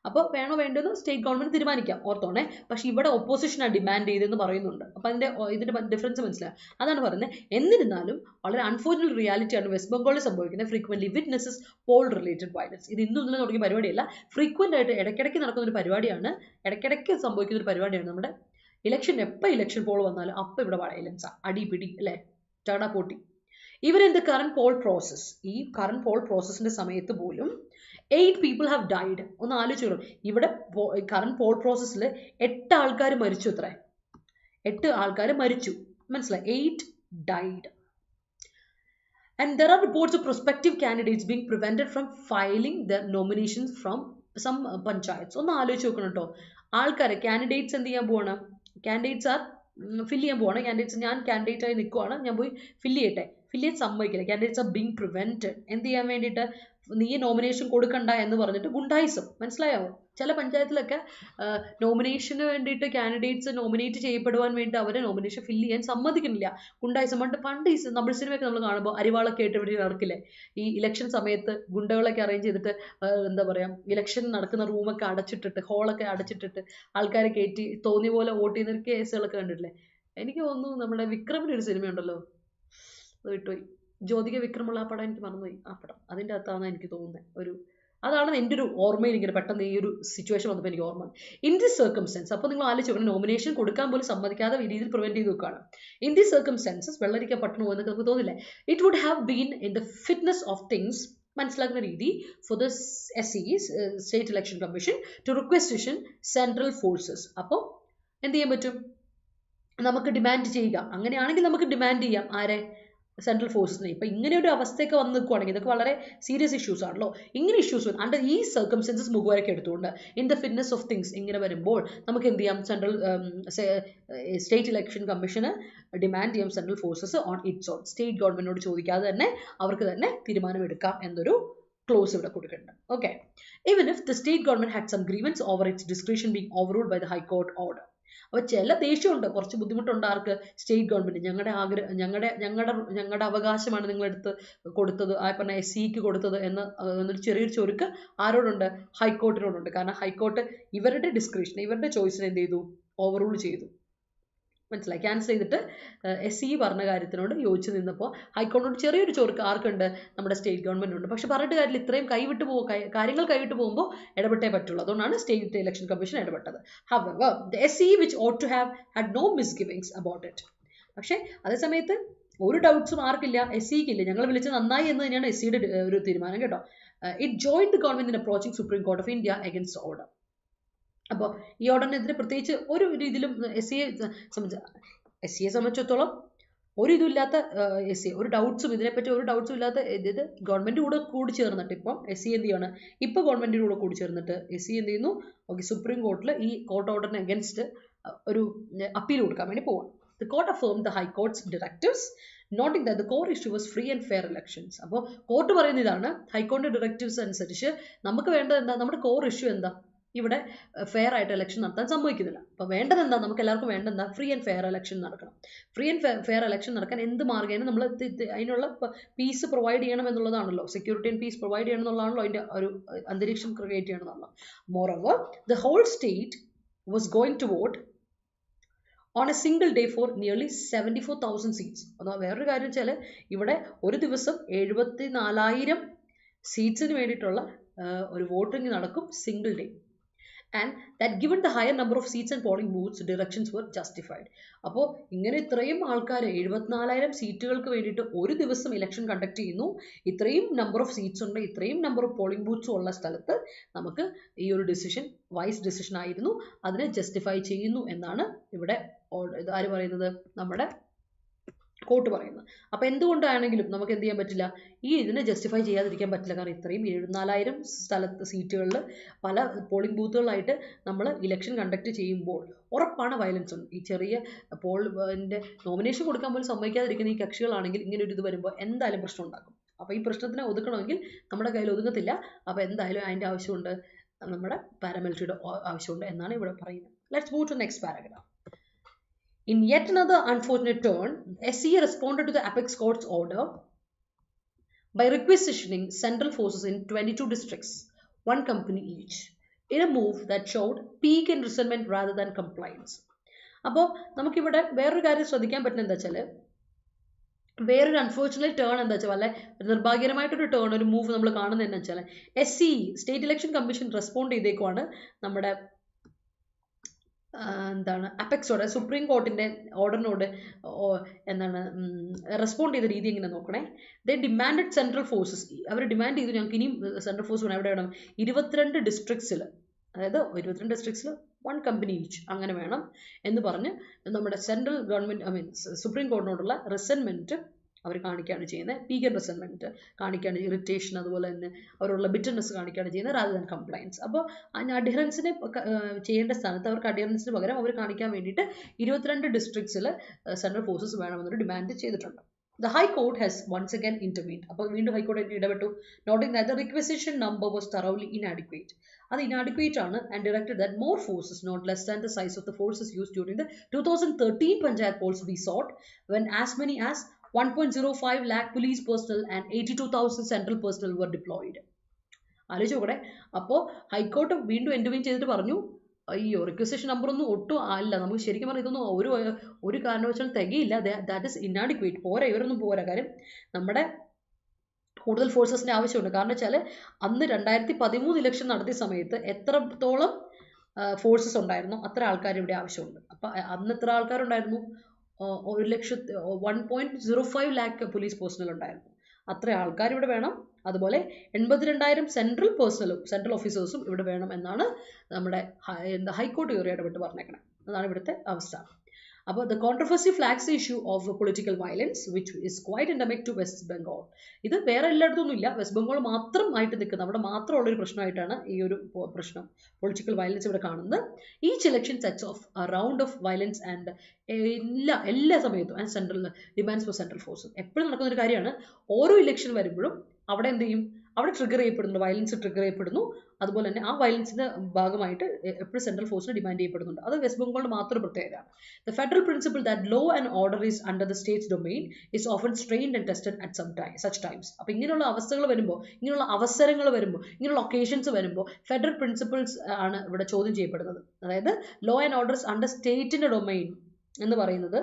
അപ്പോൾ വേണോ വേണ്ടതെന്ന് സ്റ്റേറ്റ് ഗവൺമെൻറ് തീരുമാനിക്കാം, ഓർത്തോണേ. പക്ഷേ ഇവിടെ ഒപ്പോസിഷനാണ് ഡിമാൻഡ് ചെയ്തതെന്ന് പറയുന്നുണ്ട്. അപ്പോൾ ഇതിൻ്റെ ഡിഫറൻസ് മനസ്സിലാവും. അതാണ് പറയുന്നത്. എന്നിരുന്നാലും വളരെ അൺഫോർച്യുനേറ്റ് റിയാലിറ്റിയാണ് വെസ്റ്റ് ബംഗാളിൽ സംഭവിക്കുന്നത്. Frequently witnesses poll related violence. ഇത് ഇന്നും ഇന്നലെ തുടങ്ങിയ പരിപാടിയല്ല, ഫ്രീക്വൻ്റ് ആയിട്ട് ഇടയ്ക്കിടയ്ക്ക് നടക്കുന്ന ഒരു പരിപാടിയാണ്, ഇടയ്ക്കിടയ്ക്ക് സംഭവിക്കുന്ന ഒരു പരിപാടിയാണ്. നമ്മുടെ എപ്പോൾ ഇലക്ഷൻ പോൾ വന്നാലും അപ്പോൾ ഇവിടെ വയലൻസാണ്, അടിപിടി അല്ലേ, ചാടാപ്പോട്ടി. Even in the current poll process, ഈ കറന്റ് പോൾ പ്രോസസ്സിൻ്റെ സമയത്ത് പോലും 8 people have died. ഒന്ന് ആലോചിച്ചോളൂ, ഇവിടെ കറന്റ് പോൾ പ്രോസസ്സിൽ 8 ആൾക്കാർ മരിച്ചു. 8 ആൾക്കാർ മരിച്ചു, മനസ്സിലായി, 8 died. And there are reports of prospective candidates being prevented from filing their nominations from some panchayats. ഒന്ന് ആലോചിച്ച് നോക്കണം കേട്ടോ. ആൾക്കാരെ കാൻഡിഡേറ്റ്സ് എന്ത് ചെയ്യാൻ പോവാണ്, കാൻഡിഡേറ്റ്സ് ഫില്ല് ചെയ്യാൻ പോവാണ്. ഞാൻ കാൻഡിഡേറ്റ് ആയി നിൽക്കുവാണ്, ഞാൻ പോയി ഫില്ല് ചെയ്യാൻ സമ്മതിക്കില്ല. Candidates are being prevented. എന്ത് ചെയ്യാൻ വേണ്ടിയിട്ട്, നീ നോമിനേഷൻ കൊടുക്കണ്ട എന്ന് പറഞ്ഞിട്ട് ഗുണ്ടായിസം. മനസ്സിലായോ? ചില പഞ്ചായത്തിലൊക്കെ നോമിനേഷന് വേണ്ടിയിട്ട് കാൻഡിഡേറ്റ്സ് നോമിനേറ്റ് ചെയ്യപ്പെടുവാൻ വേണ്ടി അവരെ നോമിനേഷൻ ഫില്ല് ചെയ്യാൻ സമ്മതിക്കുന്നില്ല. ഗുണ്ടായിസം. പണ്ട് ഈ തമിഴ് സിനിമയൊക്കെ നമ്മൾ കാണുമ്പോൾ അരിവാളൊക്കെ ആയിട്ട് ഇവിടെ നടക്കില്ലേ, ഈ ഇലക്ഷൻ സമയത്ത് ഗുണ്ടകളൊക്കെ അറേഞ്ച് ചെയ്തിട്ട് എന്താ പറയുക, ഇലക്ഷൻ നടക്കുന്ന റൂമൊക്കെ അടച്ചിട്ടിട്ട്, ഹോളൊക്കെ അടച്ചിട്ടിട്ട് ആൾക്കാരെ കയറ്റി തോന്നിയ പോലെ വോട്ട് ചെയ്യുന്ന കേസുകളൊക്കെ കണ്ടിട്ടില്ലേ. എനിക്ക് തോന്നുന്നു നമ്മുടെ വിക്രമിൻ്റെ ഒരു സിനിമയുണ്ടല്ലോ, അത് വിട്ടുപോയി, ജ്യോതിക വിക്രമുള്ള ആ പടം, എനിക്ക് മറന്നുപോയി ആ പടം, അതിൻ്റെ അകത്താണെന്ന് എനിക്ക് തോന്നുന്നത്. അതാണ് എൻ്റെ ഒരു ഓർമ്മയിൽ ഇങ്ങനെ പെട്ടെന്ന് ഈ ഒരു സിറ്റുവേഷൻ വന്നപ്പോൾ എനിക്ക് ഓർമ്മ. ഇൻ ദിസ് സർക്കംസ്റ്റൻസ്, അപ്പോൾ നിങ്ങൾ ആലോചിച്ചു നോമിനേഷൻ കൊടുക്കാൻ പോലും സമ്മതിക്കാതെ രീതിയിൽ പ്രിവെന്റ് ചെയ്ത് വെക്കുകയാണ്. ഇൻ ദിസ് സർക്കംസ്റ്റൻസസ് വെള്ളരിക്ക പട്ടണം എന്നൊക്കെ നമുക്ക് തോന്നില്ലേ. It would have been in the fitness of things, മനസ്സിലാക്കുന്ന രീതി, for the SE state election commission to requisition central forces. അപ്പോൾ എന്ത് ചെയ്യാൻ പറ്റും, നമുക്ക് ഡിമാൻഡ് ചെയ്യുക. അങ്ങനെയാണെങ്കിൽ നമുക്ക് ഡിമാൻഡ് ചെയ്യാം ആരെ, സെൻട്രൽ ഫോഴ്സസിനെ. ഇപ്പം ഇങ്ങനെ ഒരു അവസ്ഥയൊക്കെ വന്ന് നിൽക്കുവാണെങ്കിൽ ഇതൊക്കെ വളരെ സീരിയസ് ഇഷ്യൂസ് ആണല്ലോ. ഇങ്ങനെ ഇഷ്യൂസ് അണ്ടർ ഈ സർക്കംസ്റ്റൻസസ് മുഖവരൊക്കെ എടുത്തുകൊണ്ട് in the fitness of things ഇങ്ങനെ വരുമ്പോൾ നമുക്ക് എന്ത് ചെയ്യാം, സെൻട്രൽ സ്റ്റേറ്റ് ഇലക്ഷൻ കമ്മീഷന് ഡിമാൻഡ് ചെയ്യാം central forces on its own. State ഗവൺമെന്റിനോട് ചോദിക്കാതെ തന്നെ അവർക്ക് തന്നെ തീരുമാനമെടുക്കാം എന്നൊരു ക്ലോസ് ഇവിടെ കൊടുക്കുന്നുണ്ട്. Okay, even if the state government had some grievance over its description being overruled by the high court order. അപ്പോൾ ചില ദേഷ്യമുണ്ട്, കുറച്ച് ബുദ്ധിമുട്ടുണ്ട് ആർക്ക്, സ്റ്റേറ്റ് ഗവൺമെന്റ്. ഞങ്ങളുടെ അവകാശമാണ് നിങ്ങളെടുത്ത് കൊടുത്തത്, ആ പറഞ്ഞ SEക്ക് കൊടുത്തത് എന്നൊരു ചെറിയൊരു ചൊരുക്ക് ആരോടുണ്ട്, ഹൈക്കോർട്ടിനോടുണ്ട്. കാരണം ഹൈക്കോർട്ട് ഇവരുടെ ഡിസ്ക്രിപ്ഷൻ, ഇവരുടെ ചോയ്സിനെ എന്ത് ചെയ്തു, ഓവർറൂൾ ചെയ്തു. മനസ്സിലായി, ക്യാൻസൽ ചെയ്തിട്ട് SE പറഞ്ഞ കാര്യത്തിനോട് യോജിച്ച് നിന്നപ്പോൾ ഹൈക്കോടതിയോട് ചെറിയൊരു ചൊറുക്ക് ആർക്കുണ്ട്, നമ്മുടെ സ്റ്റേറ്റ് ഗവൺമെന്റ് ഉണ്ട്. പക്ഷെ പറഞ്ഞിട്ട് കാര്യത്തിൽ ഇത്രയും കാര്യങ്ങൾ കൈവിട്ട് പോകുമ്പോൾ ഇടപെട്ടേ പറ്റുള്ളൂ. അതുകൊണ്ടാണ് സ്റ്റേറ്റ് ഇലക്ഷൻ കമ്മീഷൻ ഇടപെട്ടത്. However, the SE which ought to have had no misgivings about it. പക്ഷേ അതേസമയത്ത് ഒരു ഡൗട്ട്സും ആർക്കില്ല, SEക്ക് ഇല്ല. ഞങ്ങൾ വിളിച്ച് നന്നായി എന്ന് തന്നെയാണ് SEയുടെ ഒരു തീരുമാനം കേട്ടോ. It joined the government in approaching supreme court of India against order. അപ്പോൾ ഈ ഓർഡറിനെതിരെ പ്രത്യേകിച്ച് ഒരു രീതിയിലും SEയെ സംബന്ധിച്ചിടത്തോളം ഒരു ഇതുമില്ലാത്ത SE, ഒരു ഡൗട്ട്സും ഇതിനെപ്പറ്റി ഒരു ഡൗട്ട്സും ഇല്ലാത്ത ഇത് ഗവൺമെന്റ് കൂടി ചേർന്നിട്ട് ഇപ്പം SE എന്ത് ചെയ്യാണ്, ഇപ്പോൾ ഗവൺമെന്റിൻ്റെ കൂടെ കൂടി ചേർന്നിട്ട് SE എന്ത് ചെയ്യുന്നു, ഓക്കെ, സുപ്രീം കോർട്ടിൽ ഈ കോർട്ട് ഓർഡറിന് അഗൻസ്റ്റ് ഒരു അപ്പീൽ കൊടുക്കാൻ വേണ്ടി പോവാം. The court affirmed the High Court's directives, noting that the core issue was free and fair elections. അപ്പോൾ കോർട്ട് പറയുന്ന ഇതാണ്, ഹൈക്കോടതി ഡയറക്റ്റീവ്സ് അനുസരിച്ച് നമുക്ക് വേണ്ടത് എന്താ, നമ്മുടെ കോർ ഇഷ്യൂ എന്താ, ഇവിടെ ഫെയർ ആയിട്ട് ഇലക്ഷൻ നടത്താൻ സമ്മതിക്കുന്നില്ല. അപ്പോൾ വേണ്ടത് എന്താ, നമുക്ക് എല്ലാവർക്കും വേണ്ടത് ഫ്രീ ആൻഡ് ഫെയർ ഇലക്ഷൻ നടക്കണം. ഫ്രീ ആൻഡ് ഫെയർ ഇലക്ഷൻ നടക്കാൻ എന്ത് മാർഗ്ഗേന നമ്മൾ അതിനുള്ള പീസ് പ്രൊവൈഡ് ചെയ്യണം എന്നുള്ളതാണല്ലോ, സെക്യൂരിറ്റി ആൻഡ് പീസ് പ്രൊവൈഡ് ചെയ്യണം എന്നുള്ളതാണല്ലോ അതിൻ്റെ ഒരു അന്തരീക്ഷം ക്രിയേറ്റ് ചെയ്യണം എന്നുള്ളത്. Moreover the whole state was going to vote on a single day for nearly 74,000 seats. അതാ വേറൊരു കാര്യം വെച്ചാൽ ഇവിടെ ഒരു ദിവസം 74,000 സീറ്റ്സിന് വേണ്ടിയിട്ടുള്ള ഒരു വോട്ടിംഗ് നടക്കും single day. And that given the higher number of seats and polling booths, directions were justified. അപ്പോൾ ഇങ്ങനെ ഇത്രയും ആൾക്കാർ 74,000 സീറ്റുകൾക്ക് വേണ്ടിയിട്ട് ഒരു ദിവസം ഇലക്ഷൻ കണ്ടക്ട് ചെയ്യുന്നു, ഇത്രയും നമ്പർ ഓഫ് സീറ്റ്സ് ഉണ്ട്, ഇത്രയും നമ്പർ ഓഫ് പോളിംഗ് ബൂത്ത്സും ഉള്ള സ്ഥലത്ത് നമുക്ക് ഈ ഒരു ഡിസിഷൻ വൈസ് ഡിസിഷൻ ആയിരുന്നു, അതിനെ ജസ്റ്റിഫൈ ചെയ്യുന്നു എന്നാണ് ഇവിടെ ആര് പറയുന്നത്, നമ്മുടെ കോർട്ട് പറയുന്നത്. അപ്പോൾ എന്തുകൊണ്ടാണെങ്കിലും നമുക്ക് എന്ത് ചെയ്യാൻ പറ്റില്ല, ഈ ഇതിനെ ജസ്റ്റിഫൈ ചെയ്യാതിരിക്കാൻ പറ്റില്ല. കാരണം ഇത്രയും 74,000 സ്ഥലത്ത് സീറ്റുകളിൽ പല പോളിംഗ് ബൂത്തുകളിലായിട്ട് നമ്മൾ ഇലക്ഷൻ കണ്ടക്ട് ചെയ്യുമ്പോൾ ഉറപ്പാണ് വയലൻസ് ഉണ്ട്. ഈ ചെറിയ നോമിനേഷൻ കൊടുക്കാൻ പോലും സമ്മതിക്കാതിരിക്കുന്ന ഈ കക്ഷികളാണെങ്കിൽ ഇങ്ങനെ ഒരു ഇത് വരുമ്പോൾ എന്തായാലും പ്രശ്നം ഉണ്ടാക്കും. അപ്പോൾ ഈ പ്രശ്നത്തിനെ ഒതുക്കണമെങ്കിൽ നമ്മുടെ കയ്യിൽ ഒതുങ്ങത്തില്ല. അപ്പോൾ എന്തായാലും അതിൻ്റെ ആവശ്യമുണ്ട്, നമ്മുടെ പാരാമിലിറ്ററിയുടെ ആവശ്യമുണ്ട് എന്നാണ് ഇവിടെ പറയുന്നത്. Let's move to next paragraph. In yet another unfortunate turn, SE responded to the Apex Court's order by requisitioning central forces in 22 districts, one company each, in a move that showed pique and resentment rather than compliance. അപ്പോൾ നമുക്കിവിടെ വേറൊരു കാര്യം ശ്രദ്ധിക്കാൻ പറ്റുന്നത് എന്താ വെച്ചാൽ, വേറൊരു unfortunate turn എന്താ വെച്ചാൽ, വല്ല നിർഭാഗ്യകരമായിട്ടൊരു ടേൺ, ഒരു മൂവ് നമ്മൾ കാണുന്നത് എന്താ വെച്ചാൽ, SE state election commission respond ചെയ്തേക്കുവാണ് നമ്മുടെ എന്താണ് അപെക്സോടെ സുപ്രീം കോർട്ടിൻ്റെ ഓർഡറിനോട് എന്താണ് റെസ്പോണ്ട് ചെയ്ത രീതി എങ്ങനെ നോക്കണേ. ദേ ഡിമാൻഡഡ് സെൻട്രൽ ഫോഴ്സസ്, അവർ ഡിമാൻഡ് ചെയ്തു ഞങ്ങൾക്ക് ഇനിയും സെൻട്രൽ ഫോഴ്സ് വേണം. എവിടെ വേണം, 22 ഡിസ്ട്രിക്ട്സിൽ, അതായത് 22 ഡിസ്ട്രിക്ട്സിൽ 1 കമ്പനി ഈച്ച് അങ്ങനെ വേണം എന്ന് പറഞ്ഞ് നമ്മുടെ സെൻട്രൽ ഗവൺമെൻറ് സുപ്രീം കോർട്ടിനോടുള്ള റിസെൻമെൻറ്റ് അവർ കാണിക്കുകയാണ് ചെയ്യുന്നത്. പീഗർ റിസെൻമെൻറ്റ് കാണിക്കുകയാണ്, ഇറിറ്റേഷൻ, അതുപോലെ തന്നെ അവരുള്ള ബിറ്റർനെസ് കാണിക്കുകയാണ് ചെയ്യുന്നത്, റാദർ ദാൻ കംപ്ലയൻസ്. അപ്പോൾ അഡ്ഹറൻസിനെ ചെയ്യേണ്ട സ്ഥാനത്ത് അവർക്ക് അഡ്ഹറൻസിന് പകരം അവർ കാണിക്കാൻ വേണ്ടിയിട്ട് 22 ഡിസ്ട്രിക്ട്സിൽ സെൻട്രൽ ഫോഴ്സസ് വേണമെന്നൊരു ഡിമാൻഡ് ചെയ്തിട്ടുണ്ട്. The High Court has once again intervened. അപ്പോൾ വീണ്ടും ഹൈക്കോടതി ഇടപെട്ടു, noting that the requisition number was thoroughly inadequate. അത് inadequate ആണ്, and directed that more forces, not less than the size of the forces used during the 2013 Panchayat polls be sought, when as many as 1.05 lakh police personnel and 82,000 central personnel were deployed. ആലോചിച്ച് നോക്കണേ. അപ്പോൾ high court വീണ്ടും intervene ചെയ്തിട്ട് പറഞ്ഞു, അയ്യോ requisition number ഒന്നും ഒട്ടും അല്ല. നമുക്ക് ശരിക്കും പറഞ്ഞാൽ ഇതൊന്നും ഒരു കാരണവശാലും തികയില്ല. That is inadequate. പോരാ, ഇവരൊന്നും പോരാ. കാര്യം നമ്മുടെ കൂടുതൽ ഫോഴ്സസിൻ്റെ ആവശ്യമുണ്ട്. കാരണം വെച്ചാൽ അന്ന് 2013 ഇലക്ഷൻ നടത്തിയ സമയത്ത് എത്രത്തോളം ഫോഴ്സസ് ഉണ്ടായിരുന്നു അത്ര ആൾക്കാർ ഇവിടെ ആവശ്യമുണ്ട്. അപ്പം അന്ന് എത്ര ആൾക്കാരുണ്ടായിരുന്നു? 1.05 lakh പോലീസ് പേഴ്സണൽ ഉണ്ടായിരുന്നു. അത്ര ആൾക്കാർ ഇവിടെ വേണം. അതുപോലെ 82,000 സെൻട്രൽ ഓഫീസേഴ്സും ഇവിടെ വേണം എന്നാണ് നമ്മുടെ ഹൈക്കോർട്ട് കയറി ഇടപെട്ട് പറഞ്ഞേക്കണം. അതാണ് ഇവിടുത്തെ അവസ്ഥ. അപ്പോൾ the controversy flags the issue of political violence which is quite endemic to West Bengal. ഇത് വേറെ എല്ലായിടത്തൊന്നും ഇല്ല, വെസ്റ്റ് ബംഗാൾ മാത്രമായിട്ട് നിൽക്കുന്ന, അവിടെ മാത്രമുള്ളൊരു പ്രശ്നമായിട്ടാണ് ഈ ഒരു പ്രശ്നം, പൊളിറ്റിക്കൽ വയലൻസ് ഇവിടെ കാണുന്നത്. Each election sets of A round of violence and എല്ലാ സമയത്തും and central demands four central force. എപ്പോഴും നടക്കുന്ന ഒരു കാര്യമാണ്. ഓരോ ഇലക്ഷൻ വരുമ്പോഴും അവിടെ എന്ത് ചെയ്യും, അവിടെ ട്രിഗർ ചെയ്യപ്പെടുന്നു, വയലൻസ് ട്രിഗർ ചെയ്യപ്പെടുന്നു. അതുപോലെ തന്നെ ആ വയലൻസിന്റെ ഭാഗമായിട്ട് എപ്പോഴും സെൻട്രൽ ഫോഴ്സിന് ഡിമാൻഡ് ചെയ്യപ്പെടുന്നുണ്ട്. അത് വെസ്റ്റ് ബംഗാളിന്റെ മാത്രം പ്രത്യേകതയാണ്. The federal principle that law and order is under the States domain is often strained and tested at such times. അപ്പോൾ ഇങ്ങനെയുള്ള അവസ്ഥകൾ വരുമ്പോൾ, ഇങ്ങനെയുള്ള അവസരങ്ങൾ വരുമ്പോൾ, ഇങ്ങനെയുള്ള ഒക്കേഷൻസ് വരുമ്പോൾ ഫെഡറൽ പ്രിൻസിപ്പിൾസ് ആണ് ഇവിടെ ചോദ്യം ചെയ്യപ്പെടുന്നത്. അതായത് ലോ ആൻഡ് ഓർഡർ അണ്ടർ സ്റ്റേറ്റിന്റെ ഡൊമെയിൻ എന്ന് പറയുന്നത്,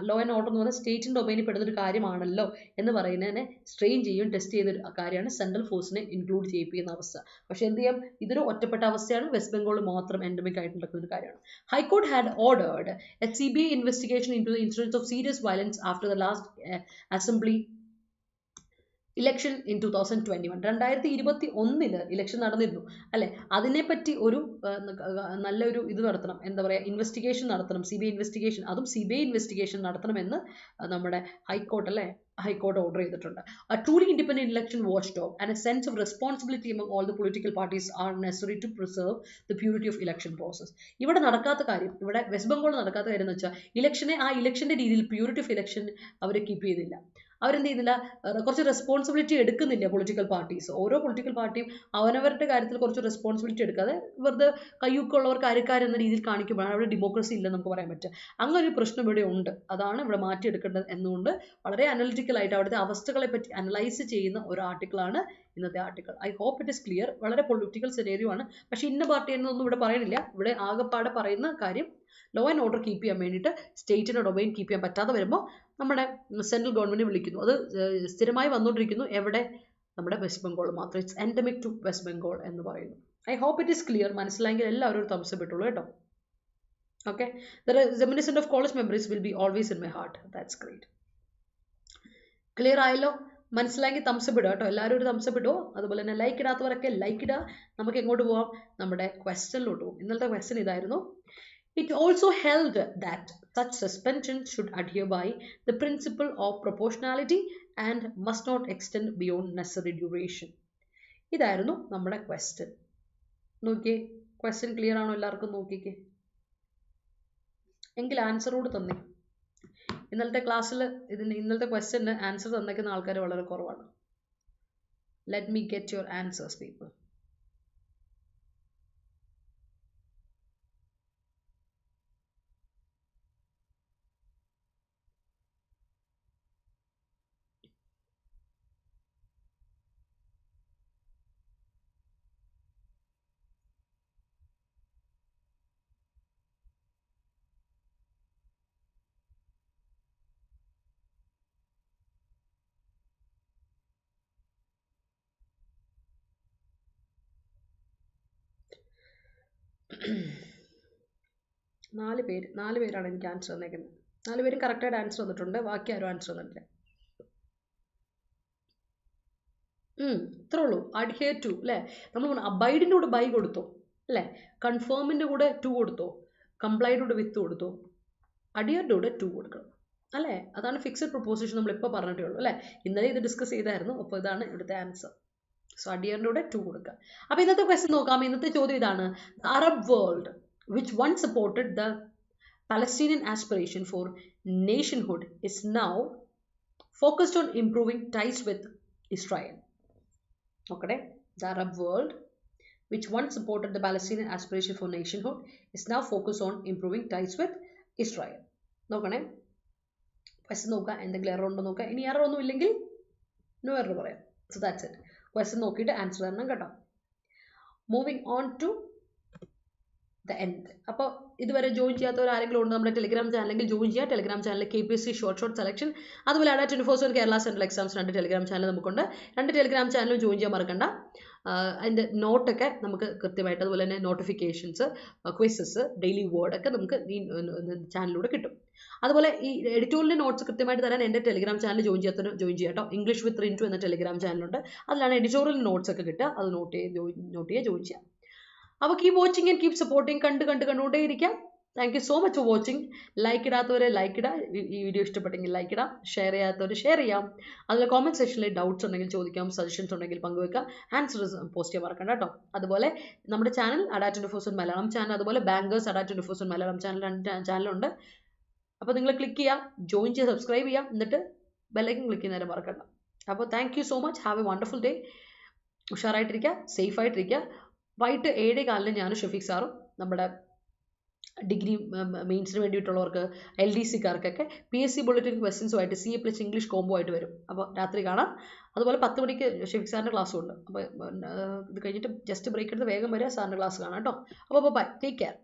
ലോ ആൻഡ് ഓർഡർ എന്ന് പറയുന്നത് സ്റ്റേറ്റിൻ്റെ ഡൊമൈനിൽ പെടുന്നൊരു കാര്യമാണല്ലോ എന്ന് പറയുന്നതിനെ സ്ട്രെയിൻ ചെയ്യും, ടെസ്റ്റ് ചെയ്തൊരു കാര്യമാണ് സെൻട്രൽ ഫോഴ്സിനെ ഇൻക്ലൂഡ് ചെയ്യിപ്പിക്കുന്ന അവസ്ഥ. പക്ഷേ എന്ത് ചെയ്യാം, ഇതൊരു ഒറ്റപ്പെട്ട അവസ്ഥയാണ്, വെസ്റ്റ് ബംഗാളിൽ മാത്രം എൻഡമിക് ആയിട്ട് നടക്കുന്ന ഒരു കാര്യമാണ്. High court had ordered a CBI investigation into the incidence of serious violence after the last assembly election in 2021. 2021 election നടന്നിരുന്നു അല്ലെ. അതിനെപ്പറ്റി ഒരു നല്ലൊരു ഇത് നടത്തണം, എന്താ പറയുക, ഇൻവെസ്റ്റിഗേഷൻ നടത്തണം, CBI ഇൻവെസ്റ്റിഗേഷൻ, അതും CBI ഇൻവെസ്റ്റിഗേഷൻ നടത്തണമെന്ന് നമ്മുടെ ഹൈക്കോർട്ട് ഓർഡർ ചെയ്തിട്ടുണ്ട്. A truly independent election watchdog and a sense of responsibility among all the political parties are necessary to preserve the purity of election process. ഇവിടെ നടക്കാത്ത കാര്യം, ഇവിടെ west ബംഗാളിൽ നടക്കാത്ത കാര്യം എന്ന് വെച്ചാൽ ഇലക്ഷന്റെ രീതിയിൽ പ്യൂരിറ്റി ഓഫ് ഇലക്ഷൻ അവർ കീപ്പ് ചെയ്തില്ല. അവരെന്ത് ചെയ്യുന്നില്ല, കുറച്ച് റെസ്പോൺസിബിലിറ്റി എടുക്കുന്നില്ല പൊളിറ്റിക്കൽ പാർട്ടീസ്. ഓരോ പൊളിറ്റിക്കൽ പാർട്ടിയും അവനവരുടെ കാര്യത്തിൽ കുറച്ച് റെസ്പോൺസിബിലിറ്റി എടുക്കാതെ വെറുതെ കയ്യൂക്കുള്ളവർ കാര്യക്കാരെന്ന രീതിയിൽ കാണിക്കുമ്പോഴാണ് അവിടെ ഡെമോക്രസി ഇല്ലെന്ന് നമുക്ക് പറയാൻ പറ്റുക. അങ്ങനെ ഒരു പ്രശ്നം ഇവിടെ ഉണ്ട്. അതാണ് ഇവിടെ മാറ്റിയെടുക്കേണ്ടത് എന്നുകൊണ്ട് വളരെ അനലിറ്റിക്കലായിട്ട് അവിടുത്തെ അവസ്ഥകളെ പറ്റി അനലൈസ് ചെയ്യുന്ന ഒരു ആർട്ടിക്കിളാണ് ഇന്നത്തെ article. I hope it is clear. വളരെ പൊളിറ്റിക്കൽ സെനേറിയോ ആണ്. പക്ഷേ ഇന്ന പാർട്ടി എന്നൊന്നും ഇവിടെ പറയുന്നില്ല. ഇവിടെ ആകെപ്പാടെ പറയുന്ന കാര്യം ലോ ആൻഡ് ഓർഡർ കീപ്പ് ചെയ്യാൻ വേണ്ടിയിട്ട് സ്റ്റേറ്റിൻ്റെ ഡൊമൈൻ കീപ്പ് ചെയ്യാൻ പറ്റാതെ വരുമ്പോൾ നമ്മുടെ സെൻട്രൽ ഗവൺമെൻറ് വിളിക്കുന്നു. അത് സ്ഥിരമായി വന്നുകൊണ്ടിരിക്കുന്നു. എവിടെ? നമ്മുടെ വെസ്റ്റ് ബംഗാൾ മാത്രം. It's endemic to West Bengal എന്ന് പറയുന്നു. I hope it is clear. മനസ്സിലായെങ്കിൽ എല്ലാവരും ഒരു തംസ് അപ്പ് ഇട്ടുള്ളൂ കേട്ടോ. Okay, the reminiscent of college memories will be always in my heart. That's great. Clear ആയല്ലോ? മനസ്സിലായെങ്കിൽ തംസ് അപ്പ് ഇടുക കേട്ടോ. എല്ലാവരും ഒരു തംസ് അപ്പ് ഇടുമോ? അതുപോലെ തന്നെ ലൈക്ക് ഇടാത്തവരൊക്കെ ലൈക്ക് ഇടുക. നമുക്ക് എങ്ങോട്ട് പോവാം? നമ്മുടെ ക്വസ്റ്റ്യനിലോട്ട് പോകും. ഇന്നലത്തെ ക്വസ്റ്റ്യൻ ഇതായിരുന്നു. It also held that such suspension should adhere by the principle of proportionality and must not extend beyond necessary duration. ഇതായിരുന്നു നമ്മുടെ ക്വസ്റ്റ്യൻ. നോക്കിയേ, ക്വസ്റ്റ്യൻ ക്ലിയർ ആണോ എല്ലാവർക്കും? നോക്കിക്കേ, എങ്കിൽ ആൻസറോട് തന്നെ. ഇന്നലത്തെ ക്ലാസ്സിൽ ഇന്നലത്തെ ക്വസ്റ്റ്യന് ആൻസർ തന്നേക്കുന്ന ആൾക്കാർ വളരെ കുറവാണ്. Let me get your answers people. നാല് പേരാണ് എനിക്ക് ആൻസർ തന്നേക്കുന്നത്. 4 പേരും കറക്റ്റായിട്ട് ആൻസർ തന്നിട്ടുണ്ട്. ബാക്കി ആരും ആൻസർ തന്നിട്ടില്ല. ഇത്രേ ഉള്ളൂ. അഡ്ഹിയർ ടു അല്ലേ? നമ്മൾ അബൈഡിൻ്റെ കൂടെ ബൈ കൊടുത്തോ അല്ലേ? കൺഫേമിൻ്റെ കൂടെ 2 കൊടുത്തോ? കംപ്ലൈഡ് കൂടെ വിത്ത് കൊടുത്തോ? അഡിയറിൻ്റെ കൂടെ 2 കൊടുക്കണം അല്ലേ? അതാണ് ഫിക്സഡ് പ്രൊപ്പോസിഷൻ നമ്മളിപ്പോൾ പറഞ്ഞിട്ടേ ഉള്ളൂ അല്ലേ? ഇന്നലെ ഇത് ഡിസ്കസ് ചെയ്തായിരുന്നു. അപ്പോൾ ഇതാണ് ഇവിടുത്തെ ആൻസർ. സോ അഡിയറിൻ്റെ കൂടെ 2 കൊടുക്കുക. അപ്പോൾ ഇന്നത്തെ ക്വസ്റ്റ്യൻ നോക്കാം. ഇന്നത്തെ ചോദ്യം ഇതാണ്. Arab world which once supported the Palestinian aspiration for nationhood is now focused on improving ties with Israel. Okay, the Arab world which once supported the Palestinian aspiration for nationhood is now focused on improving ties with Israel. നോക്കണേ, question നോക്കുക. എന്തെങ്കിലും error ഉണ്ടോ നോക്കുക. ഇനി error ഒന്നും ഇല്ലെങ്കിൽ no error പറയാം. So that's it. Question നോക്കിയിട്ട് ആൻസർ തരണം കേട്ടോ. Moving on to the end. അപ്പോൾ ഇതുവരെ ജോയിൻ ചെയ്യാത്തവർ ആരെങ്കിലും ഉണ്ട് നമ്മുടെ ടെലിഗ്രാം ചാനലെങ്കിൽ ജോയിൻ ചെയ്യുക. ടെലിഗ്രാം ചാനലിൽ KPSC ഷോർട്ട് സെലക്ഷൻ, അതുപോലെ ADA247 Kerala central exams 2 Telegram channel നമുക്കുണ്ട്. 2 ടെലിഗ്രാം ചാനലും ജോയിൻ ചെയ്യാൻ മറക്കണ്ട. അതിൻ്റെ നോട്ടൊക്കെ നമുക്ക് കൃത്യമായിട്ട്, അതുപോലെ തന്നെ നോട്ടിഫിക്കേഷൻസ്, ക്വിസസ്, ഡെയിലി വേർഡൊക്കെ നമുക്ക് ഈ ചാനലിലൂടെ കിട്ടും. അതുപോലെ ഈ എഡിറ്റോറിയലിൻ്റെ നോട്ട്സ് കൃത്യമായിട്ട് തരാൻ എൻ്റെ ടെലിഗ്രാം ചാനൽ ജോയിൻ ചെയ്യാത്തവർ ജോയിൻ ചെയ്യാം കേട്ടോ. ഇംഗ്ലീഷ് വിത്ത് റിൻറ്റു എന്ന ടെലിഗ്രാം ചാനലുണ്ട്. അതിലാണ് എഡിറ്റോറിയൽ നോട്ട്സ് ഒക്കെ കിട്ടുക. അത് നോട്ട് ചെയ്യുക, ജോയിൻ ചെയ്യാം. അപ്പോൾ keep watching and keep supporting. കണ്ടുകൊണ്ടേയിരിക്കാം. Thank you so much for watching. Like ഇടാത്തവരെ ലൈക്ക് ഇടാം, ഈ വീഡിയോ ഇഷ്ടപ്പെട്ടെങ്കിൽ ലൈക്ക് ഇടാം. ഷെയർ ചെയ്യാത്തവർ ഷെയർ ചെയ്യാം. അതുപോലെ കോമെൻറ്റ് സെക്ഷനിൽ ഡൗട്ട്സ് ഉണ്ടെങ്കിൽ ചോദിക്കാം, സജഷൻസ് ഉണ്ടെങ്കിൽ പങ്കുവെക്കാം. ആൻസേഴ്സ് പോസ്റ്റ് ചെയ്യാൻ മറക്കണ്ട കേട്ടോ. അതുപോലെ നമ്മുടെ ചാനൽ ADA247 മലയാളം ചാനൽ, അതുപോലെ ബാങ്കേഴ്സ് ADA247 മലയാളം ചാനൽ, 2 ചാനലുണ്ട്. അപ്പോൾ നിങ്ങൾ ക്ലിക്ക് ചെയ്യുക, ജോയിൻ ചെയ്യുക, സബ്സ്ക്രൈബ് ചെയ്യാം, എന്നിട്ട് ബെല്ലൈക്കൻ ക്ലിക്ക് ചെയ്യുന്നവരെ മറക്കണ്ട. അപ്പോൾ thank you so much. Have a wonderful day. ഉഷാറായിട്ടിരിക്കുക, സേഫായിട്ടിരിക്കുക. വൈകിട്ട് 7:15 ഞാനും ഷഫീഖ് സാറും നമ്മുടെ ഡിഗ്രി മെയിൻസിന് വേണ്ടിയിട്ടുള്ളവർക്ക് LDC-കാർക്കൊക്കെ PSC ബുള്ളറ്റിൻ ക്വസ്റ്റ്യൻസുമായിട്ട് CA+ ഇംഗ്ലീഷ് കോംബോ ആയിട്ട് വരും. അപ്പോൾ രാത്രി കാണാം. അതുപോലെ 10 മണിക്ക് ഷഫീഖ് സാറിൻ്റെ ക്ലാസ്സും ഉണ്ട്. അപ്പോൾ ഇത് കഴിഞ്ഞിട്ട് ജസ്റ്റ് ബ്രേക്ക് എടുത്ത് വേഗം വരിക, സാറിൻ്റെ ക്ലാസ് കാണാം കേട്ടോ. അപ്പോൾ ബൈ, ടേക്ക് കെയർ.